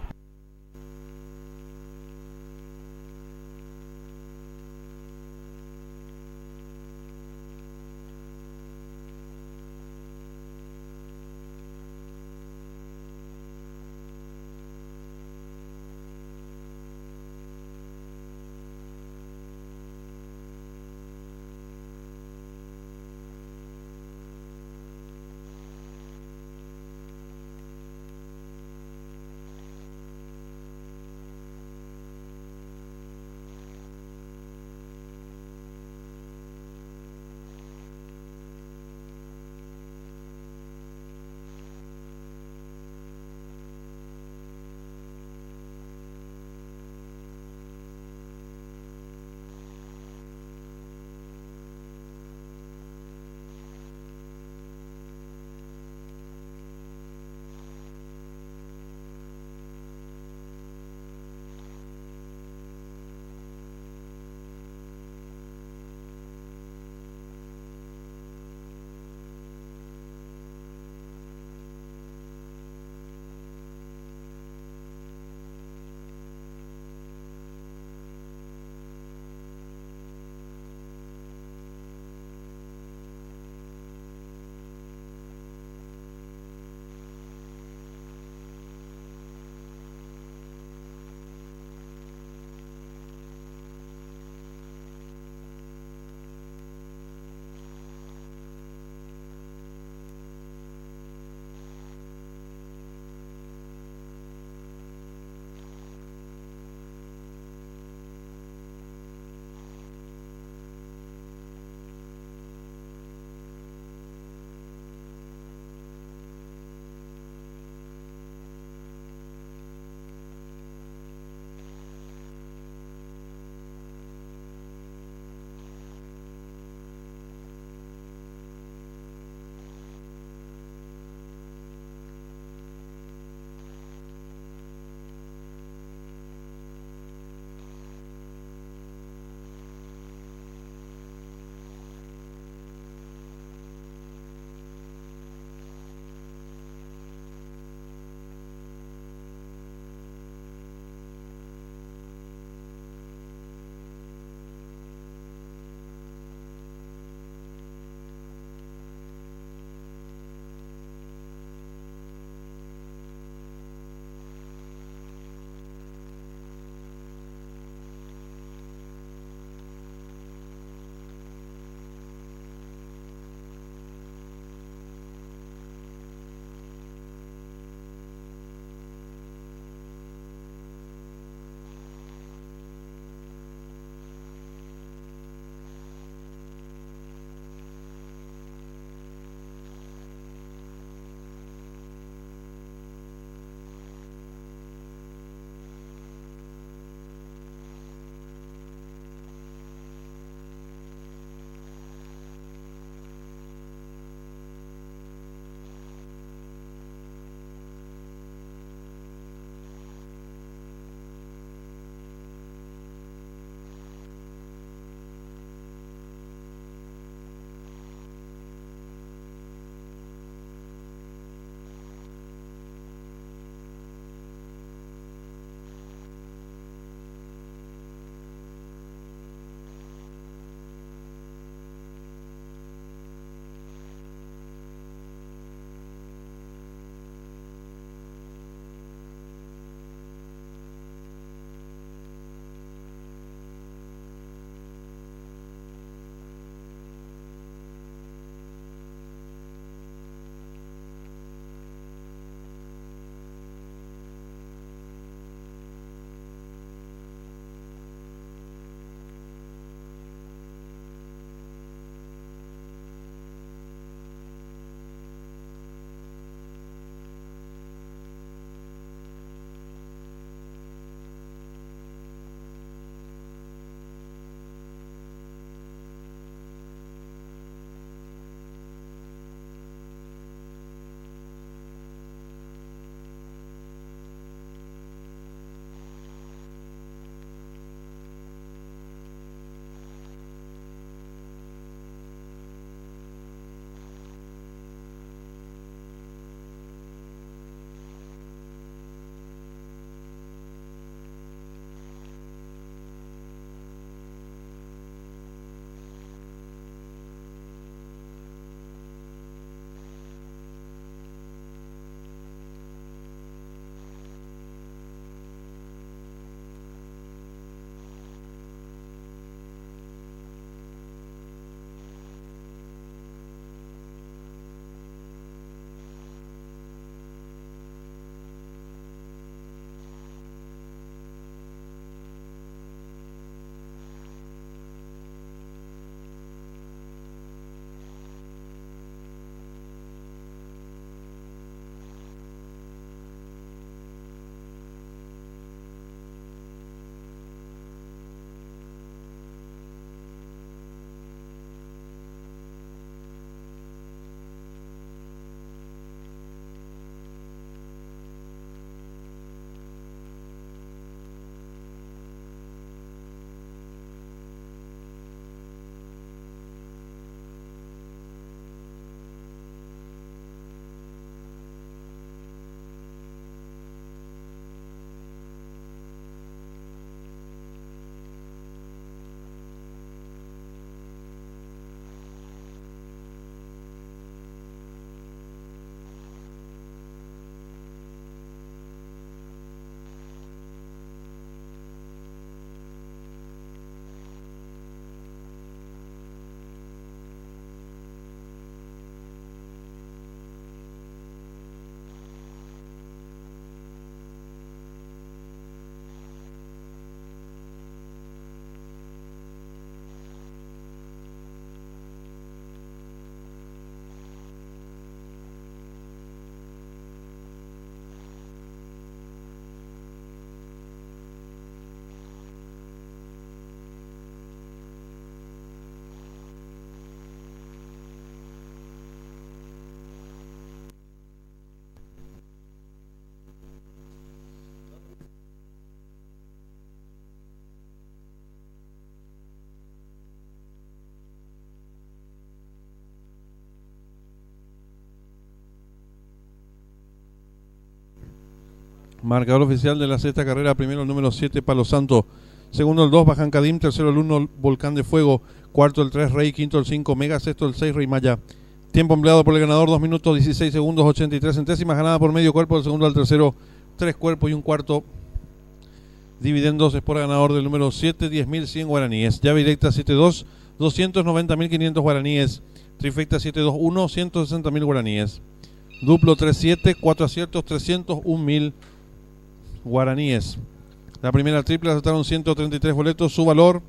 Marcador oficial de la sexta carrera: primero el número 7, Palo Santo. Segundo el 2, Bajan Cadim. Tercero el 1, Volcán de Fuego. Cuarto el 3, Rey. Quinto el 5, Omega. Sexto el 6, Rey Maya. Tiempo empleado por el ganador: 2 minutos 16 segundos 83 centésimas. Ganada por medio cuerpo del segundo al tercero, 3 cuerpos y un cuarto. Dividendos es por ganador del número 7, 10.100 guaraníes. Llave directa 7-2, 290.500 guaraníes. Trifecta 7-2-1, 160.000 guaraníes. Duplo 3-7, 4 aciertos, 301.000 guaraníes. La primera triple aceptaron 133 boletos, su valor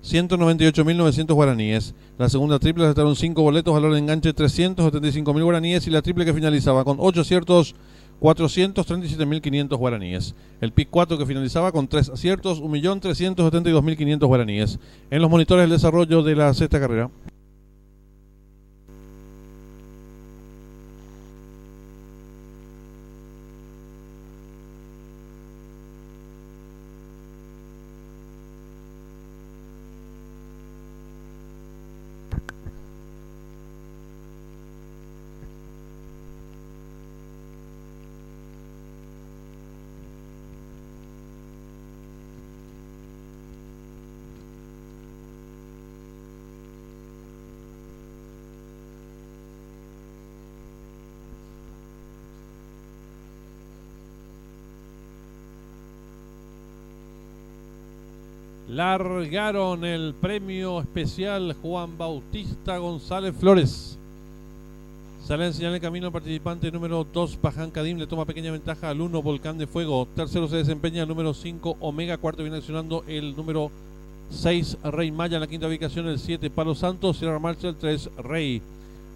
198.900 guaraníes. La segunda triple aceptaron 5 boletos, valor de enganche 375.000 guaraníes. Y la triple que finalizaba con 8 aciertos, 437.500 guaraníes. El pick 4 que finalizaba con 3 aciertos, 1.372.500 guaraníes. En los monitores del desarrollo de la sexta carrera. Largaron el premio especial Juan Bautista González Flores. Sale a enseñar el camino al participante número 2, Bajan Cadim. Le toma pequeña ventaja al 1, Volcán de Fuego. Tercero se desempeña el número 5, Omega. Cuarto viene accionando el número 6, Rey Maya. En la quinta ubicación el 7, Palo Santo. Cierra marcha el 3, Rey.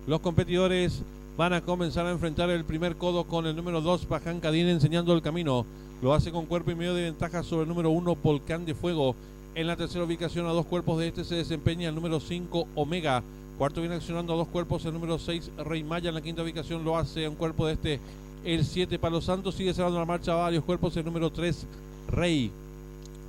Los competidores van a comenzar a enfrentar el primer codo con el número 2, Bajan Cadim, enseñando el camino. Lo hace con cuerpo y medio de ventaja sobre el número 1, Volcán de Fuego. En la tercera ubicación, a 2 cuerpos de este, se desempeña el número 5, Omega. Cuarto viene accionando a 2 cuerpos el número 6, Rey Maya. En la quinta ubicación lo hace a un cuerpo de este el 7, Palo Santo. Sigue cerrando la marcha a varios cuerpos el número 3, Rey.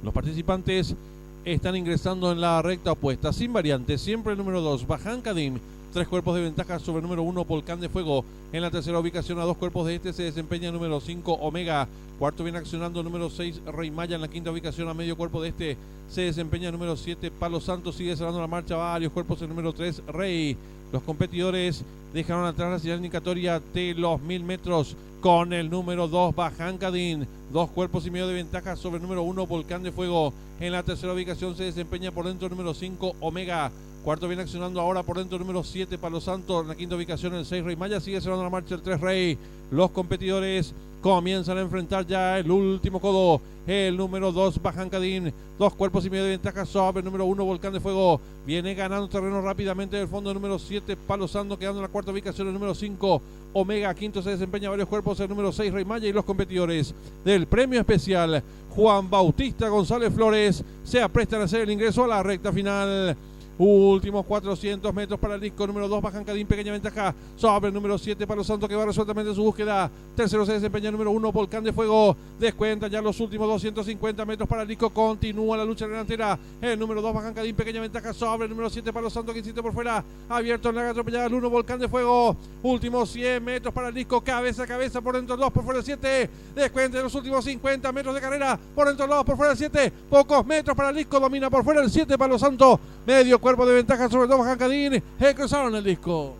Los participantes están ingresando en la recta opuesta, sin variantes. Siempre el número 2, Bajan Cadim. 3 cuerpos de ventaja sobre el número 1, Volcán de Fuego. En la tercera ubicación, a 2 cuerpos de este, se desempeña el número 5, Omega. Cuarto viene accionando el número 6, Rey Maya. En la quinta ubicación, a medio cuerpo de este, se desempeña el número 7, Palo Santo. Sigue cerrando la marcha varios cuerpos el número 3, Rey. Los competidores dejaron atrás la señal indicatoria de los 1000 metros con el número 2, Bajan Cadim. 2 cuerpos y medio de ventaja sobre el número 1, Volcán de Fuego. En la tercera ubicación se desempeña por dentro el número 5, Omega. Cuarto viene accionando ahora por dentro el número 7, Palo Santo. En la quinta ubicación el 6, Rey Maya. Sigue cerrando la marcha el 3, Rey. Los competidores comienzan a enfrentar ya el último codo. El número 2, Bajan Cadim. 2 cuerpos y medio de ventaja sobre el número 1, Volcán de Fuego. Viene ganando terreno rápidamente del fondo el número 7, Palo Santo, quedando en la cuarta ubicación el número 5, Omega. Quinto se desempeña varios cuerpos el número 6, Rey Maya. Y los competidores del premio especial Juan Bautista González Flores se aprestan a hacer el ingreso a la recta final. Últimos 400 metros para el disco número 2, Bajan Cadim, pequeña ventaja sobre el número 7, Palo Santo, que va resueltamente su búsqueda. Tercero se desempeña el número 1, Volcán de Fuego. Descuenta ya los últimos 250 metros para el disco. Continúa la lucha delantera. El número 2, Bajan Cadim, pequeña ventaja sobre el número 7, Palo Santo, que insiste por fuera. Abierto en la atropellada el 1, Volcán de Fuego. Últimos 100 metros para el disco. Cabeza a cabeza por dentro el 2, por fuera el 7. Descuenta los últimos 50 metros de carrera. Por dentro el 2, por fuera el 7. Pocos metros para el disco. Domina por fuera el 7, Palo Santo. Medio cuerpo de ventaja sobre el 2, Bajan Cadim. Cruzaron el disco.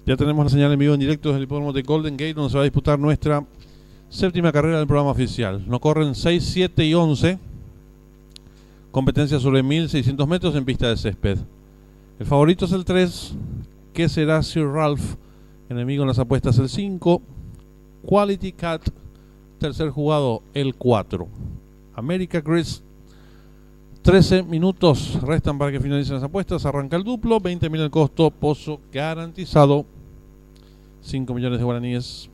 Ya tenemos la señal en vivo en directo desde el hipódromo de Golden Gate, donde se va a disputar nuestra séptima carrera del programa oficial. Nos corren 6, 7 y 11. Competencia sobre 1600 metros en pista de césped. El favorito es el 3, que será Sir Ralph. Enemigo en las apuestas el 5. Quality Cat. Tercer jugado el 4. America Gris. 13 minutos restan para que finalicen las apuestas. Arranca el duplo. 20.000 el costo. Pozo garantizado. 5 millones de guaraníes.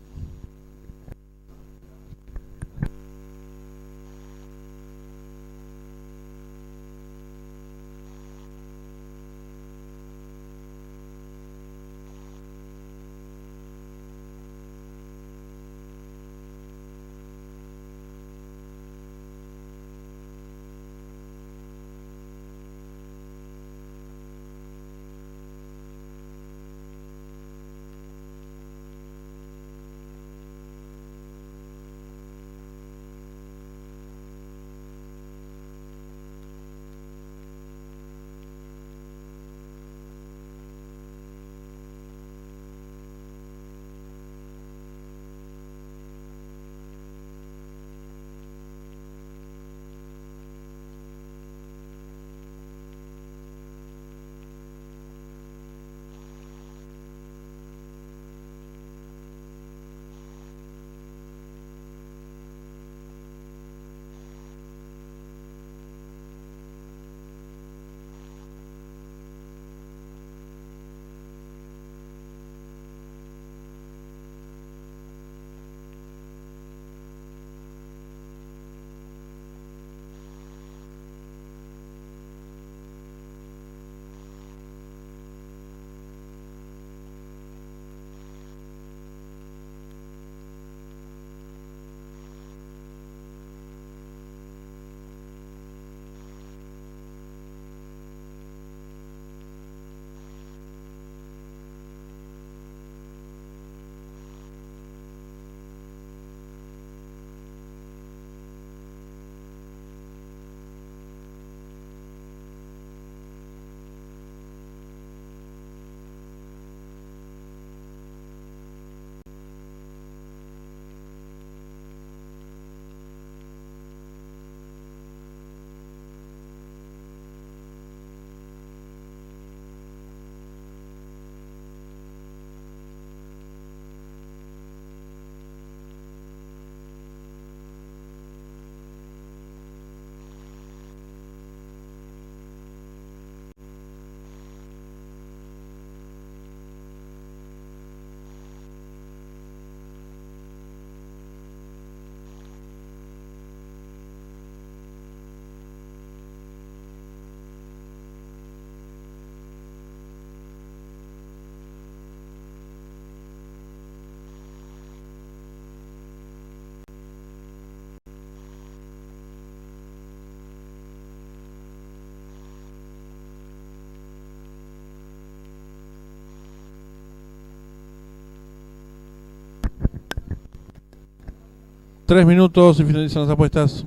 Tres minutos y finalizan las apuestas.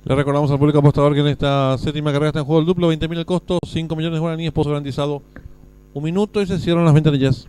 Le recordamos al público apostador que en esta séptima carrera está en juego el duplo, 20.000 el costo, 5 millones de guaraníes, pozo garantizado. 1 minuto y se cierran las ventanillas.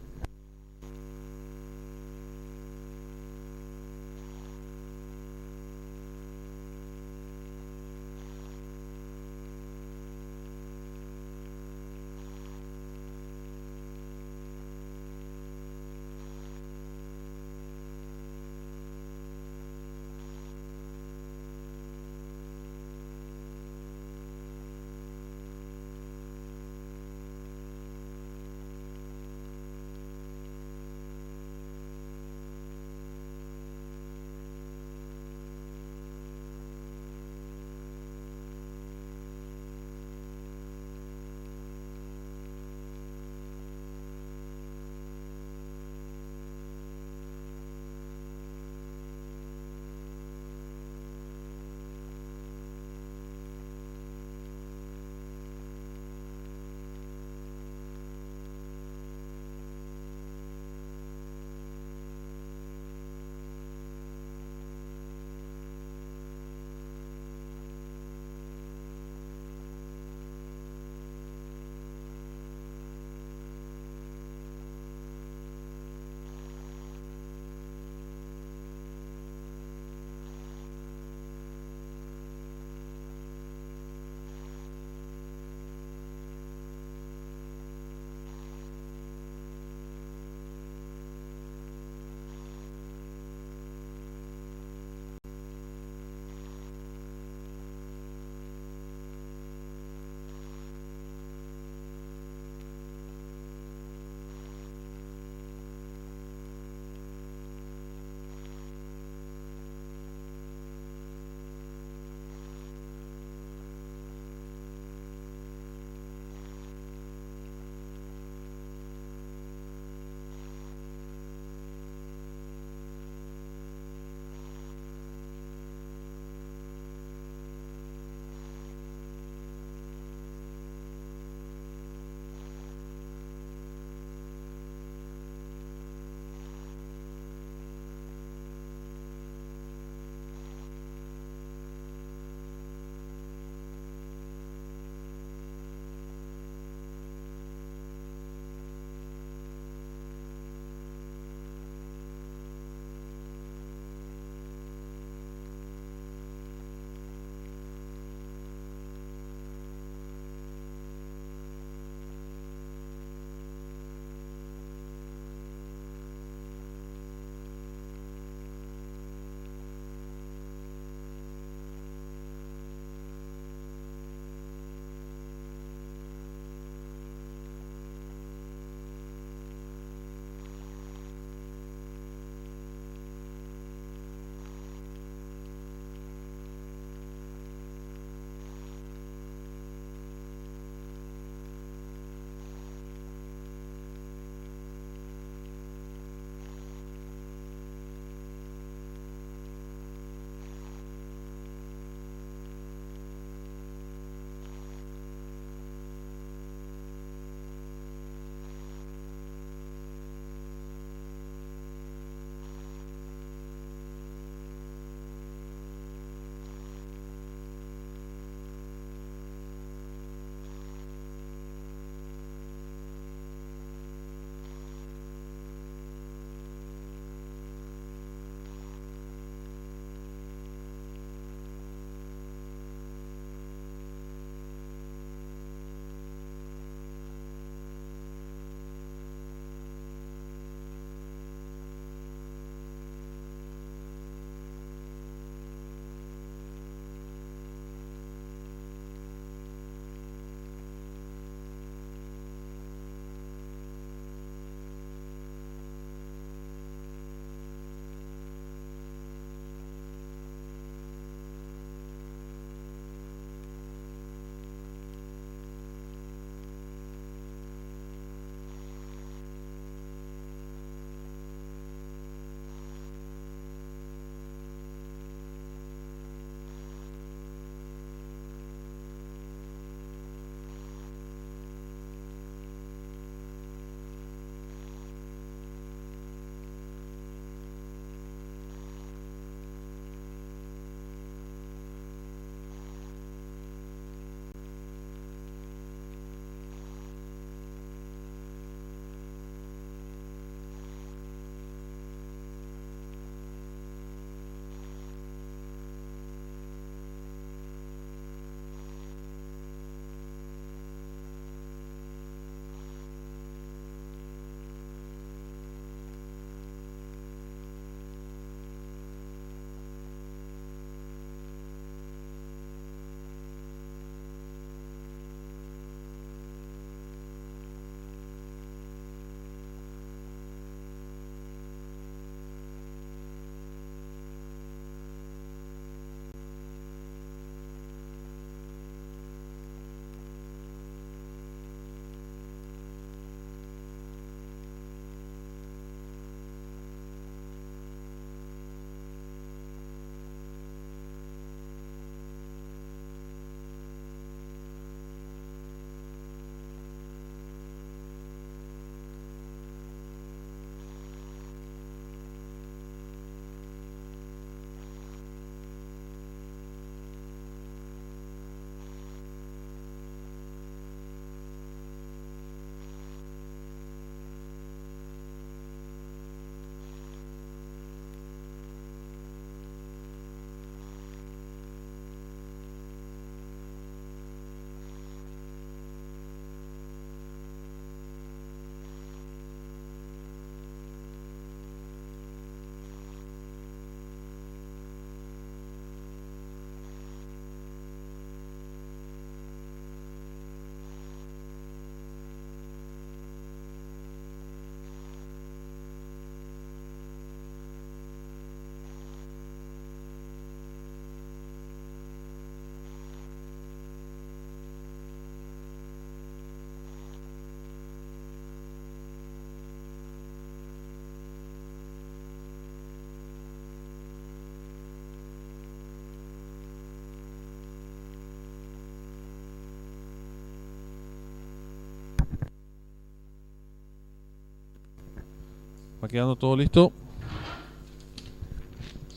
quedando todo listo.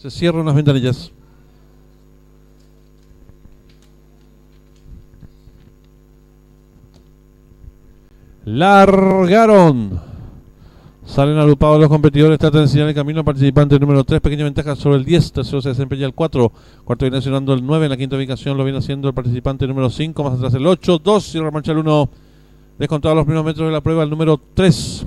Se cierran las ventanillas. Largaron. Salen agrupados los competidores, tratan de enseñar el camino al participante número 3, pequeña ventaja sobre el 10, tercero se desempeña el 4, cuarto viene accionando el 9, en la quinta ubicación lo viene haciendo el participante número 5, más atrás el 8, 2, cierra marcha el 1, descontado los primeros metros de la prueba el número 3.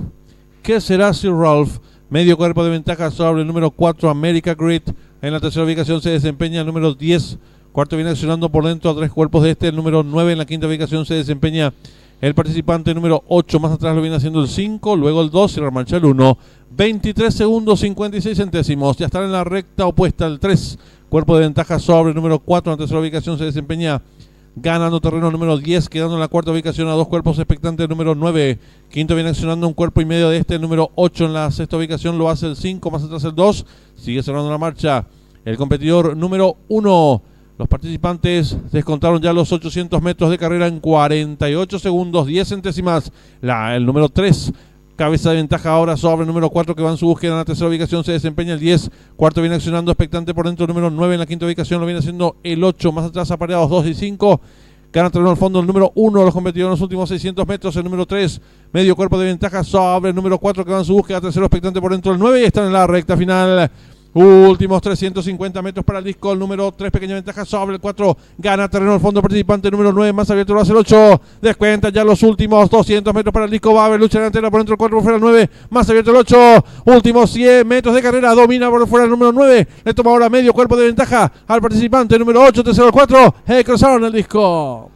¿Qué será Sir Ralph? Medio cuerpo de ventaja sobre el número 4, America Grid, en la tercera ubicación se desempeña el número 10, cuarto viene accionando por dentro a 3 cuerpos de este, el número 9, en la quinta ubicación se desempeña el participante número 8, más atrás lo viene haciendo el 5, luego el 2, cierra marcha el 1. 23 segundos 56 centésimos. Ya están en la recta opuesta al 3. Cuerpo de ventaja sobre el número 4. En la tercera ubicación se desempeña ganando terreno número 10, quedando en la cuarta ubicación a 2 cuerpos expectantes número 9. Quinto viene accionando un cuerpo y medio de este, el número 8. En la sexta ubicación lo hace el 5, más atrás el 2. Sigue cerrando la marcha el competidor número 1. Los participantes descontaron ya los 800 metros de carrera en 48 segundos, 10 centésimas. El número 3, cabeza de ventaja ahora sobre el número 4 que va en su búsqueda. En la tercera ubicación se desempeña el 10. Cuarto viene accionando expectante por dentro el número 9. En la quinta ubicación lo viene haciendo el 8. Más atrás apareados 2 y 5. Gana terreno al fondo el número 1. Los competidores en los últimos 600 metros. El número 3, medio cuerpo de ventaja sobre el número 4 que va en su búsqueda. Tercero expectante por dentro el 9. Y están en la recta final. Últimos 350 metros para el disco. El número 3, pequeña ventaja sobre el 4. Gana terreno al fondo participante número 9. Más abierto lo hace el 8. Descuenta ya los últimos 200 metros para el disco. Va a haber lucha delantera por dentro el 4 por fuera el 9. Más abierto el 8. Últimos 100 metros de carrera. Domina por fuera el número 9. Le toma ahora medio cuerpo de ventaja al participante número 8. Tercero el 4. Cruzaron el disco.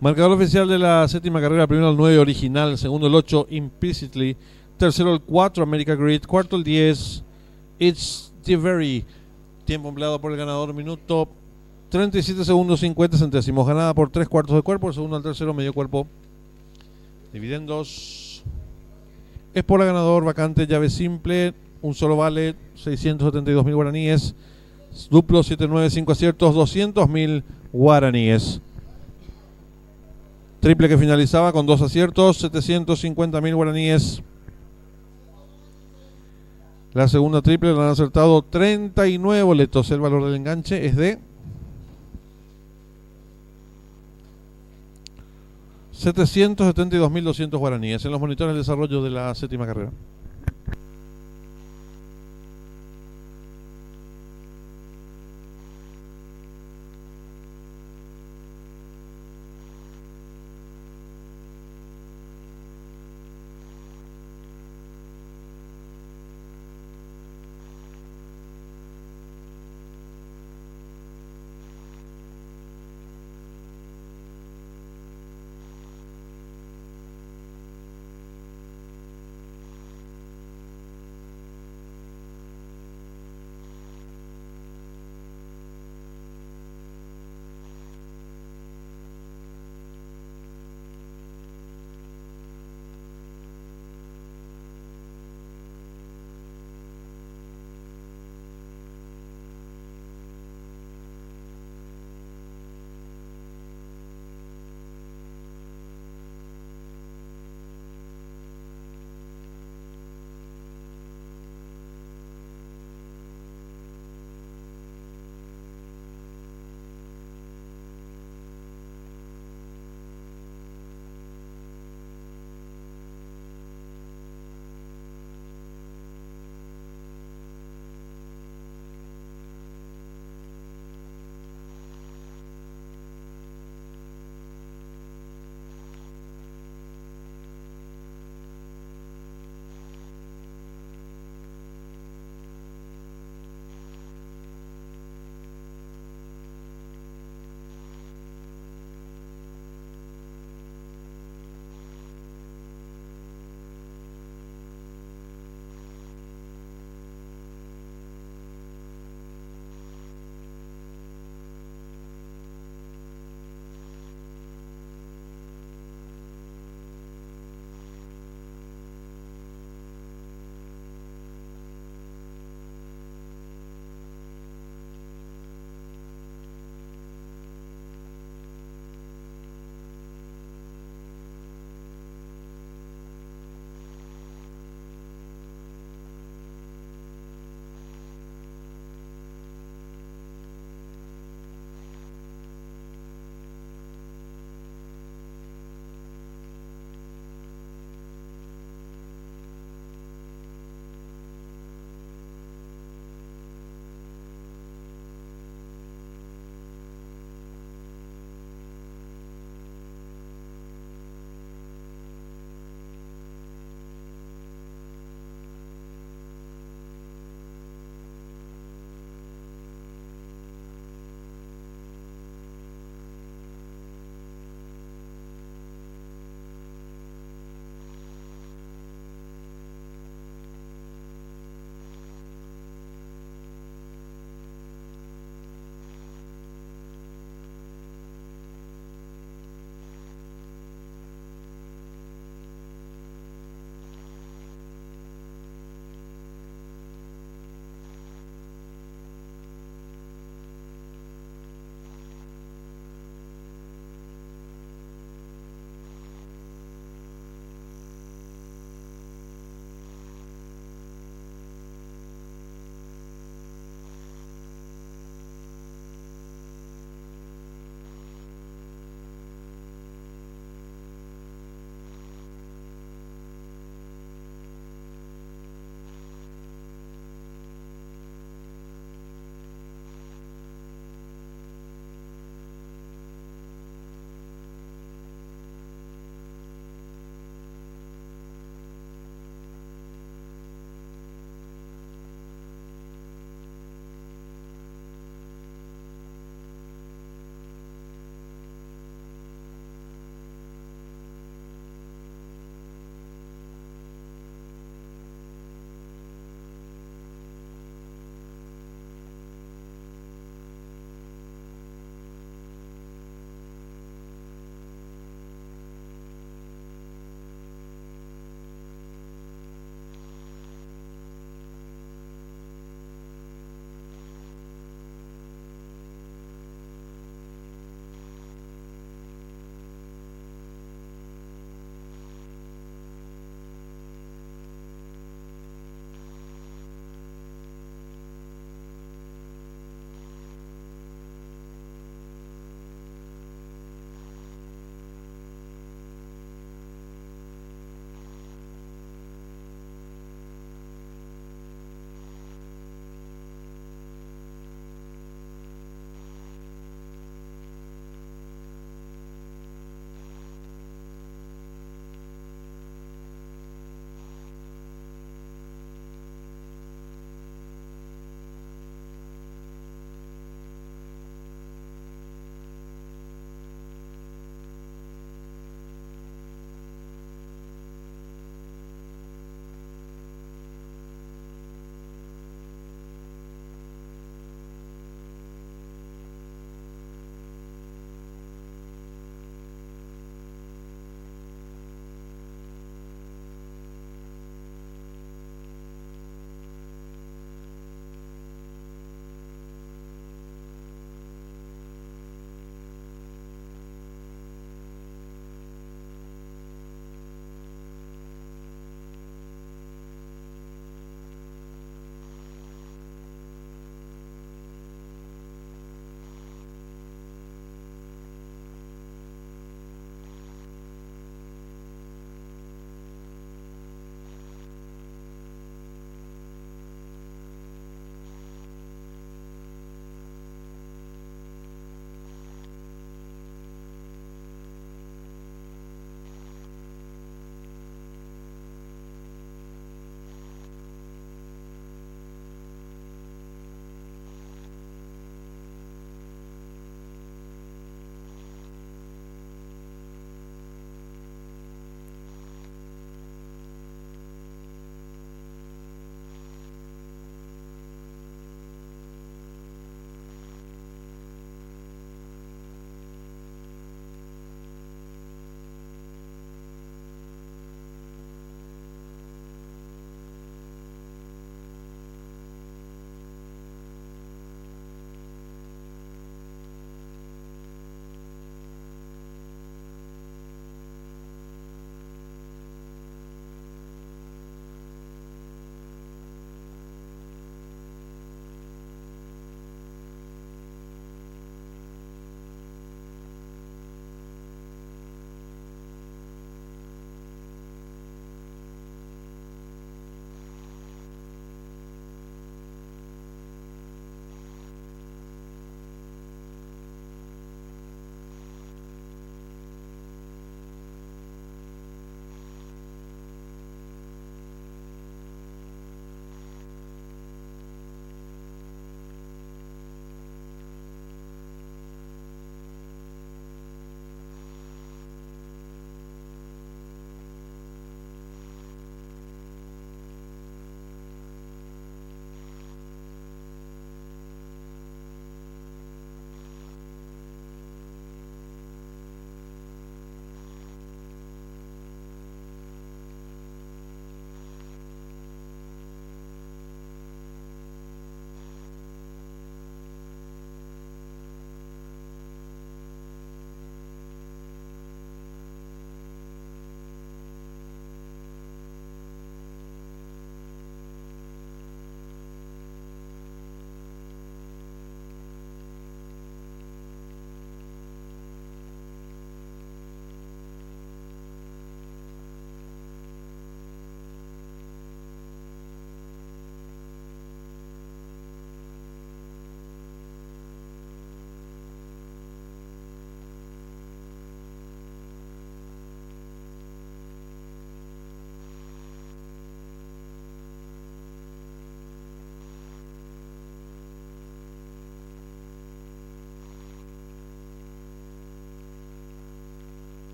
Marcador oficial de la séptima carrera: primero el 9 original, segundo el 8 Implicitly, tercero el 4 America Grid, cuarto el 10 It's the Very. Tiempo empleado por el ganador, minuto 37 segundos 50 centésimos. Ganada por 3 cuartos de cuerpo, el segundo al tercero medio cuerpo. Dividendos. Es por la ganador, vacante, llave simple, un solo vale, 672.000 guaraníes. Duplo 7-9, 5 aciertos, 200.000 guaraníes. Triple que finalizaba con 2 aciertos, 750.000 guaraníes. La segunda triple la han acertado 39 boletos. El valor del enganche es de 772.200 guaraníes en los monitores de desarrollo de la séptima carrera.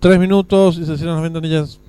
3 minutos y se cierran las ventanillas.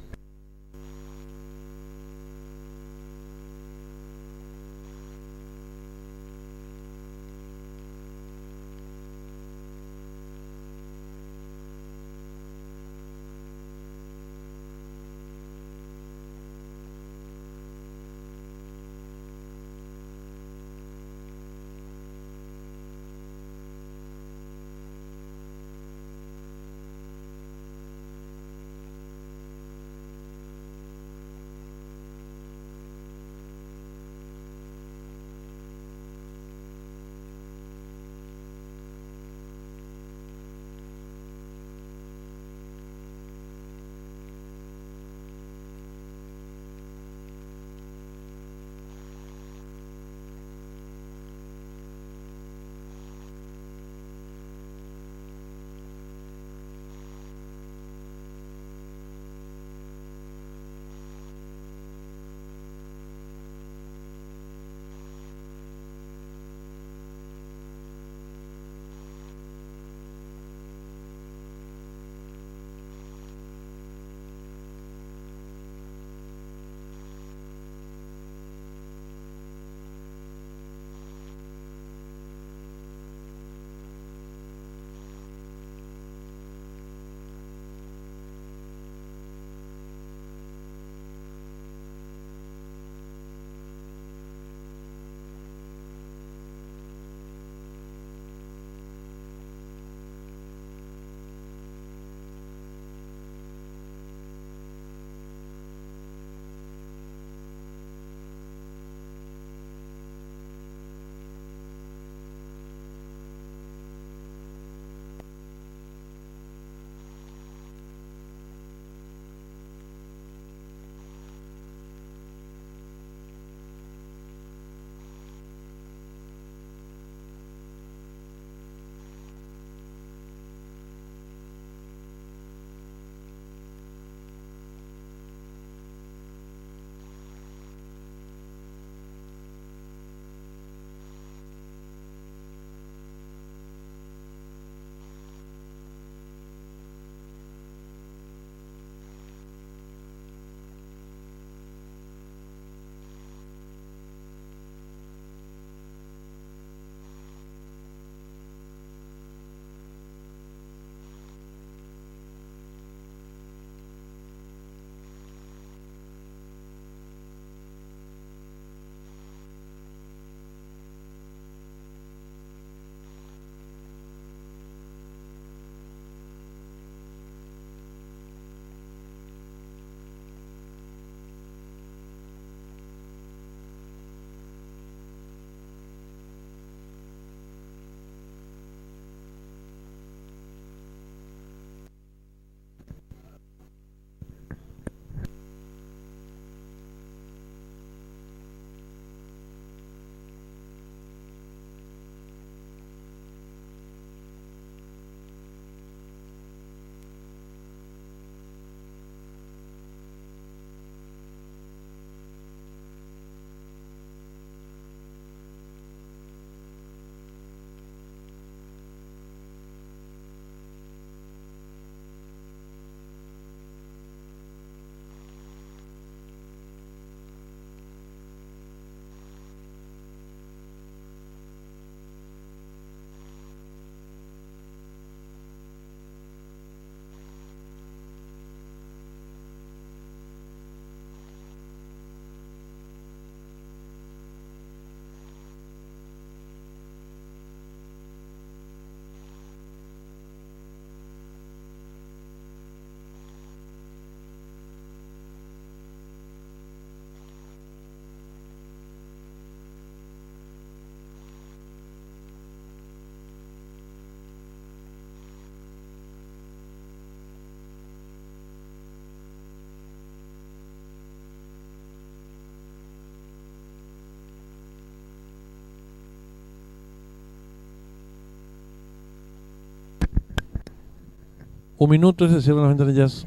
Un minuto y se cierran las ventanillas.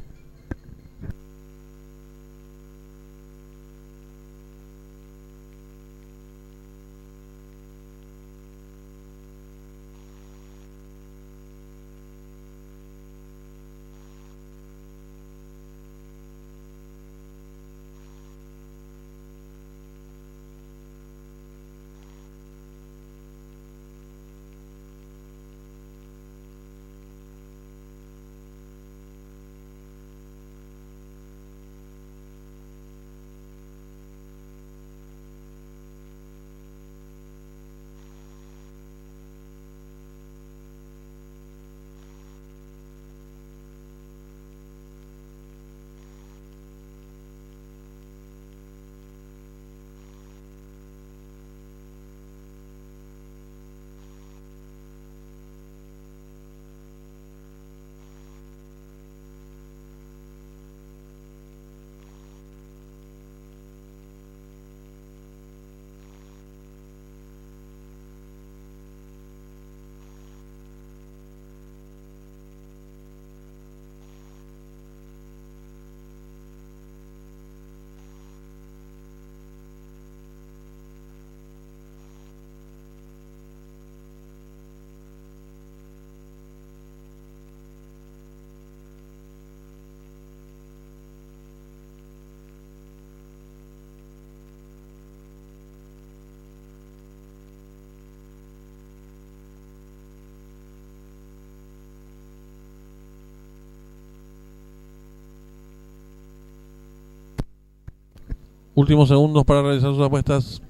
Últimos segundos para realizar sus apuestas.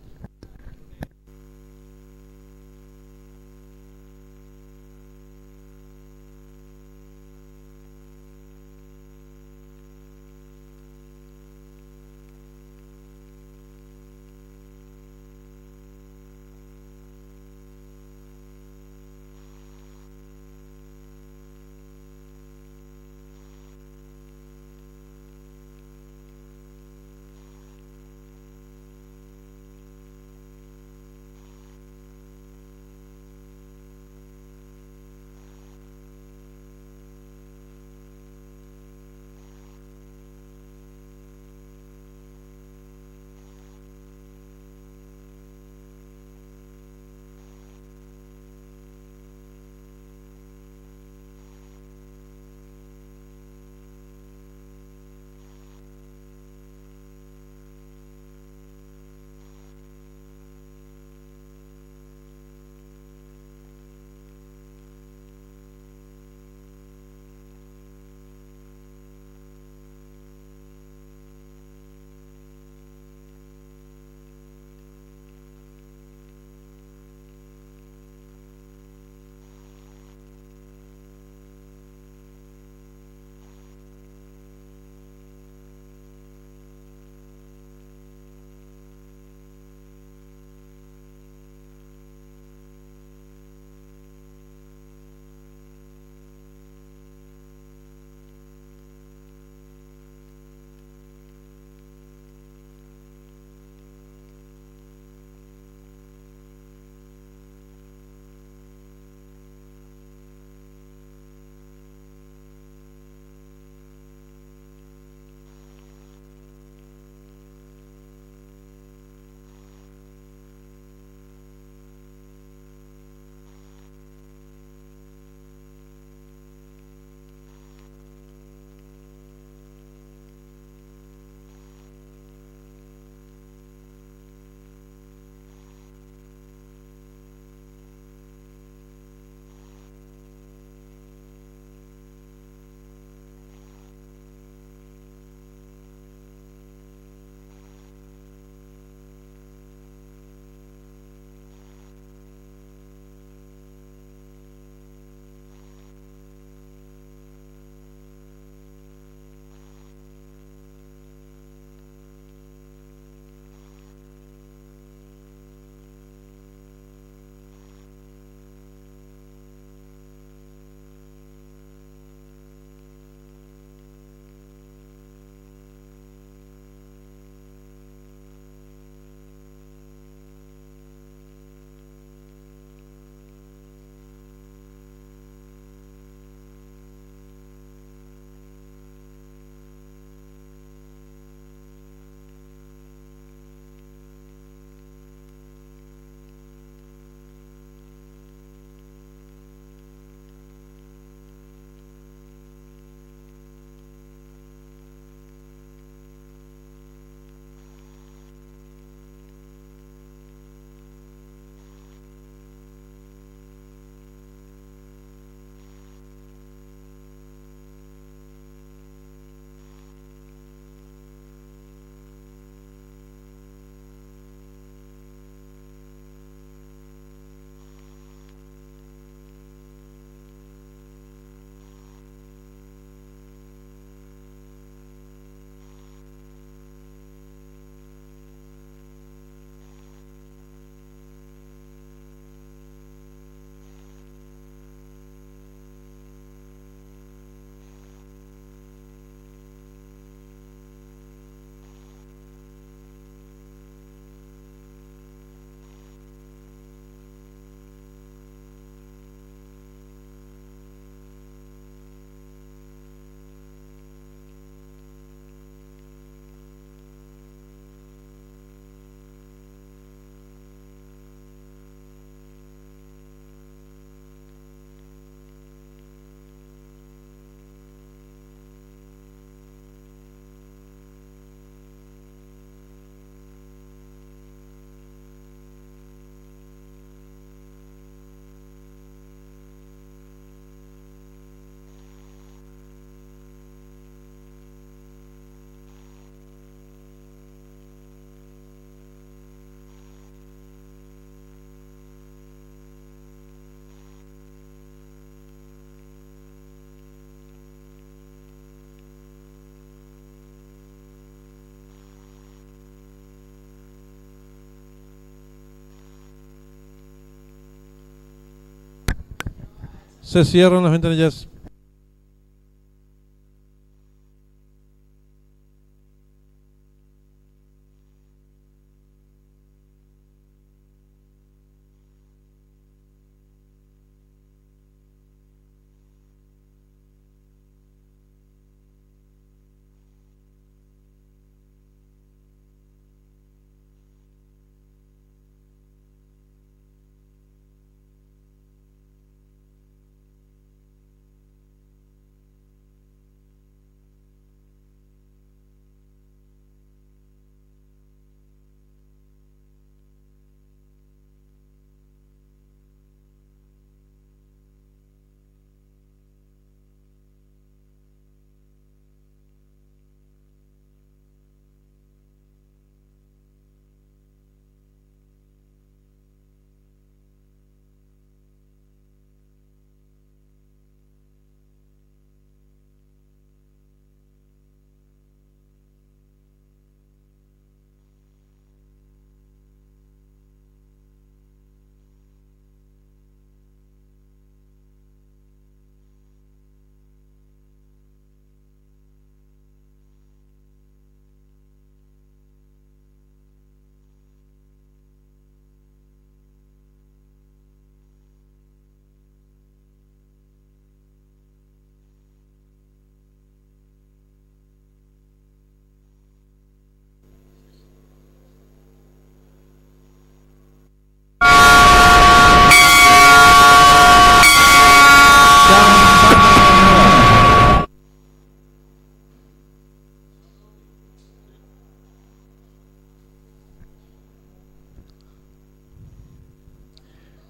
Se cierran las ventanillas.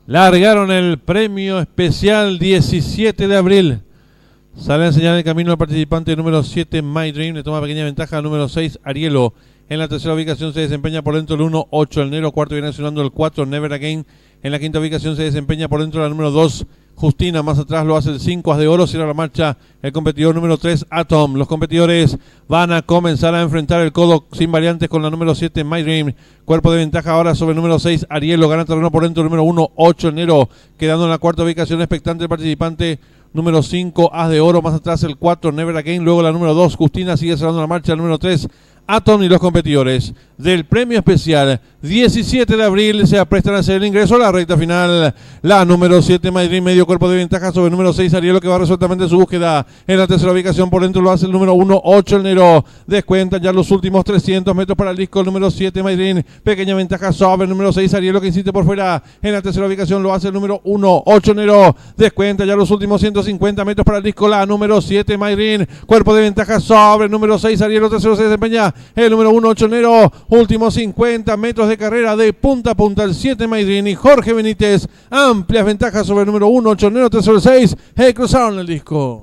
Largaron el premio especial 17 de abril. Sale a enseñar el camino al participante número 7, My Dream. Le toma pequeña ventaja al número 6, Arielo. En la tercera ubicación se desempeña por dentro el 1, 8, el Nero. Cuarto viene sonando el 4, Never Again. En la quinta ubicación se desempeña por dentro la número 2, Justina. Más atrás lo hace el 5, As de Oro. Cierra la marcha el competidor número 3, Atom. Los competidores van a comenzar a enfrentar el codo sin variantes con la número 7, My Dream. Cuerpo de ventaja ahora sobre el número 6, Arielo. Gana terreno por dentro el número 1, 8, el Nero. Quedando en la cuarta ubicación expectante el participante número 5, As de Oro. Más atrás el 4, Never Again. Luego la número 2, Justina. Sigue cerrando la marcha el número 3, Atom. Y los competidores del premio especial 17 de abril se aprestan a hacer el ingreso a la recta final. La número 7, My Dream, medio cuerpo de ventaja sobre el número 6, Arielo, que va resueltamente su búsqueda. En la tercera ubicación por dentro lo hace el número 1, 8, el Nero. Descuentan ya los últimos 300 metros para el disco el número 7, My Dream. Pequeña ventaja sobre el número 6, Arielo, que insiste por fuera. En la tercera ubicación lo hace el número 1, 8, el Nero. Descuenta ya los últimos 150 metros para el disco la número 7, My Dream. Cuerpo de ventaja sobre el número 6, Arielo. Tercero se desempeña el número 1, 8, el Nero. Últimos 50 metros de carrera de punta a punta el 7, My Dream y Jorge Benítez. Amplias ventajas sobre el número 1, 8, el Nero. Tercero el 6. Cruzaron el disco.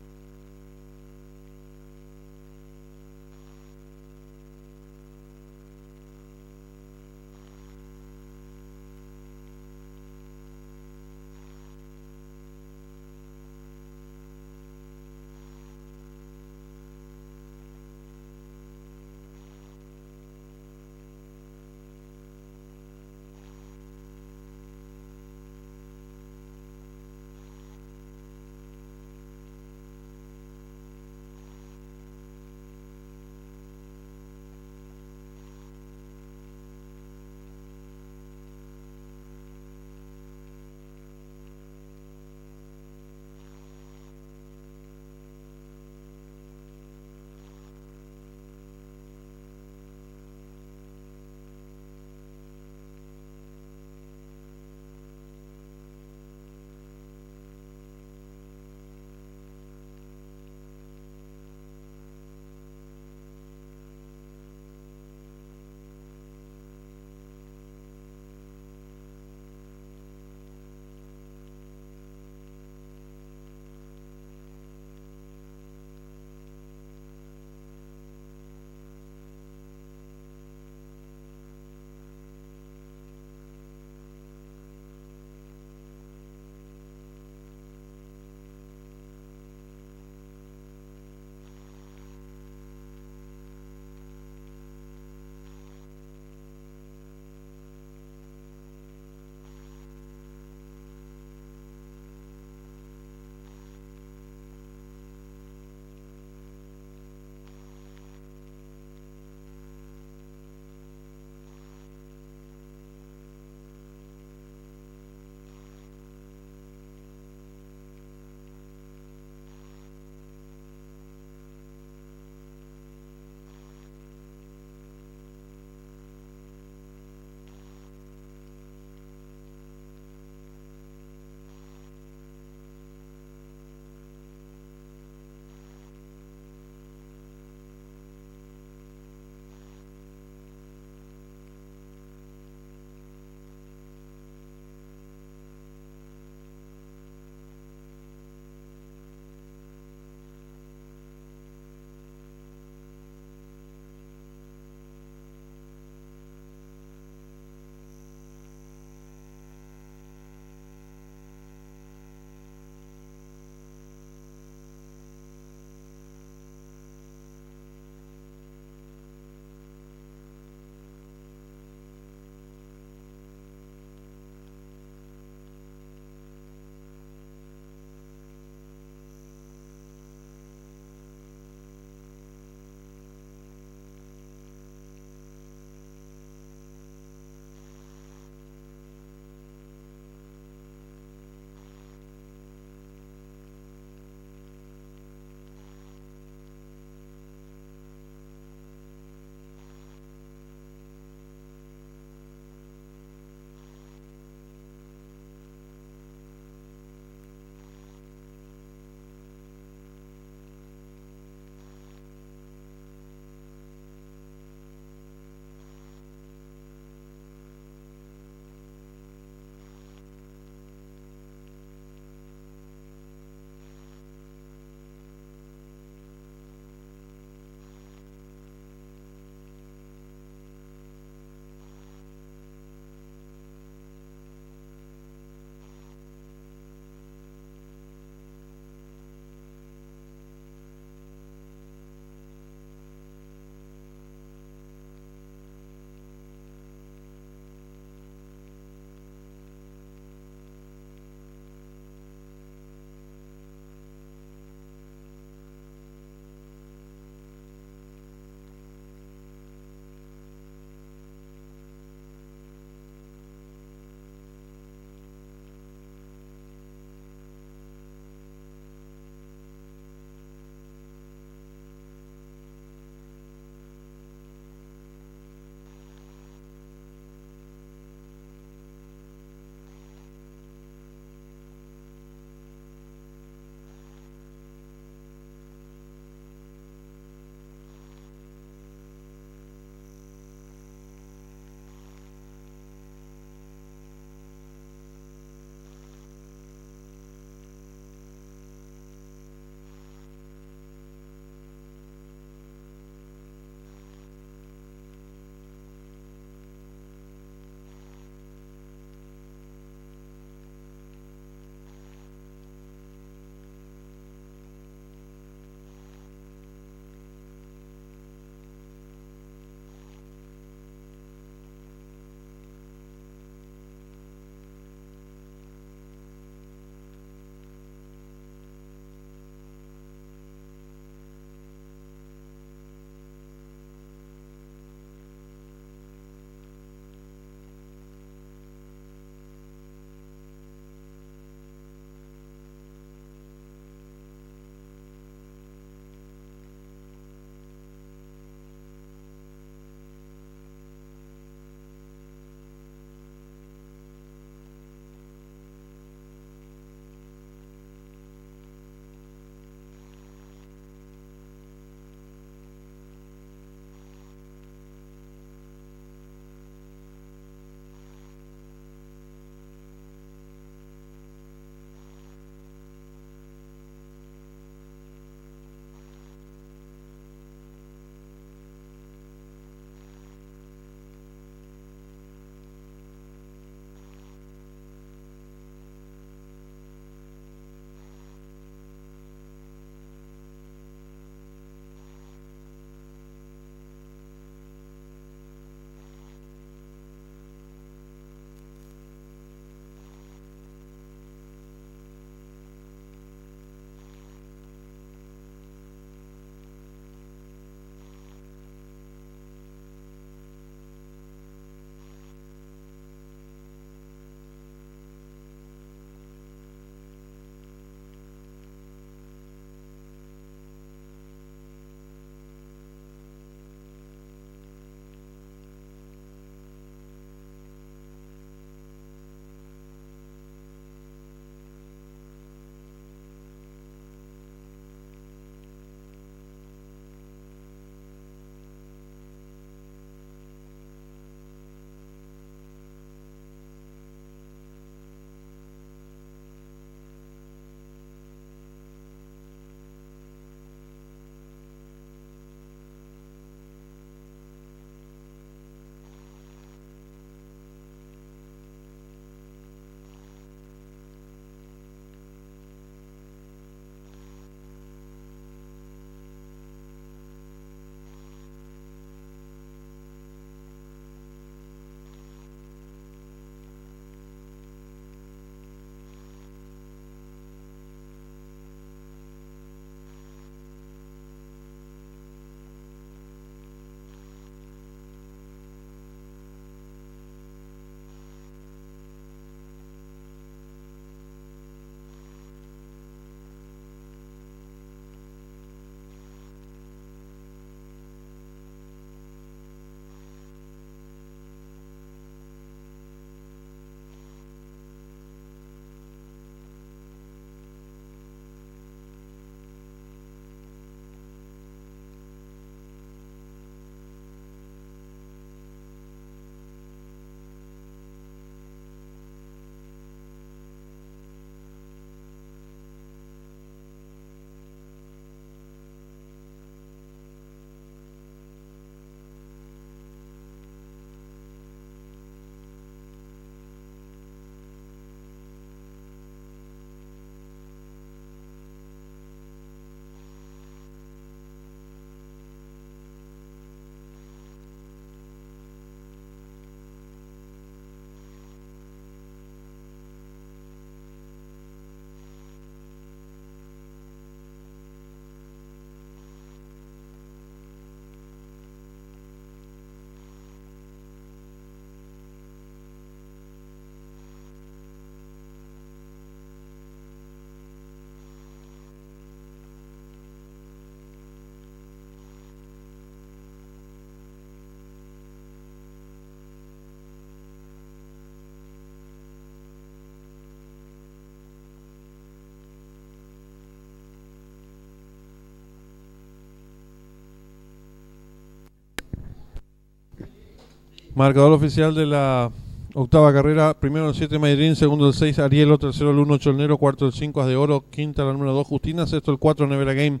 Marcador oficial de la octava carrera: primero el 7 Mayrin, segundo el 6 Arielo, tercero el 1 Cholnero, cuarto el 5 As de Oro, quinta la número 2 Justina, sexto el 4 Nevera Game.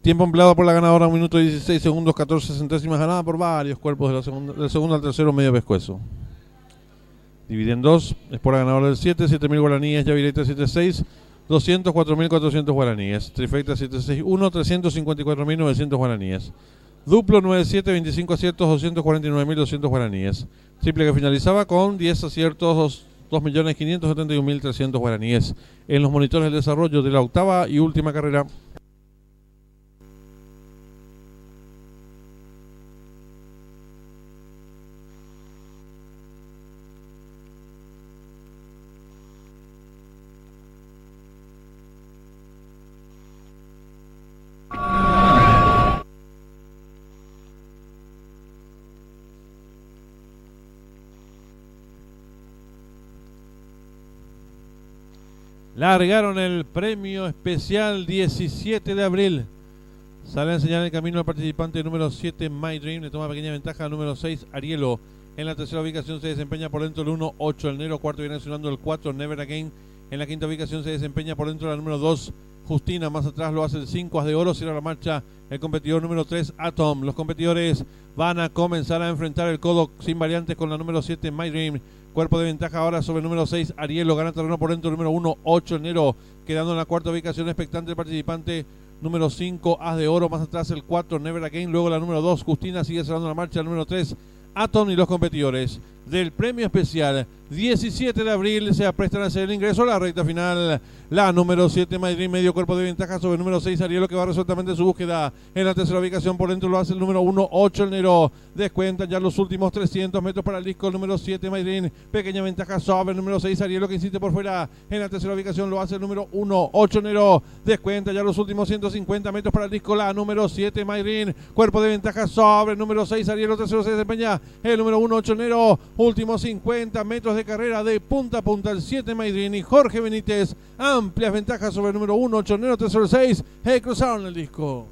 Tiempo empleado por la ganadora, 1 minuto 16 segundos 14 centésimas, ganada por varios cuerpos de la segunda, del segundo al tercero medio pescuezo. Divide en dos, es por la ganadora del 7, 7.000 guaraníes, Yavireita 7.6, 204.400 guaraníes. Trifecta 761, 354.900 guaraníes. Duplo 97, 25 aciertos, 249.200 guaraníes. Triple que finalizaba con 10 aciertos, 2.571.300 guaraníes. En los monitores de desarrollo de la octava y última carrera. Largaron el premio especial 17 de abril. Sale a enseñar el camino al participante número 7, My Dream. Le toma pequeña ventaja al número 6, Arielo. En la tercera ubicación se desempeña por dentro el 1, 8, el Nero. Cuarto viene sonando el 4, Never Again. En la quinta ubicación se desempeña por dentro la número 2, Justina. Más atrás lo hace el 5, As de Oro. Cierra la marcha el competidor número 3, Atom. Los competidores van a comenzar a enfrentar el codo sin variantes con la número 7, My Dream. Cuerpo de ventaja ahora sobre el número 6, Arielo. Gana terreno por dentro el número 1, 8, Enero. Quedando en la cuarta ubicación expectante el participante número 5, As de Oro. Más atrás el 4, Never Again. Luego la número 2, Justina. Sigue cerrando la marcha el número 3, Atom. Y los competidores del premio especial 17 de abril se aprestan a hacer el ingreso a la recta final. La número 7, Madrid, medio cuerpo de ventaja sobre el número 6, Arielo, que va resueltamente su búsqueda. En la tercera ubicación por dentro lo hace el número 1, 8, el Nero. Descuenta ya los últimos 300 metros para el disco. El número 7, Madrid, pequeña ventaja sobre el número 6, Arielo, que insiste por fuera. En la tercera ubicación lo hace el número 1, 8, Nero. Descuenta ya los últimos 150 metros para el disco. La número 7, Madrid, cuerpo de ventaja sobre el número 6, Arielo. Tercero se desempeña el número 1, 8, Nero. Últimos 50 metros de carrera de punta a punta el 7 Mayrin y Jorge Benítez. Amplias ventajas sobre el número 1, 8, Nero, tercero el 6. Cruzaron el disco.